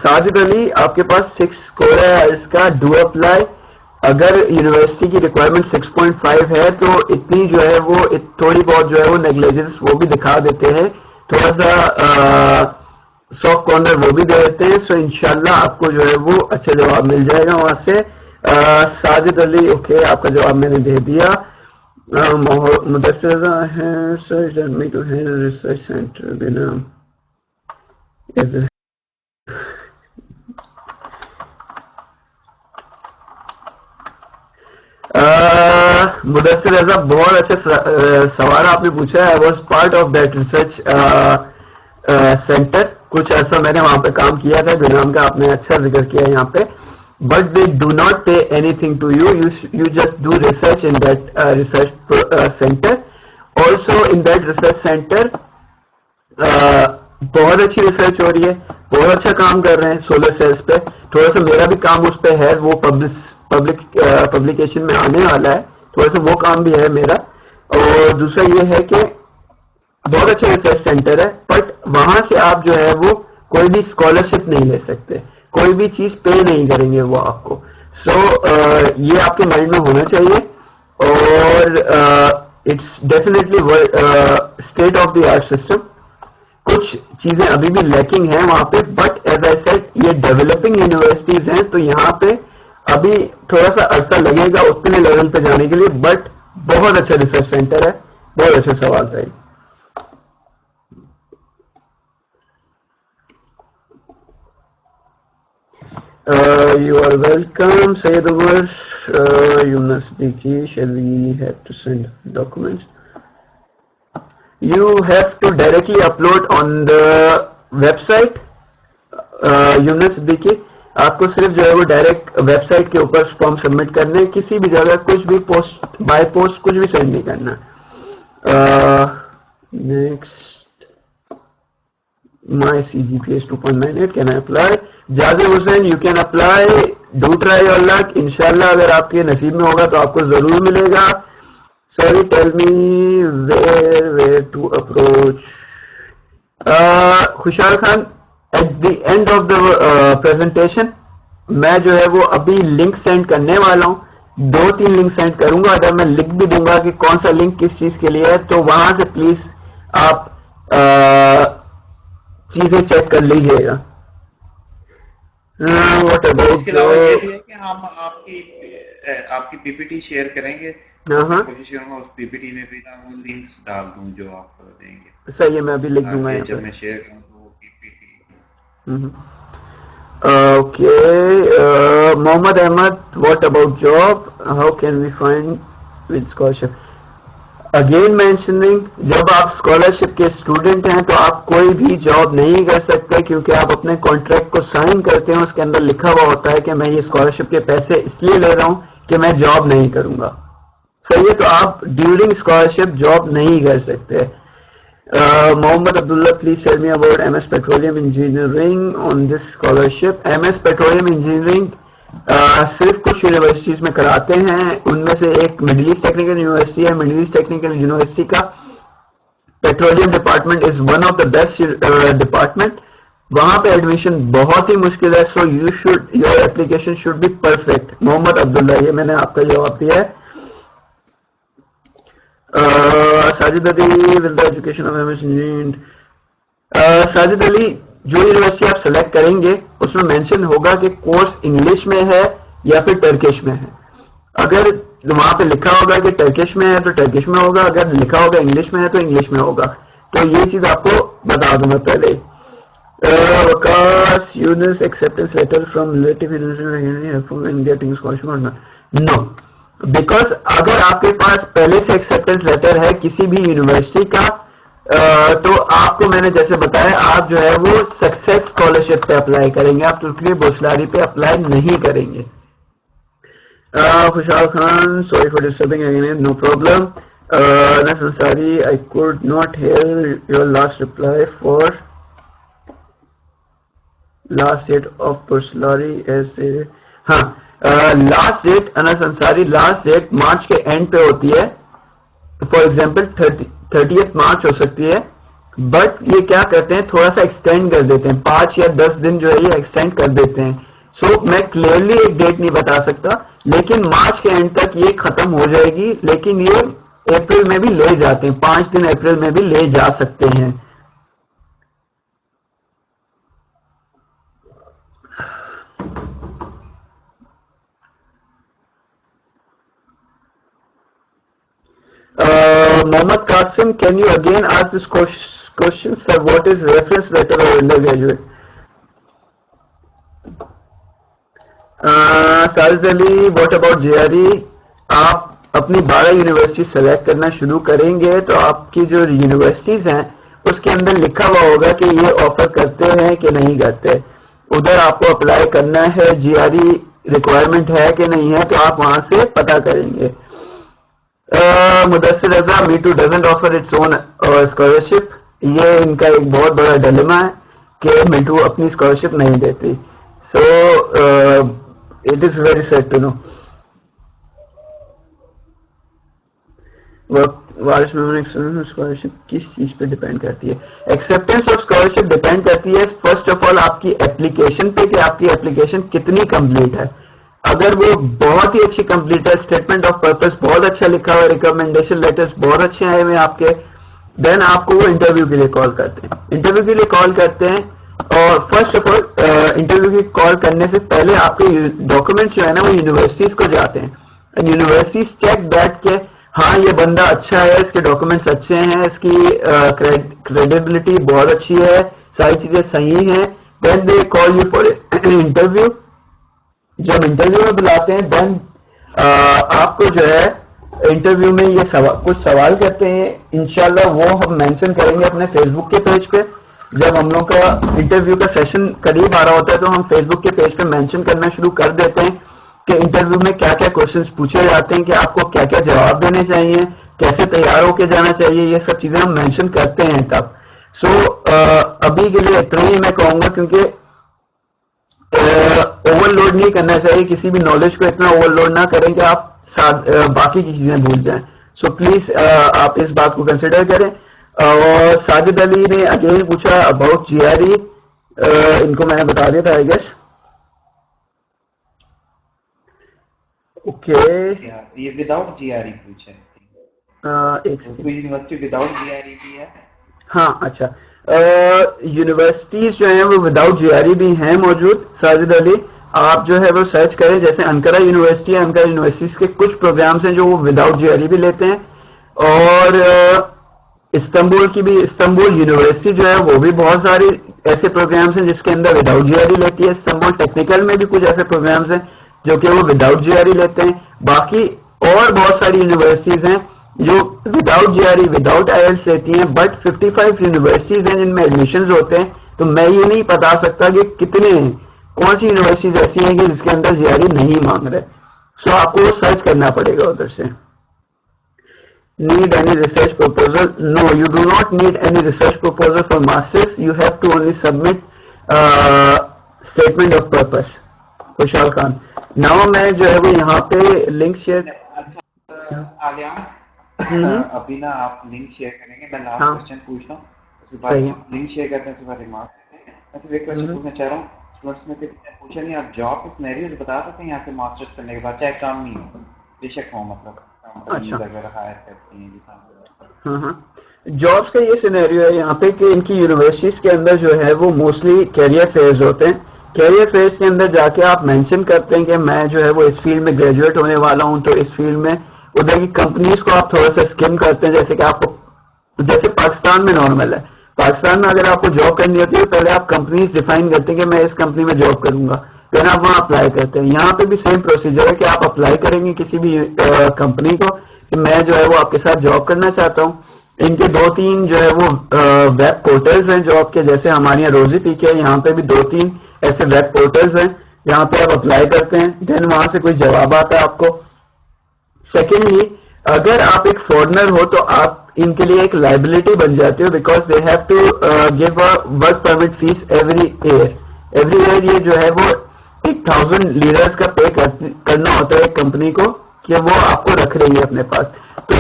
Sajid Ali, آپ کے پاس 6 اسکور ہے اس کا, ڈو اپلائی. اگر یونیورسٹی کی ریکوائرمنٹ 6.5 ہے تو اتنی جو ہے وہ تھوڑی بہت جو ہے وہ نیگلیجنس وہ بھی دکھا دیتے ہیں, تھوڑا سا سافٹ کارنر وہ بھی دے دیتے ہیں. سو انشاءاللہ آپ کو جو ہے وہ اچھا جواب مل جائے گا وہاں سے. ساجد علی, اوکے, آپ کا جواب میں نے دے دیا. مدثر رضا ہے search me to research center بنا مدثر رضا, بہت اچھا سوال آپ نے پوچھا ہے. I was part of that research centre, کچھ عرصہ میں نے وہاں پہ کام کیا تھا. گنام کا آپ نے اچھا ذکر کیا یہاں پہ. But they do not pay anything to you. You just do research in that research center. Also in that research center, بہت اچھی ریسرچ ہو رہی ہے, بہت اچھا کام کر رہے ہیں سولر سیلز پہ. تھوڑا سا میرا بھی کام اس پہ ہے, وہ پبلیکیشن میں آنے والا ہے, تھوڑا سا وہ کام بھی ہے میرا. اور دوسرا یہ ہے کہ بہت اچھا ریسرچ سینٹر ہے, بٹ وہاں سے آپ جو ہے وہ کوئی بھی اسکالرشپ نہیں لے سکتے. کوئی بھی چیز پے نہیں کریں گے وہ آپ کو. سو یہ آپ کے مائنڈ میں ہونا چاہیے. اور it's definitely state of the art system. کچھ چیزیں ابھی بھی لیکنگ ہیں وہاں پہ, بٹ ایز آئی سیڈ یہ ڈیولپنگ یونیورسٹیز ہیں, تو یہاں پہ ابھی تھوڑا سا عرصہ لگے گا اتنے لیول پہ جانے کے لیے, بٹ بہت اچھا ریسرچ سینٹر ہے. بہت اچھے سوال تھا. You are welcome, Sayyid Umar. Yunus Diki, shall we have to send documents? You have to directly upload on the website. Yunus Diki, آپ کو صرف جو ہے وہ ڈائریکٹ ویب سائٹ کے اوپر فارم سبمٹ کرنے, کسی بھی جگہ کچھ بھی پوسٹ بائی پوسٹ کچھ بھی سینڈ نہیں کرنا. Next, my CGPA is 2.98, can I apply? Jazim Hussain, you can apply, do try your luck. انشاءاللہ اگر آپ کے نصیب میں ہوگا تو آپ کو ضرور ملے گا. Sorry, tell me where to approach. Khushal Khan, at the end of the presentation میں جو ہے وہ ابھی لنک سینڈ کرنے والا ہوں. 2-3 لنک سینڈ کروں گا. اگر میں لکھ بھی دوں گا کہ کون سا لنک کس چیز کے لیے ہے, تو وہاں سے پلیز آپ چیزیں چیک کر لیجیے گا. اس کے علاوہ یہ بھی ہے کہ ہم آپ کی پی پی ٹی شیئر کریں گے. کوشش کروں گا اس پی پی ٹی میں بھی وہ لنکس ڈال دوں جو آپ دیں گے. صحیح ہے, میں ابھی لکھ دوں گا جب میں شیئر کروں تو P P T. Okay, Muhammad Ahmed, what about job, how can we find with scholarship. Again mentioning, جب آپ اسکالرشپ کے اسٹوڈنٹ ہیں تو آپ کوئی بھی جاب نہیں کر سکتے, کیونکہ آپ اپنے کانٹریکٹ کو سائن کرتے ہیں, اس کے اندر لکھا ہوا ہوتا ہے کہ میں یہ اسکالرشپ کے پیسے اس لیے لے رہا ہوں کہ میں جاب نہیں کروں گا. صحیح ہے, تو آپ ڈیورنگ اسکالرشپ جاب نہیں کر سکتے. Muhammad Abdullah, please tell me about M S petroleum engineering on this scholarship. M S petroleum engineering صرف کچھ یونیورسٹیز میں کراتے ہیں, ان میں سے ایک مڈل ایسٹ ٹیکنیکل یونیورسٹی ہے. مڈل ایسٹ ٹیکنیکل یونیورسٹی کا petroleum department is one of the best department. وہاں پہ ایڈمیشن بہت ہی مشکل ہے, so your application should be perfect. Muhammad Abdullah, یہ میں نے آپ کا جواب دیا ہے. Sajid Ali, will the education of M S engineering. Sajid Ali, جو یونیورسٹی آپ سلیکٹ کریں گے اس میں مینشن ہوگا کہ کورس انگلش میں ہے یا پھر ٹرکش میں ہے. اگر وہاں پہ لکھا ہوگا کہ ٹرکش میں ہے تو ٹرکش میں ہوگا, اگر لکھا ہوگا انگلش میں ہے تو انگلش میں ہوگا. تو یہ چیز آپ کو بتا دوں میں پہلے. Vikas Younis, acceptance letter from relative university. No, because اگر آپ کے پاس پہلے سے ایکسپٹنس لیٹر ہے کسی بھی یونیورسٹی کا, تو آپ کو میں نے جیسے بتایا, آپ جو ہے وہ سکسیس اسکالرشپ پہ اپلائی کریں گے, آپ ٹوٹلی بوسلاری پہ اپلائی نہیں کریں گے. Khushal Khan, sorry for disturbing again, no problem. Anas Ansari, I could not hear your last reply for last date of Burslari as a. ہاں, last date Anas Ansari, last date March کے اینڈ پہ ہوتی ہے. فار ایگزامپل 30 مارچ ہو سکتی ہے, بٹ یہ کیا کرتے ہیں تھوڑا سا ایکسٹینڈ کر دیتے ہیں, 5 یا 10 دن جو ہے یہ ایکسٹینڈ کر دیتے ہیں. سو میں کلیئرلی ایک ڈیٹ نہیں بتا سکتا, لیکن مارچ کے اینڈ تک یہ ختم ہو جائے گی. لیکن یہ اپریل میں بھی لے جاتے ہیں, 5 دن اپریل میں بھی لے جا سکتے ہیں. Mohammad Qasim, can you again ask this question, sir? What is reference letter or undergraduate? Sajid Ali, what about JRE? آپ اپنی 12 یونیورسٹی سلیکٹ کرنا شروع کریں گے تو آپ کی جو یونیورسٹیز ہیں اس کے اندر لکھا ہوا ہوگا کہ یہ آفر کرتے ہیں کہ نہیں کرتے. ادھر آپ کو اپلائی کرنا ہے, جی آر ای ریکوائرمنٹ ہے کہ نہیں ہے, تو آپ وہاں سے پتا کریں گے. Mudassir Raza, METU doesn't offer its own scholarship. یہ ان کا ایک بہت بڑا ڈیلیما ہے کہ میٹو اپنی اسکالرشپ نہیں دیتی. So it is very sad to know. Waris member scholarship کس چیز پہ ڈیپینڈ کرتی ہے؟ ایکسیپٹینس آف اسکالرشپ ڈیپینڈ کرتی ہے فرسٹ آف آل آپ کی اپلیکیشن پہ کہ آپ کی اپلیکیشن کتنی کمپلیٹ ہے. اگر وہ بہت ہی اچھی کمپلیٹ ہے, اسٹیٹمنٹ آف پرپز بہت اچھا لکھا ہوا ہے, ریکمنڈیشن لیٹرز بہت اچھے آئے ہوئے آپ کے, دین آپ کو وہ انٹرویو کے لیے کال کرتے ہیں. انٹرویو کے لیے کال کرتے ہیں اور فرسٹ آف آل انٹرویو کی کال کرنے سے پہلے آپ کے ڈاکومنٹس جو ہے نا وہ یونیورسٹیز کو جاتے ہیں. یونیورسٹیز چیک دیٹ کہ ہاں یہ بندہ اچھا ہے, اس کے ڈاکومنٹس اچھے ہیں, اس کی کریڈیبلٹی بہت اچھی ہے, ساری چیزیں صحیح ہیں, دین دے کال یو فار انٹرویو. جب انٹرویو میں بلاتے ہیں دین آپ کو جو ہے انٹرویو میں یہ کچھ سوال کرتے ہیں, انشاءاللہ وہ ہم مینشن کریں گے اپنے فیس بک کے پیج پہ. جب ہم لوگ کا انٹرویو کا سیشن قریب آ رہا ہوتا ہے تو ہم فیس بک کے پیج پہ مینشن کرنا شروع کر دیتے ہیں کہ انٹرویو میں کیا کیا کوشچنس پوچھے جاتے ہیں, کہ آپ کو کیا کیا جواب دینے چاہیے, کیسے تیار ہو کے جانا چاہیے, یہ سب چیزیں ہم مینشن کرتے ہیں تب. سو ابھی کے لیے اتنا ہی میں کہوں گا, کیونکہ اوور لوڈ نہیں کرنا چاہیے, کسی بھی نالج کو اتنا اوور لوڈ نہ کریں کہ آپ باقی کی چیزیں بھول جائیں. سو پلیز آپ اس بات کو کنسیڈر کریں. اور ساجد علی نے اگین پوچھا اباؤٹ جی آر ای, ان کو میں نے بتا دیا تھا آئی گیس. اوکے یہ وداؤٹ جی آر ای پوچھا ایک سیکنڈ, یونیورسٹی وداؤٹ جی آر ای بھی ہے. ہاں اچھا, یونیورسٹیز جو ہیں وہ وداؤٹ جی آر ای بھی ہیں موجود. ساجد علی آپ جو ہے وہ سرچ کریں, جیسے انکرا یونیورسٹی ہے, انکرا یونیورسٹیز کے کچھ پروگرامس ہیں جو وہ وداؤٹ جی آر ای بھی لیتے ہیں, اور استنبول کی بھی استنبول یونیورسٹی جو ہے وہ بھی بہت ساری ایسے پروگرامس ہیں جس کے اندر وداؤٹ جی آر ای لیتی ہے. استنبول ٹیکنیکل میں بھی کچھ ایسے پروگرامس ہیں جو کہ وہ وداؤٹ جی آر ای لیتے ہیں. باقی اور بہت ساری یونیورسٹیز ہیں جو وداؤٹ جی آر ای وداؤٹ آئی ایلٹس لیتی ہیں, بٹ 55 یونیورسٹیز ہیں جن میں ایڈمیشنز ہوتے ہیں. تو میں یہ نہیں بتا سکتا کہ کتنے ہیں, کون سی یونیورسٹیز ایسی ہیں کہ جس کے اندر جی آر ای نہیں مانگ رہے. سو آپ کو سرچ کرنا پڑے گا ادھر سے. Need any research proposal? No, you do not need any research proposal for masters. You have to only submit statement of purpose. Khushal Khan. Now میں جو ہے وہ یہاں پہ لنک شیئر. ابھی نا آپ لنک شیئر کریں گے, میں لاسٹ کوشچن پوچھ رہا ہوں, اس کے بعد لنک شیئر کرتے ہیں, اس کے بعد ریمارک کرتے ہیں. میں صرف ایک کوشچن پوچھنا چاہ رہا ہوں, اسٹوڈنٹس میں سے کسی نے پوچھا نہیں, آپ جاب کے سینیریوز بتا سکتے ہیں یہاں سے ماسٹرز کرنے کے بعد, چاہے کام نہیں ہو, بے شک ہو, مطلب جابس کا یہ سینیریو ہے یہاں پہ کہ ان کی یونیورسٹیز کے اندر جو ہے وہ موسٹلی کیریئر فیز ہوتے ہیں. کیریئر فیز کے اندر جا کے آپ مینشن کرتے ہیں کہ میں جو ہے وہ اس فیلڈ میں گریجویٹ ہونے والا ہوں, تو اس فیلڈ میں ادھر کی کمپنیز کو آپ تھوڑا سا اسکم کرتے ہیں. جیسے کہ آپ کو, جیسے پاکستان میں نارمل ہے, پاکستان میں اگر آپ کو جاب کرنی ہوتی ہے پہلے آپ کمپنیز ڈیفائن کرتے ہیں کہ میں اس کمپنی میں جاب کروں گا, پھر آپ وہاں اپلائی کرتے ہیں. یہاں پہ بھی سیم پروسیجر ہے کہ آپ اپلائی کریں گے کسی بھی کمپنی کو کہ میں جو ہے وہ آپ کے ساتھ جاب کرنا چاہتا ہوں. ان کے 2-3 جو ہے وہ ویب پورٹلز ہیں جاب کے, جیسے ہمارے یہاں روزی پی کے, یہاں پہ بھی 2-3 ایسے ویب پورٹلز ہیں جہاں پہ آپ اپلائی کرتے ہیں, دین وہاں سے کوئی جواب آتا ہے آپ کو. سیکنڈلی, اگر آپ ایک فورنر ہو تو آپ ان کے لیے ایک لائبلٹی بن جاتے ہو, because they have to give a work permit fee every year. یہ جو ہے وہ 1000 لیرز کا پے کرنا ہوتا ہے ایک کمپنی کو کہ وہ آپ کو رکھ رہی ہے اپنے پاس. تو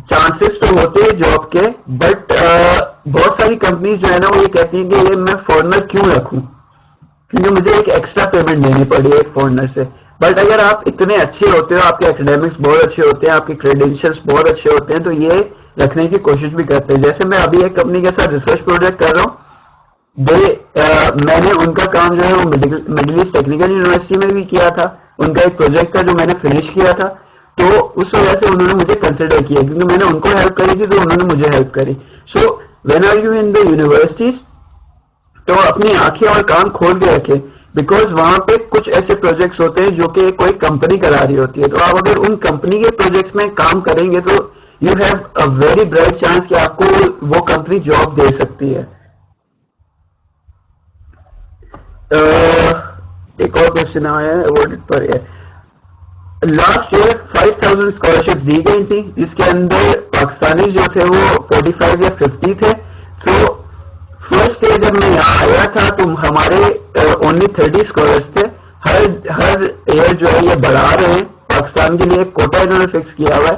چانسز تو ہوتے ہیں جاب کے, بٹ بہت ساری کمپنیز جو ہے نا وہ یہ کہتی ہیں کہ یہ میں فورنر کیوں رکھوں, کیونکہ مجھے ایک ایکسٹرا پیمنٹ دینی پڑی ہے ایک فورنر سے. بٹ اگر آپ اتنے اچھے ہوتے ہو, آپ کے اکیڈیمکس بہت اچھے ہوتے ہیں, آپ کے کریڈینشیلس بہت اچھے ہوتے ہیں, تو یہ رکھنے کی کوشش بھی کرتے ہیں. جیسے میں ابھی ایک کمپنی کے ساتھ ریسرچ پروجیکٹ کر رہا ہوں, میں نے ان کا کام جو ہے وہ مڈل ایسٹ ٹیکنیکل یونیورسٹی میں بھی کیا تھا. ان کا ایک پروجیکٹ تھا جو میں نے فنش کیا تھا, تو اس وجہ سے انہوں نے مجھے کنسیڈر کیا کیونکہ میں نے ان کو ہیلپ کری تھی, تو انہوں نے مجھے ہیلپ کری. So when are you in the universities, تو اپنی آنکھیں اور کان کھول کے رکھیں, بیکاز وہاں پہ کچھ ایسے پروجیکٹس ہوتے ہیں جو کہ کوئی کمپنی کرا رہی ہوتی ہے. تو آپ اگر ان کمپنی کے پروجیکٹس میں کام کریں گے تو you have a very bright chance کہ آپ کو وہ کمپنی جاب دے سکتی ہے. ایک اور کوشچن آیا ہے اوارڈ پر. لاسٹ ایئر 5000 اسکالرشپ دی گئی تھی, جس کے اندر پاکستانی جو تھے وہ 45 یا 50 تھے. تو فرسٹ ایئر جب میں یہاں آیا تھا تو ہمارے اونلی 30 اسکالرس تھے. ہر ایئر جو ہے یہ بڑھا رہے ہیں. پاکستان کے لیے ایک کوٹا انہوں نے فکس کیا ہوا ہے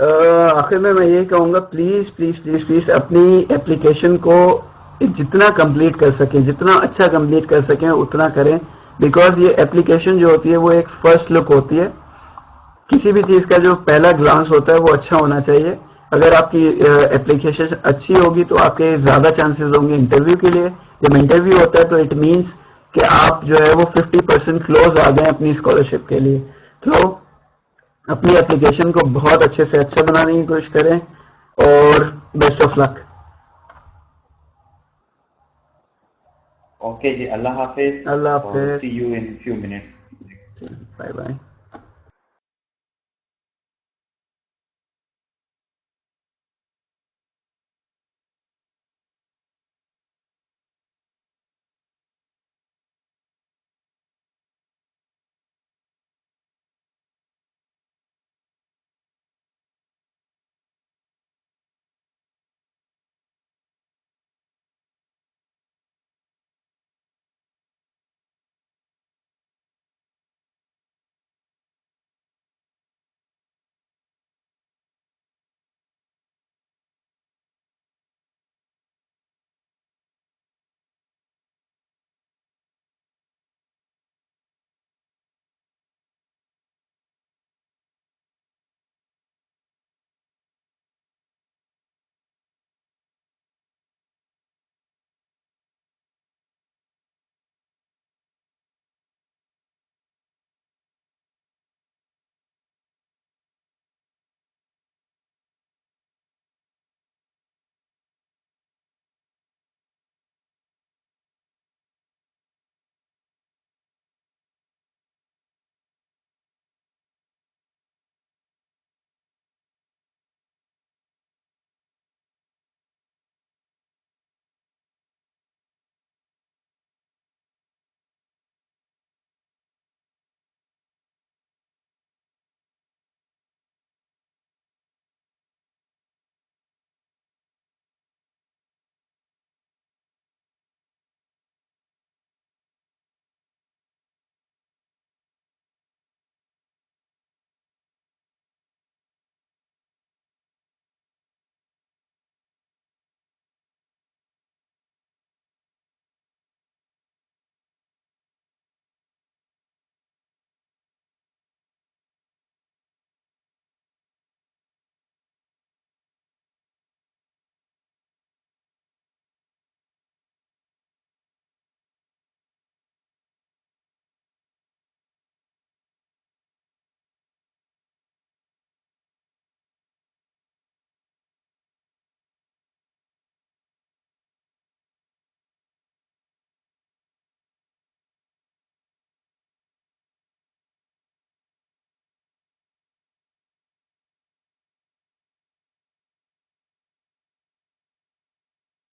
آخر میں یہی کہوں گا، پلیز پلیز پلیز پلیز اپنی اپلیکیشن کو جتنا کمپلیٹ کر سکیں، جتنا اچھا کمپلیٹ کر سکیں اتنا کریں، بیکاز یہ اپلیکیشن جو ہوتی ہے وہ ایک فرسٹ لک ہوتی ہے. کسی بھی چیز کا جو پہلا گلانس ہوتا ہے وہ اچھا ہونا چاہیے. اگر آپ کی اپلیکیشن اچھی ہوگی تو آپ کے زیادہ چانسز ہوں گے انٹرویو کے لیے. جب انٹرویو ہوتا ہے تو اٹ مینس کہ آپ جو ہے وہ 50% کلوز آ گئے اپنی اسکالرشپ کے لیے. تو اپنی اپلیکیشن کو بہت اچھے سے اچھا بنانے کی کوشش کریں، اور بیسٹ آف لک. اوکے جی، اللہ حافظ. اللہ اور حافظ. See you in few minutes. Bye bye.